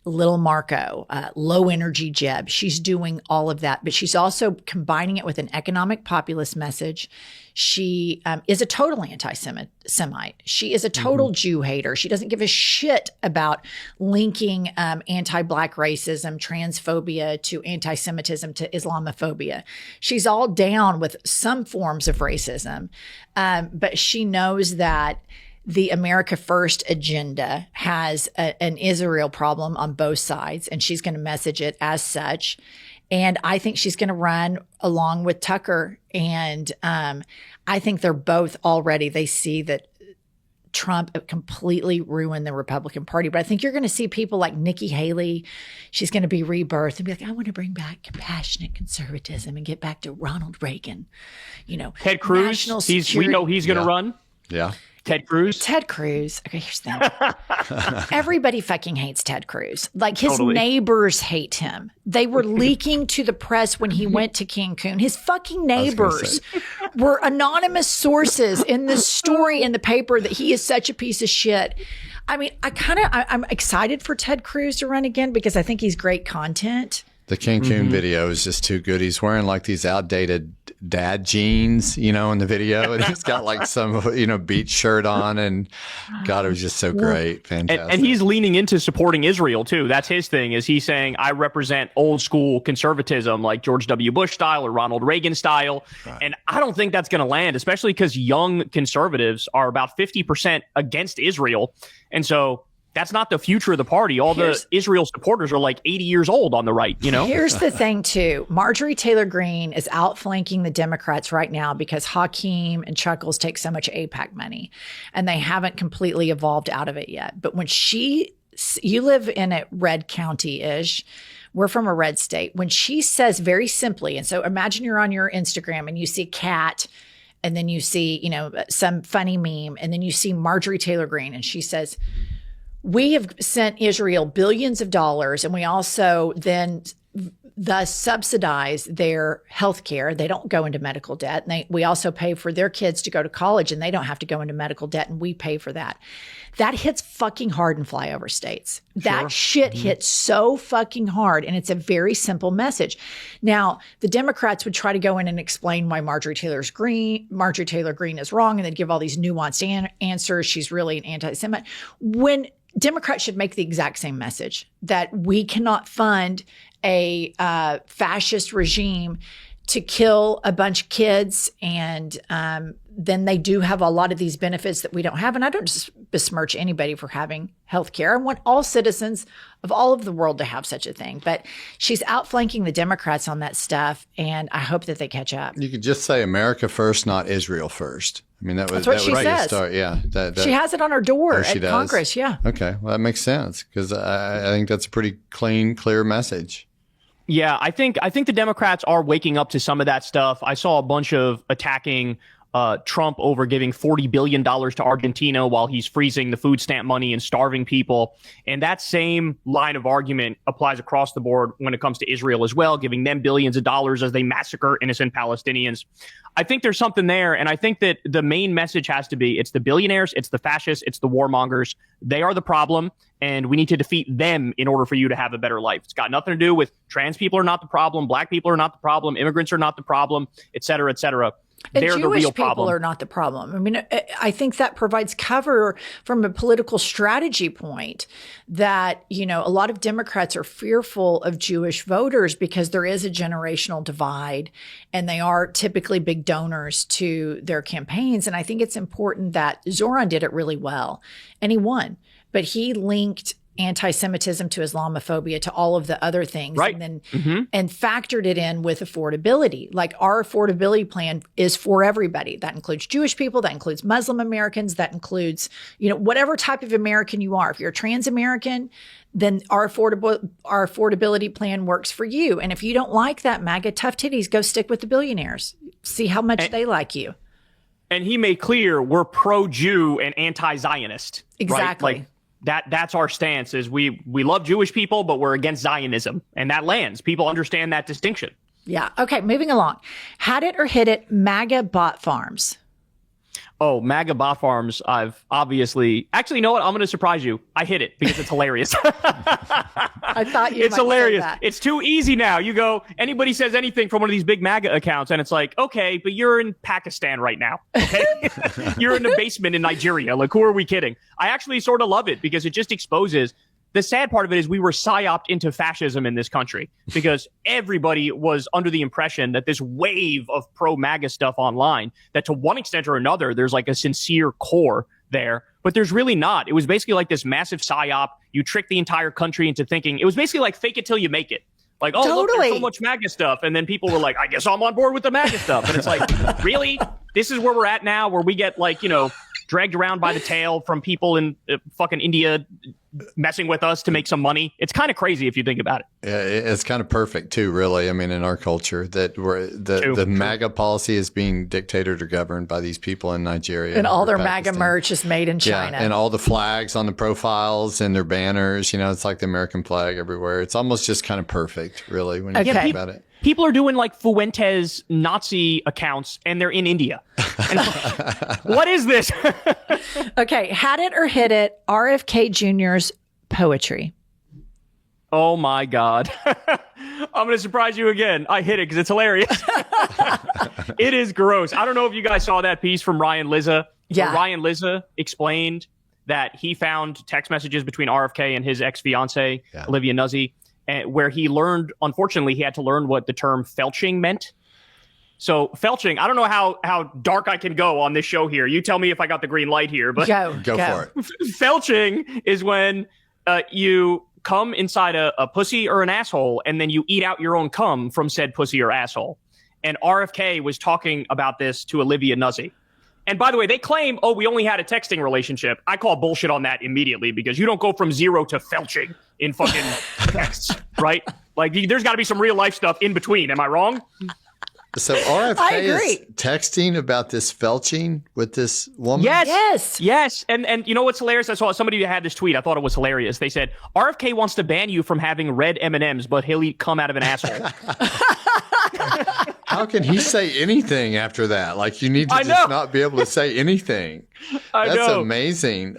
Little Marco, low energy Jeb. She's doing all of that, but she's also combining it with an economic populist message. She is a total anti-Semite. She is a total Jew hater. She doesn't give a shit about linking anti-Black racism, transphobia to anti-Semitism to Islamophobia. She's all down with some forms of racism, but she knows that the America First agenda has an Israel problem on both sides, and she's going to message it as such. And I think she's going to run along with Tucker. And I think they're both already, they see that Trump completely ruined the Republican Party. But I think you're going to see people like Nikki Haley. She's going to be rebirthed and be like, I want to bring back compassionate conservatism and get back to Ronald Reagan. Ted Cruz, we know he's going to run. Yeah. Ted Cruz. Okay, here's the thing. Everybody fucking hates Ted Cruz. Like, his neighbors hate him. They were leaking to the press when he went to Cancun. His fucking neighbors were anonymous sources in the story in the paper that he is such a piece of shit. I mean, I'm excited for Ted Cruz to run again because I think he's great content. The Cancun video is just too good. He's wearing like these outdated dad jeans, in the video, and he's got like some, beach shirt on, and God, it was just so great. Fantastic. And he's leaning into supporting Israel too. That's his thing, is he's saying, I represent old school conservatism, like George W. Bush style or Ronald Reagan style. Right. And I don't think that's going to land, especially because young conservatives are about 50% against Israel. And so that's not the future of the party. All the Israel supporters are like 80 years old on the right, Here's the thing, too. Marjorie Taylor Greene is outflanking the Democrats right now because Hakeem and Chuckles take so much AIPAC money, and they haven't completely evolved out of it yet. But when you live in a red county-ish, we're from a red state. When she says very simply, and so imagine you're on your Instagram and you see cat, and then you see, some funny meme, and then you see Marjorie Taylor Greene, and she says, we have sent Israel billions of dollars, and we also then thus subsidize their health care. They don't go into medical debt. And we also pay for their kids to go to college, and they don't have to go into medical debt, and we pay for that. That hits fucking hard in flyover states. That shit hits so fucking hard, and it's a very simple message. Now, the Democrats would try to go in and explain why Marjorie Taylor Greene is wrong, and they'd give all these nuanced answers. She's really an anti-Semite. When Democrats should make the exact same message, that we cannot fund a fascist regime to kill a bunch of kids, and then they do have a lot of these benefits that we don't have. And I don't just besmirch anybody for having health care. I want all citizens of all of the world to have such a thing. But she's outflanking the Democrats on that stuff, and I hope that they catch up. You could just say America first, not Israel first. I mean, that's what she says. Start. Yeah, she has it on her door at Congress. Yeah. Okay, well, that makes sense, because I think that's a pretty clean, clear message. Yeah, I think the Democrats are waking up to some of that stuff. I saw a bunch of attacking Trump over giving $40 billion to Argentina while he's freezing the food stamp money and starving people. And that same line of argument applies across the board when it comes to Israel as well, giving them billions of dollars as they massacre innocent Palestinians. I think there's something there. And I think that the main message has to be it's the billionaires, it's the fascists, it's the warmongers. They are the problem. And we need to defeat them in order for you to have a better life. It's got nothing to do with trans people are not the problem. Black people are not the problem. Immigrants are not the problem, et cetera, et cetera. And They're Jewish the real people problem. are not the problem. I mean, I think that provides cover from a political strategy point that, a lot of Democrats are fearful of Jewish voters because there is a generational divide and they are typically big donors to their campaigns. And I think it's important that Zoran did it really well and he won, but he linked anti-Semitism to Islamophobia to all of the other things, right. And then and factored it in with affordability. Like our affordability plan is for everybody. That includes Jewish people, that includes Muslim Americans, that includes, whatever type of American you are. If you're a trans American, then our affordability plan works for you. And if you don't like that, MAGA tough titties, go stick with the billionaires. See how much they like you. And he made clear we're pro-Jew and anti-Zionist. Exactly. Right? That's our stance is we love Jewish people, but we're against Zionism. And that lands. People understand that distinction. Yeah. Okay. Moving along. Had it or hit it, MAGA bot farms. Oh, MAGA bot farms. I've obviously, actually, you know what? I'm going to surprise you. I hit it because it's hilarious. I thought you it's might hilarious. say that. It's too easy now. You go, anybody says anything from one of these big MAGA accounts, and it's like, okay, but you're in Pakistan right now. Okay. You're in the basement in Nigeria. Like, who are we kidding? I actually sort of love it because it just exposes. The sad part of it is we were psyoped into fascism in this country because everybody was under the impression that this wave of pro-MAGA stuff online, that to one extent or another, there's like a sincere core there, but there's really not. It was basically like this massive psyop. You trick the entire country into thinking. It was basically like fake it till you make it. Like, oh, look, there's so much MAGA stuff. And then people were like, I guess I'm on board with the MAGA stuff. And it's like, really? This is where we're at now, where we get like, dragged around by the tail from people in fucking India messing with us to make some money. It's kind of crazy if you think about it. Yeah, it's kind of perfect too, really. I mean, in our culture, that the MAGA policy is being dictated or governed by these people in Nigeria. And all their Pakistan. MAGA merch is made in China. Yeah, and all the flags on the profiles and their banners, it's like the American flag everywhere. It's almost just kind of perfect, really, when you think about it. People are doing like Fuentes Nazi accounts and they're in India. And what is this? Okay. Had it or hit it, RFK Jr.'s poetry. Oh my God. I'm going to surprise you again. I hit it because it's hilarious. It is gross. I don't know if you guys saw that piece from Ryan Lizza. Yeah. Ryan Lizza explained that he found text messages between RFK and his ex-fiancée, Olivia Nuzzi, where he learned, unfortunately, he had to learn what the term felching meant. So felching, I don't know how dark I can go on this show here. You tell me if I got the green light here. But go for it. Felching is when you come inside a pussy or an asshole, and then you eat out your own cum from said pussy or asshole. And RFK was talking about this to Olivia Nuzzi. And by the way, they claim, we only had a texting relationship. I call bullshit on that immediately because you don't go from zero to felching in fucking texts, right? Like, there's got to be some real life stuff in between. Am I wrong? So RFK is texting about this felching with this woman? Yes. And you know what's hilarious? I saw somebody that had this tweet. I thought it was hilarious. They said, RFK wants to ban you from having red M&Ms, but he'll eat cum out of an asshole. How can he say anything after that? Like, you need to just not be able to say anything. That's amazing.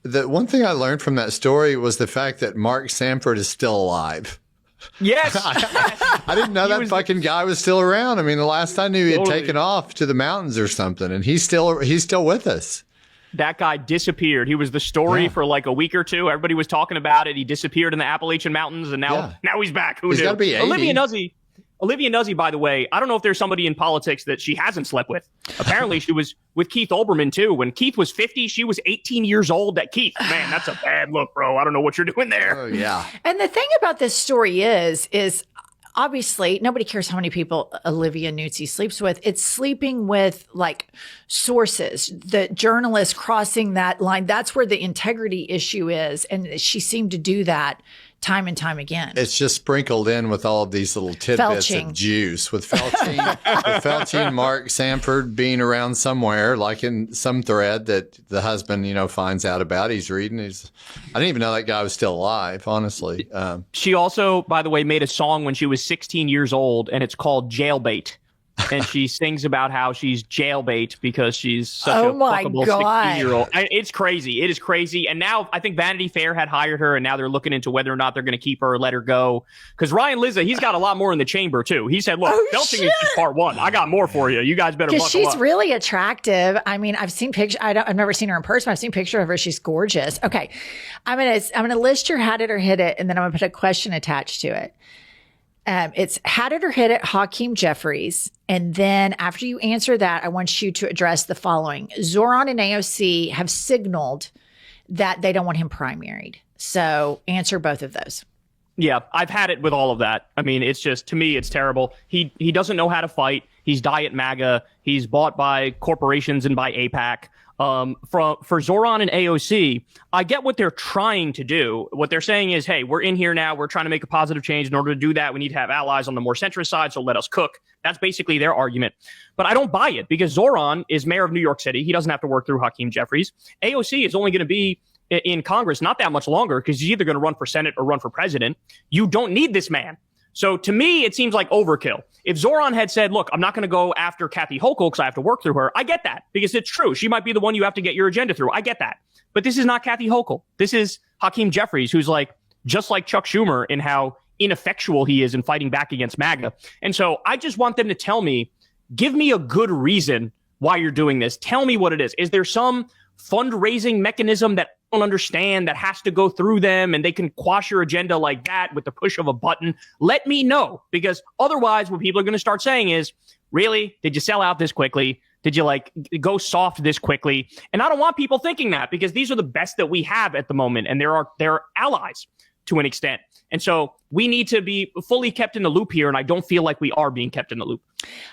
The one thing I learned from that story was the fact that Mark Sanford is still alive. Yes. I didn't know that fucking guy was still around. I mean, the last I knew, he had taken off to the mountains or something, and he's still with us. That guy disappeared. He was the story for like a week or two. Everybody was talking about it. He disappeared in the Appalachian Mountains, and now he's back. Who knew? Got to be 80. Olivia Nuzzi, by the way, I don't know if there's somebody in politics that she hasn't slept with. Apparently, she was with Keith Olbermann, too. When Keith was 50, she was 18 years old at Keith. Man, that's a bad look, bro. I don't know what you're doing there. Oh, yeah. And the thing about this story is obviously nobody cares how many people Olivia Nuzzi sleeps with. It's sleeping with like sources, the journalists crossing that line. That's where the integrity issue is. And she seemed to do that time and time again. It's just sprinkled in with all of these little tidbits Felching. of juice. With Felching, Mark Sanford being around somewhere, like in some thread that the husband, finds out about. He's reading. I didn't even know that guy was still alive, honestly. She also, by the way, made a song when she was 16 years old, and it's called Jailbait. And she sings about how she's jailbait because she's such a fuckable 16-year-old. It's crazy. It is crazy. And now I think Vanity Fair had hired her, and now they're looking into whether or not they're going to keep her or let her go. Because Ryan Lizza, he's got a lot more in the chamber, too. He said, look, felching is just part one. I got more for you. You guys better buckle up. She's really attractive. I mean, I've seen pictures. I've never seen her in person. I've seen pictures of her. She's gorgeous. Okay. I'm gonna list your had it or hit it, and then I'm going to put a question attached to it. It's had it or hit it, Hakeem Jeffries. And then after you answer that, I want you to address the following. Zoran and AOC have signaled that they don't want him primaried. So answer both of those. Yeah, I've had it with all of that. I mean, it's just, to me, it's terrible. He doesn't know how to fight. He's diet MAGA. He's bought by corporations and by AIPAC. For Zoran and AOC, I get what they're trying to do. What they're saying is, hey, we're in here now. We're trying to make a positive change. In order to do that, we need to have allies on the more centrist side, so let us cook. That's basically their argument. But I don't buy it because Zoran is mayor of New York City. He doesn't have to work through Hakeem Jeffries. AOC is only going to be in Congress not that much longer because he's either going to run for Senate or run for president. You don't need this man. So to me, it seems like overkill. If Zoran had said, look, I'm not going to go after Kathy Hochul because I have to work through her, I get that because it's true. She might be the one you have to get your agenda through. I get that. But this is not Kathy Hochul. This is Hakeem Jeffries, who's just like Chuck Schumer in how ineffectual he is in fighting back against MAGA. And so I just want them to tell me, give me a good reason why you're doing this. Tell me what it is. Is there some fundraising mechanism that I don't understand that has to go through them and they can quash your agenda like that with the push of a button? Let me know, because otherwise what people are going to start saying is, really, did you sell out this quickly? Did you go soft this quickly? And I don't want people thinking that, because these are the best that we have at the moment, and they're allies to an extent. And so we need to be fully kept in the loop here, and I don't feel like we are being kept in the loop.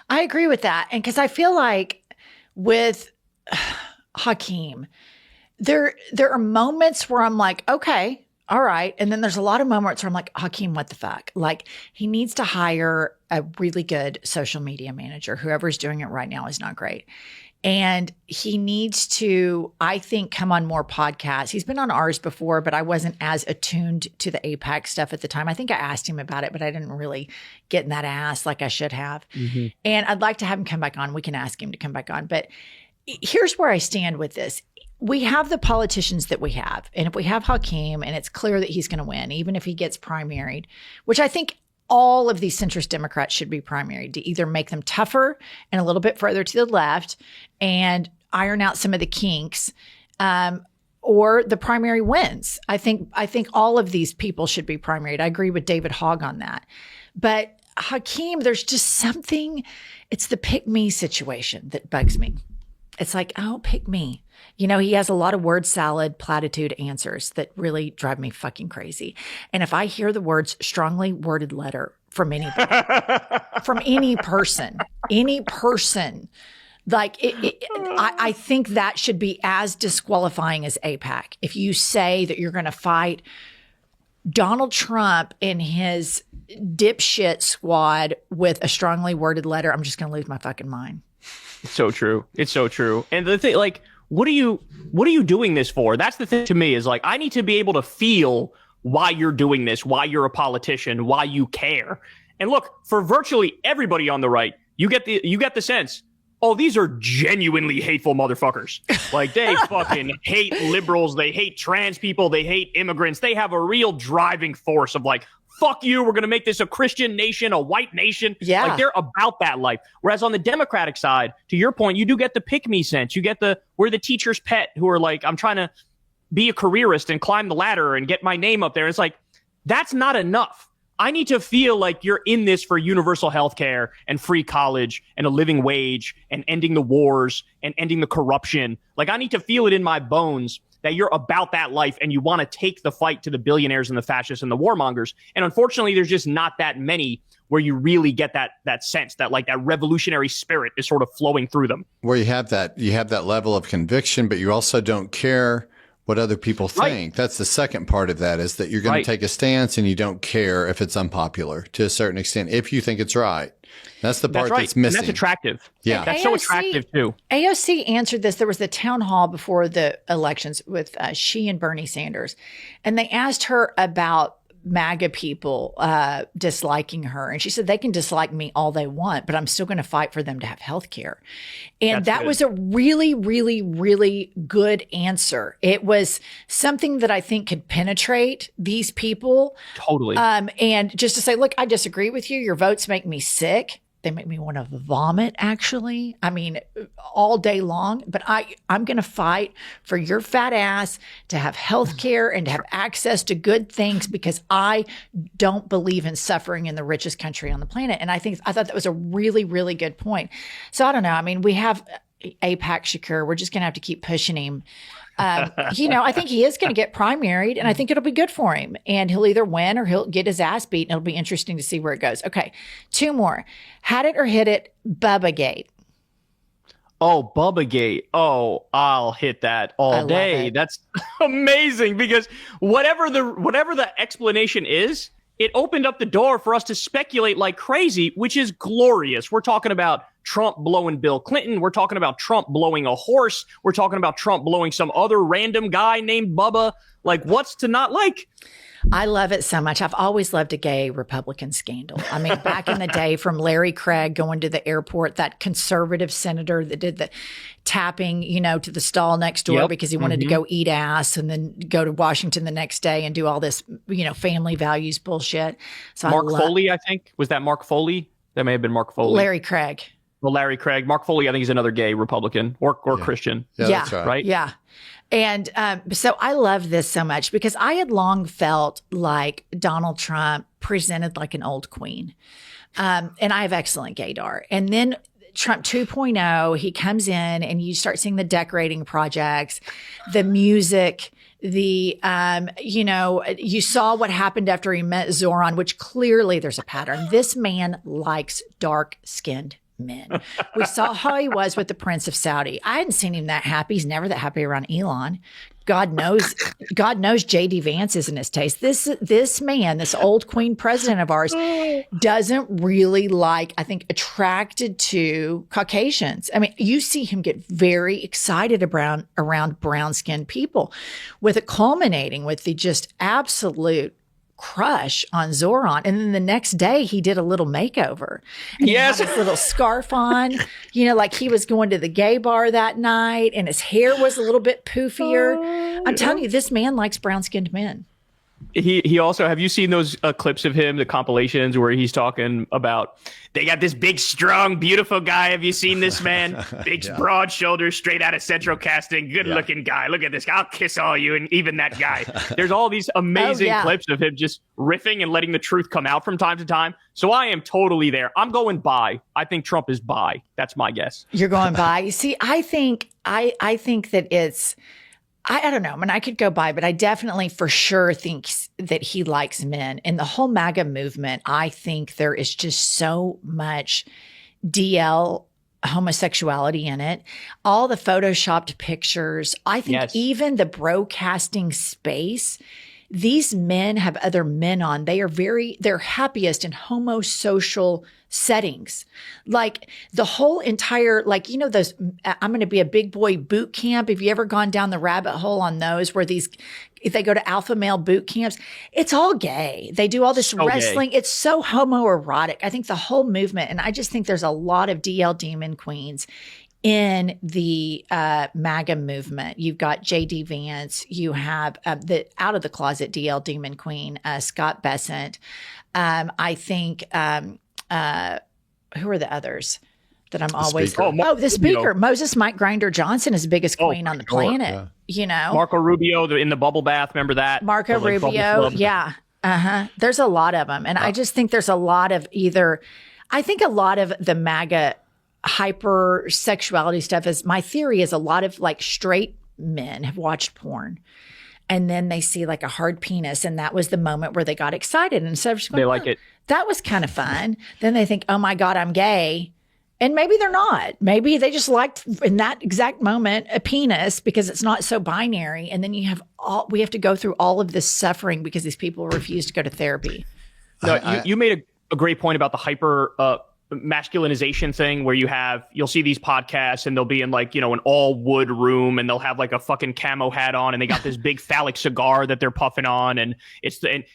I agree with that. And because I feel like with Hakeem, there are moments where I'm like, okay, all right. And then there's a lot of moments where I'm like, Hakeem, what the fuck? He needs to hire a really good social media manager. Whoever's doing it right now is not great. And he needs to, I think, come on more podcasts. He's been on ours before, but I wasn't as attuned to the AIPAC stuff at the time. I think I asked him about it, but I didn't really get in that ass like I should have. Mm-hmm. And I'd like to have him come back on. We can ask him to come back on. But here's where I stand with this. We have the politicians that we have. And if we have Hakeem and it's clear that he's going to win, even if he gets primaried, which I think all of these centrist Democrats should be primaried to either make them tougher and a little bit further to the left and iron out some of the kinks, or the primary wins. I think all of these people should be primaried. I agree with David Hogg on that. But Hakeem, there's just something, it's the pick me situation that bugs me. It's like, oh, pick me. He has a lot of word salad, platitude answers that really drive me fucking crazy. And if I hear the words strongly worded letter from anybody, from any person, I think that should be as disqualifying as AIPAC. If you say that you're going to fight Donald Trump and his dipshit squad with a strongly worded letter, I'm just going to lose my fucking mind. It's so true. It's so true. And the thing, what are you doing this for? That's the thing to me is I need to be able to feel why you're doing this, why you're a politician, why you care. And look, for virtually everybody on the right, you get the sense, oh, these are genuinely hateful motherfuckers. They fucking hate liberals. They hate trans people. They hate immigrants. They have a real driving force of fuck you, we're going to make this a Christian nation, a white nation. Yeah. They're about that life. Whereas on the Democratic side, to your point, you do get the pick-me sense. You get we're the teacher's pet who are I'm trying to be a careerist and climb the ladder and get my name up there. It's that's not enough. I need to feel like you're in this for universal health care and free college and a living wage and ending the wars and ending the corruption. I need to feel it in my bones that you're about that life and you want to take the fight to the billionaires and the fascists and the warmongers. And unfortunately, there's just not that many where you really get that sense that that revolutionary spirit is sort of flowing through them. Where you have that level of conviction, but you also don't care what other people think. That's the second part of that, is that you're going to take a stance and you don't care if it's unpopular to a certain extent, if you think it's right. That's the part that's missing. And that's attractive. Yeah. That's so attractive too. AOC answered this. There was the town hall before the elections with she and Bernie Sanders. And they asked her about MAGA people disliking her. And she said, they can dislike me all they want, but I'm still going to fight for them to have health care. And that was a really, really, really good answer. It was something that I think could penetrate these people. Totally. And just to say, look, I disagree with you. Your votes make me sick. They make me want to vomit, actually. I mean, all day long. But I'm going to fight for your fat ass to have health care and to have access to good things, because I don't believe in suffering in the richest country on the planet. And I thought that was a really, really good point. So I don't know. I mean, we have AIPAC Shakur. We're just going to have to keep pushing him. I think he is going to get primaried, and I think it'll be good for him. And he'll either win or he'll get his ass beat, and it'll be interesting to see where it goes. Okay, 2 more. Had it or hit it, Bubba Gate. Oh, Bubba Gate. Oh, I'll hit that all day. That's amazing, because whatever the explanation is, it opened up the door for us to speculate like crazy, which is glorious. We're talking about Trump blowing Bill Clinton. We're talking about Trump blowing a horse. We're talking about Trump blowing some other random guy named Bubba. Like, what's to not like? I love it so much. I've always loved a gay Republican scandal. I mean, back in the day, from Larry Craig going to the airport, that conservative senator that did the tapping, to the stall next door because he wanted to go eat ass, and then go to Washington the next day and do all this, family values bullshit. So Mark Foley, I think. Was that Mark Foley? That may have been Mark Foley. Larry Craig. Well, Larry Craig. Mark Foley, I think he's another gay Republican or Christian. Yeah, that's right. Yeah. And so I love this so much, because I had long felt like Donald Trump presented like an old queen. And I have excellent gaydar. And then Trump 2.0, he comes in and you start seeing the decorating projects, the music, you saw what happened after he met Zoran, which clearly there's a pattern. This man likes dark-skinned men. We saw how he was with the Prince of Saudi. I hadn't seen him that happy. He's never that happy around Elon. God knows JD Vance isn't his taste. This man, this old queen president of ours, doesn't really attracted to Caucasians. I mean, you see him get very excited around brown-skinned people, with it culminating with the just absolute crush on Zoran. And then the next day he did a little makeover. And he had his little scarf on, like he was going to the gay bar that night, and his hair was a little bit poofier. I'm telling you, this man likes brown-skinned men. He also, have you seen those clips of him, the compilations where he's talking about, they got this big, strong, beautiful guy. Have you seen this man? Big, broad shoulders, straight out of Central Casting, good looking guy. Look at this guy. I'll kiss all you, and even that guy. There's all these amazing clips of him just riffing and letting the truth come out from time to time. So I am totally there. I'm going bi. I think Trump is bi. That's my guess. You're going bi. You see, I think that it's, I don't know. I mean, I could go by, but I definitely for sure think that he likes men. And the whole MAGA movement, I think there is just so much DL homosexuality in it. All the photoshopped pictures. I think even the broadcasting space, these men have other men on. They're happiest in homosocial settings. Like the whole entire, those, I'm going to be a big boy boot camp. Have you ever gone down the rabbit hole on those where if they go to alpha male boot camps, it's all gay. They do all this wrestling. Gay. It's so homoerotic. I think the whole movement, and I just think there's a lot of DL demon queens in the MAGA movement. You've got JD Vance. You have the out of the closet DL demon queen, Scott Bessent. I think, who are the others that I'm always? The speaker, Moses Mike Grinder Johnson is the biggest queen on the planet. Marco Rubio in the bubble bath. Remember that? Marco Rubio. Yeah. There's a lot of them. And I just think there's a lot of I think a lot of the MAGA hypersexuality stuff my theory is a lot of straight men have watched porn. And then they see a hard penis, and that was the moment where they got excited. And instead of just going, they like it. That was kind of fun. Then they think, oh my God, I'm gay. And maybe they're not. Maybe they just liked in that exact moment a penis because it's not so binary. And then we have to go through all of this suffering because these people refuse to go to therapy. No, you made a great point about the hyper masculinization thing where you'll see these podcasts and they'll be in like, an all wood room and they'll have like a fucking camo hat on and they got this big phallic cigar that they're puffing on and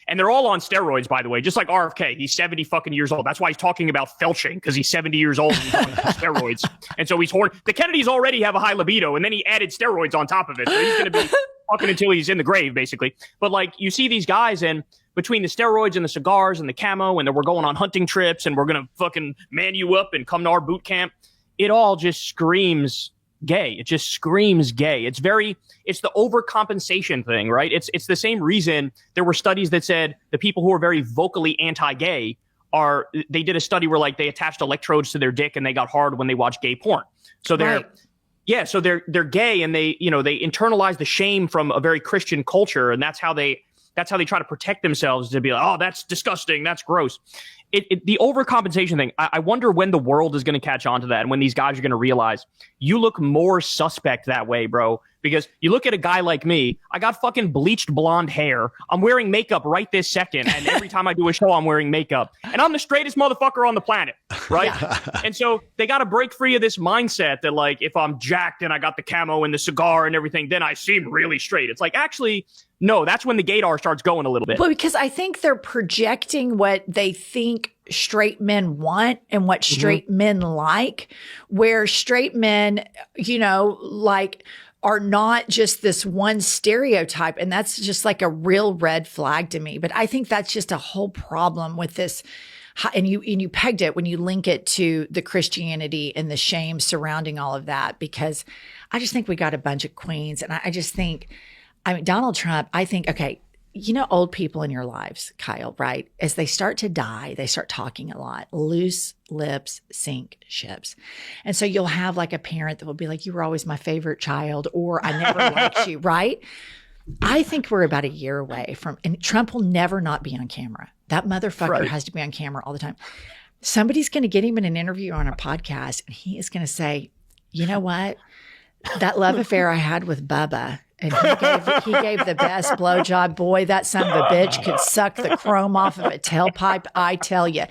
and they're all on steroids, by the way, just like RFK. He's 70 fucking years old. That's why he's talking about felching, because he's 70 years old and he's on steroids. And so he's horny. The Kennedys already have a high libido and then he added steroids on top of it. So he's going to be fucking until he's in the grave, basically. But like you see these guys and between the steroids and the cigars and the camo and then we're going on hunting trips and we're going to fucking man you up and come to our boot camp, it all just screams gay. It just screams gay. It's the overcompensation thing, right? It's the same reason there were studies that said the people who are very vocally anti-gay they did a study where like they attached electrodes to their dick and they got hard when they watched gay porn. So so they're gay and they internalize the shame from a very Christian culture, and that's how they try to protect themselves, to be like, oh, that's disgusting, that's gross. The overcompensation thing, I wonder when the world is going to catch on to that and when these guys are going to realize you look more suspect that way, bro. Because you look at a guy like me, I got fucking bleached blonde hair. I'm wearing makeup right this second. And every time I do a show, I'm wearing makeup. And I'm the straightest motherfucker on the planet, right? Yeah. And so they got to break free of this mindset that like, if I'm jacked and I got the camo and the cigar and everything, then I seem really straight. It's like, actually, no, that's when the gaydar starts going a little bit. Well, because I think they're projecting what they think straight men want and what straight men like, where straight men, like are not just this one stereotype. And that's just like a real red flag to me. But I think that's just a whole problem with this. And you pegged it when you link it to the Christianity and the shame surrounding all of that, because I just think we got a bunch of queens. And I just think, Donald Trump, I think, okay, old people in your lives, Kyle, right? As they start to die, they start talking a lot. Loose lips sink ships. And so you'll have like a parent that will be like, you were always my favorite child, or I never liked you, right? I think we're about a year away and Trump will never not be on camera. That motherfucker has to be on camera all the time. Somebody's going to get him in an interview on a podcast and he is going to say, you know what? That love affair I had with Bubba, and he gave the best blowjob. Boy, that son of a bitch could suck the chrome off of a tailpipe, I tell you.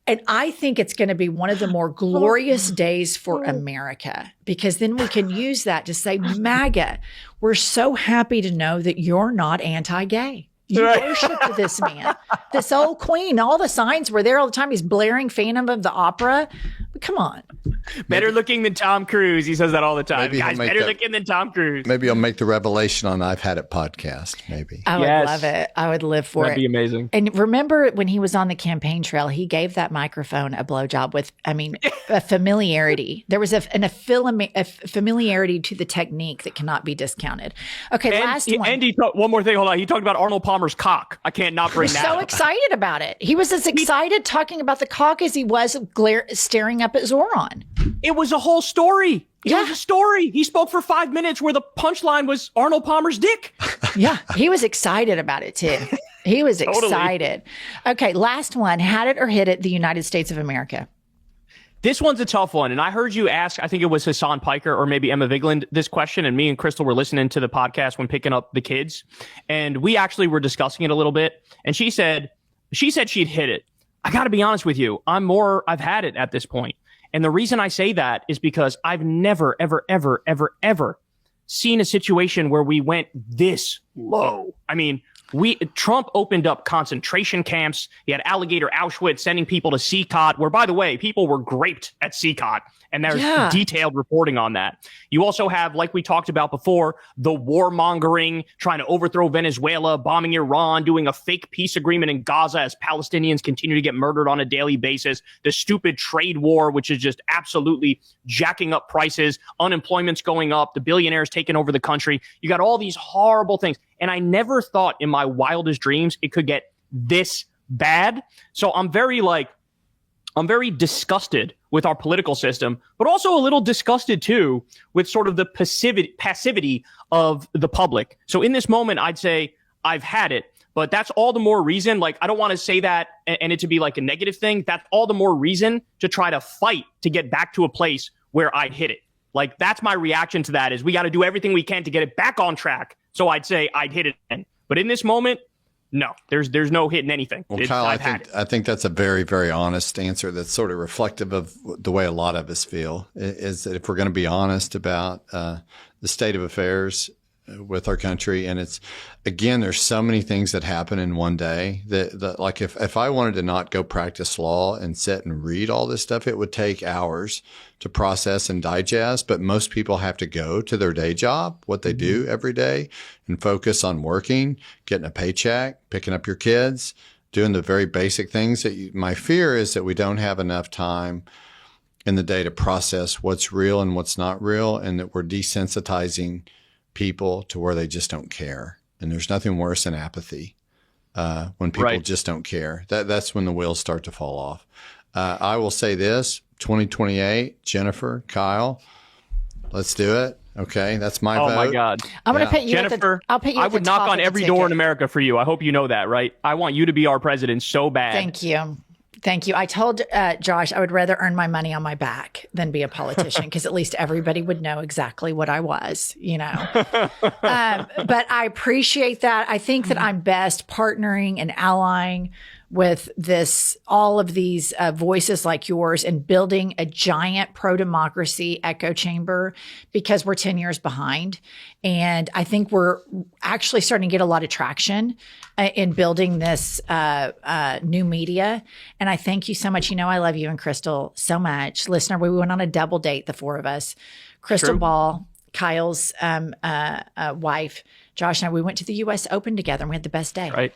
And I think it's going to be one of the more glorious days for America, because then we can use that to say, MAGA, we're so happy to know that you're not anti-gay. You worship this man, this old queen. All the signs were there all the time. He's blaring Phantom of the Opera. Come on. Better looking than Tom Cruise. He says that all the time. Guys, better looking than Tom Cruise. Maybe I'll make the revelation on I've Had It podcast. Maybe. I would love it. I would live for it. That'd be amazing. And remember when he was on the campaign trail, he gave that microphone a blowjob with, a familiarity. There was a familiarity to the technique that cannot be discounted. Okay, last one. And one more thing. Hold on. He talked about Arnold Palmer's cock. I can't not bring that up. So excited about it. He was as excited talking about the cock as he was staring up at Zoran. It was a whole story. It was a story. He spoke for 5 minutes where the punchline was Arnold Palmer's dick. Yeah, he was excited about it too. He was excited. Okay, last one. Had it or hit it, the United States of America. This one's a tough one. And I heard you ask, I think it was Hassan Piker or maybe Emma Vigland, this question. And me and Crystal were listening to the podcast when picking up the kids. And we actually were discussing it a little bit. And she said she'd hit it. I got to be honest with you. I've had it at this point. And the reason I say that is because I've never, ever, ever, ever, ever seen a situation where we went this low. Trump opened up concentration camps. He had Alligator Auschwitz sending people to CCOT, where, by the way, people were raped at CCOT. And there's detailed reporting on that. You also have, like we talked about before, the warmongering, trying to overthrow Venezuela, bombing Iran, doing a fake peace agreement in Gaza as Palestinians continue to get murdered on a daily basis. The stupid trade war, which is just absolutely jacking up prices. Unemployment's going up. The billionaires taking over the country. You got all these horrible things. And I never thought in my wildest dreams it could get this bad. So I'm very disgusted with our political system, but also a little disgusted too with sort of the passivity of the public. So in this moment, I'd say I've had it, But that's all the more reason, like, I don't want to say that and it to be like a negative thing. That's all the more reason to try to fight to get back to a place where I'd hit it. Like, that's my reaction to that, is we got to do everything we can to get it back on track. So I'd say I'd hit it again. But in this moment, no, there's no hitting anything. Well, Kyle, I think that's a very, very honest answer that's sort of reflective of the way a lot of us feel, is that if we're going to be honest about the state of affairs with our country, and it's, again, there's so many things that happen in one day that like if I wanted to not go practice law and sit and read all this stuff, it would take hours to process and digest. But most people have to go to their day job, what they do every day, and focus on working, getting a paycheck, picking up your kids, doing the very basic things that my fear is that we don't have enough time in the day to process what's real and what's not real, and that we're desensitizing people to where they just don't care. And there's nothing worse than apathy. When people just don't care, that's when the wheels start to fall off. I will say this, 2028, Jennifer, Kyle, let's do it. Okay, that's my vote. Oh my God, I'm going to put you, Jennifer. I'll put you. I would knock on every door in America for you. I hope you know that, right? I want you to be our president so bad. Thank you. Thank you. I told Josh I would rather earn my money on my back than be a politician, because at least everybody would know exactly what I was, you know. But I appreciate that. I think that I'm best partnering and allying with all of these voices like yours, and building a giant pro-democracy echo chamber, because we're 10 years behind. And I think we're actually starting to get a lot of traction in building this new media. And I thank you so much. You know, I love you and Crystal so much. Listener, we went on a double date, the four of us. Crystal Ball, Kyle's wife, Josh, and I, we went to the U.S. Open together, and we had the best day. Right.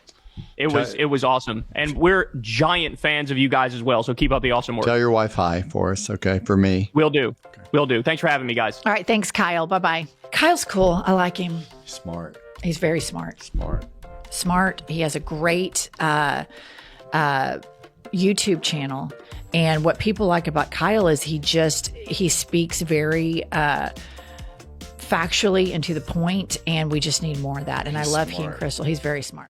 It was awesome. And we're giant fans of you guys as well. So keep up the awesome work. Tell your wife hi for us, okay? For me. Will do. Okay. Will do. Thanks for having me, guys. All right. Thanks, Kyle. Bye-bye. Kyle's cool. I like him. Smart. He's very smart. Smart. He has a great YouTube channel. And what people like about Kyle is he speaks very factually and to the point, and we just need more of that. And I love he and Crystal. He's very smart.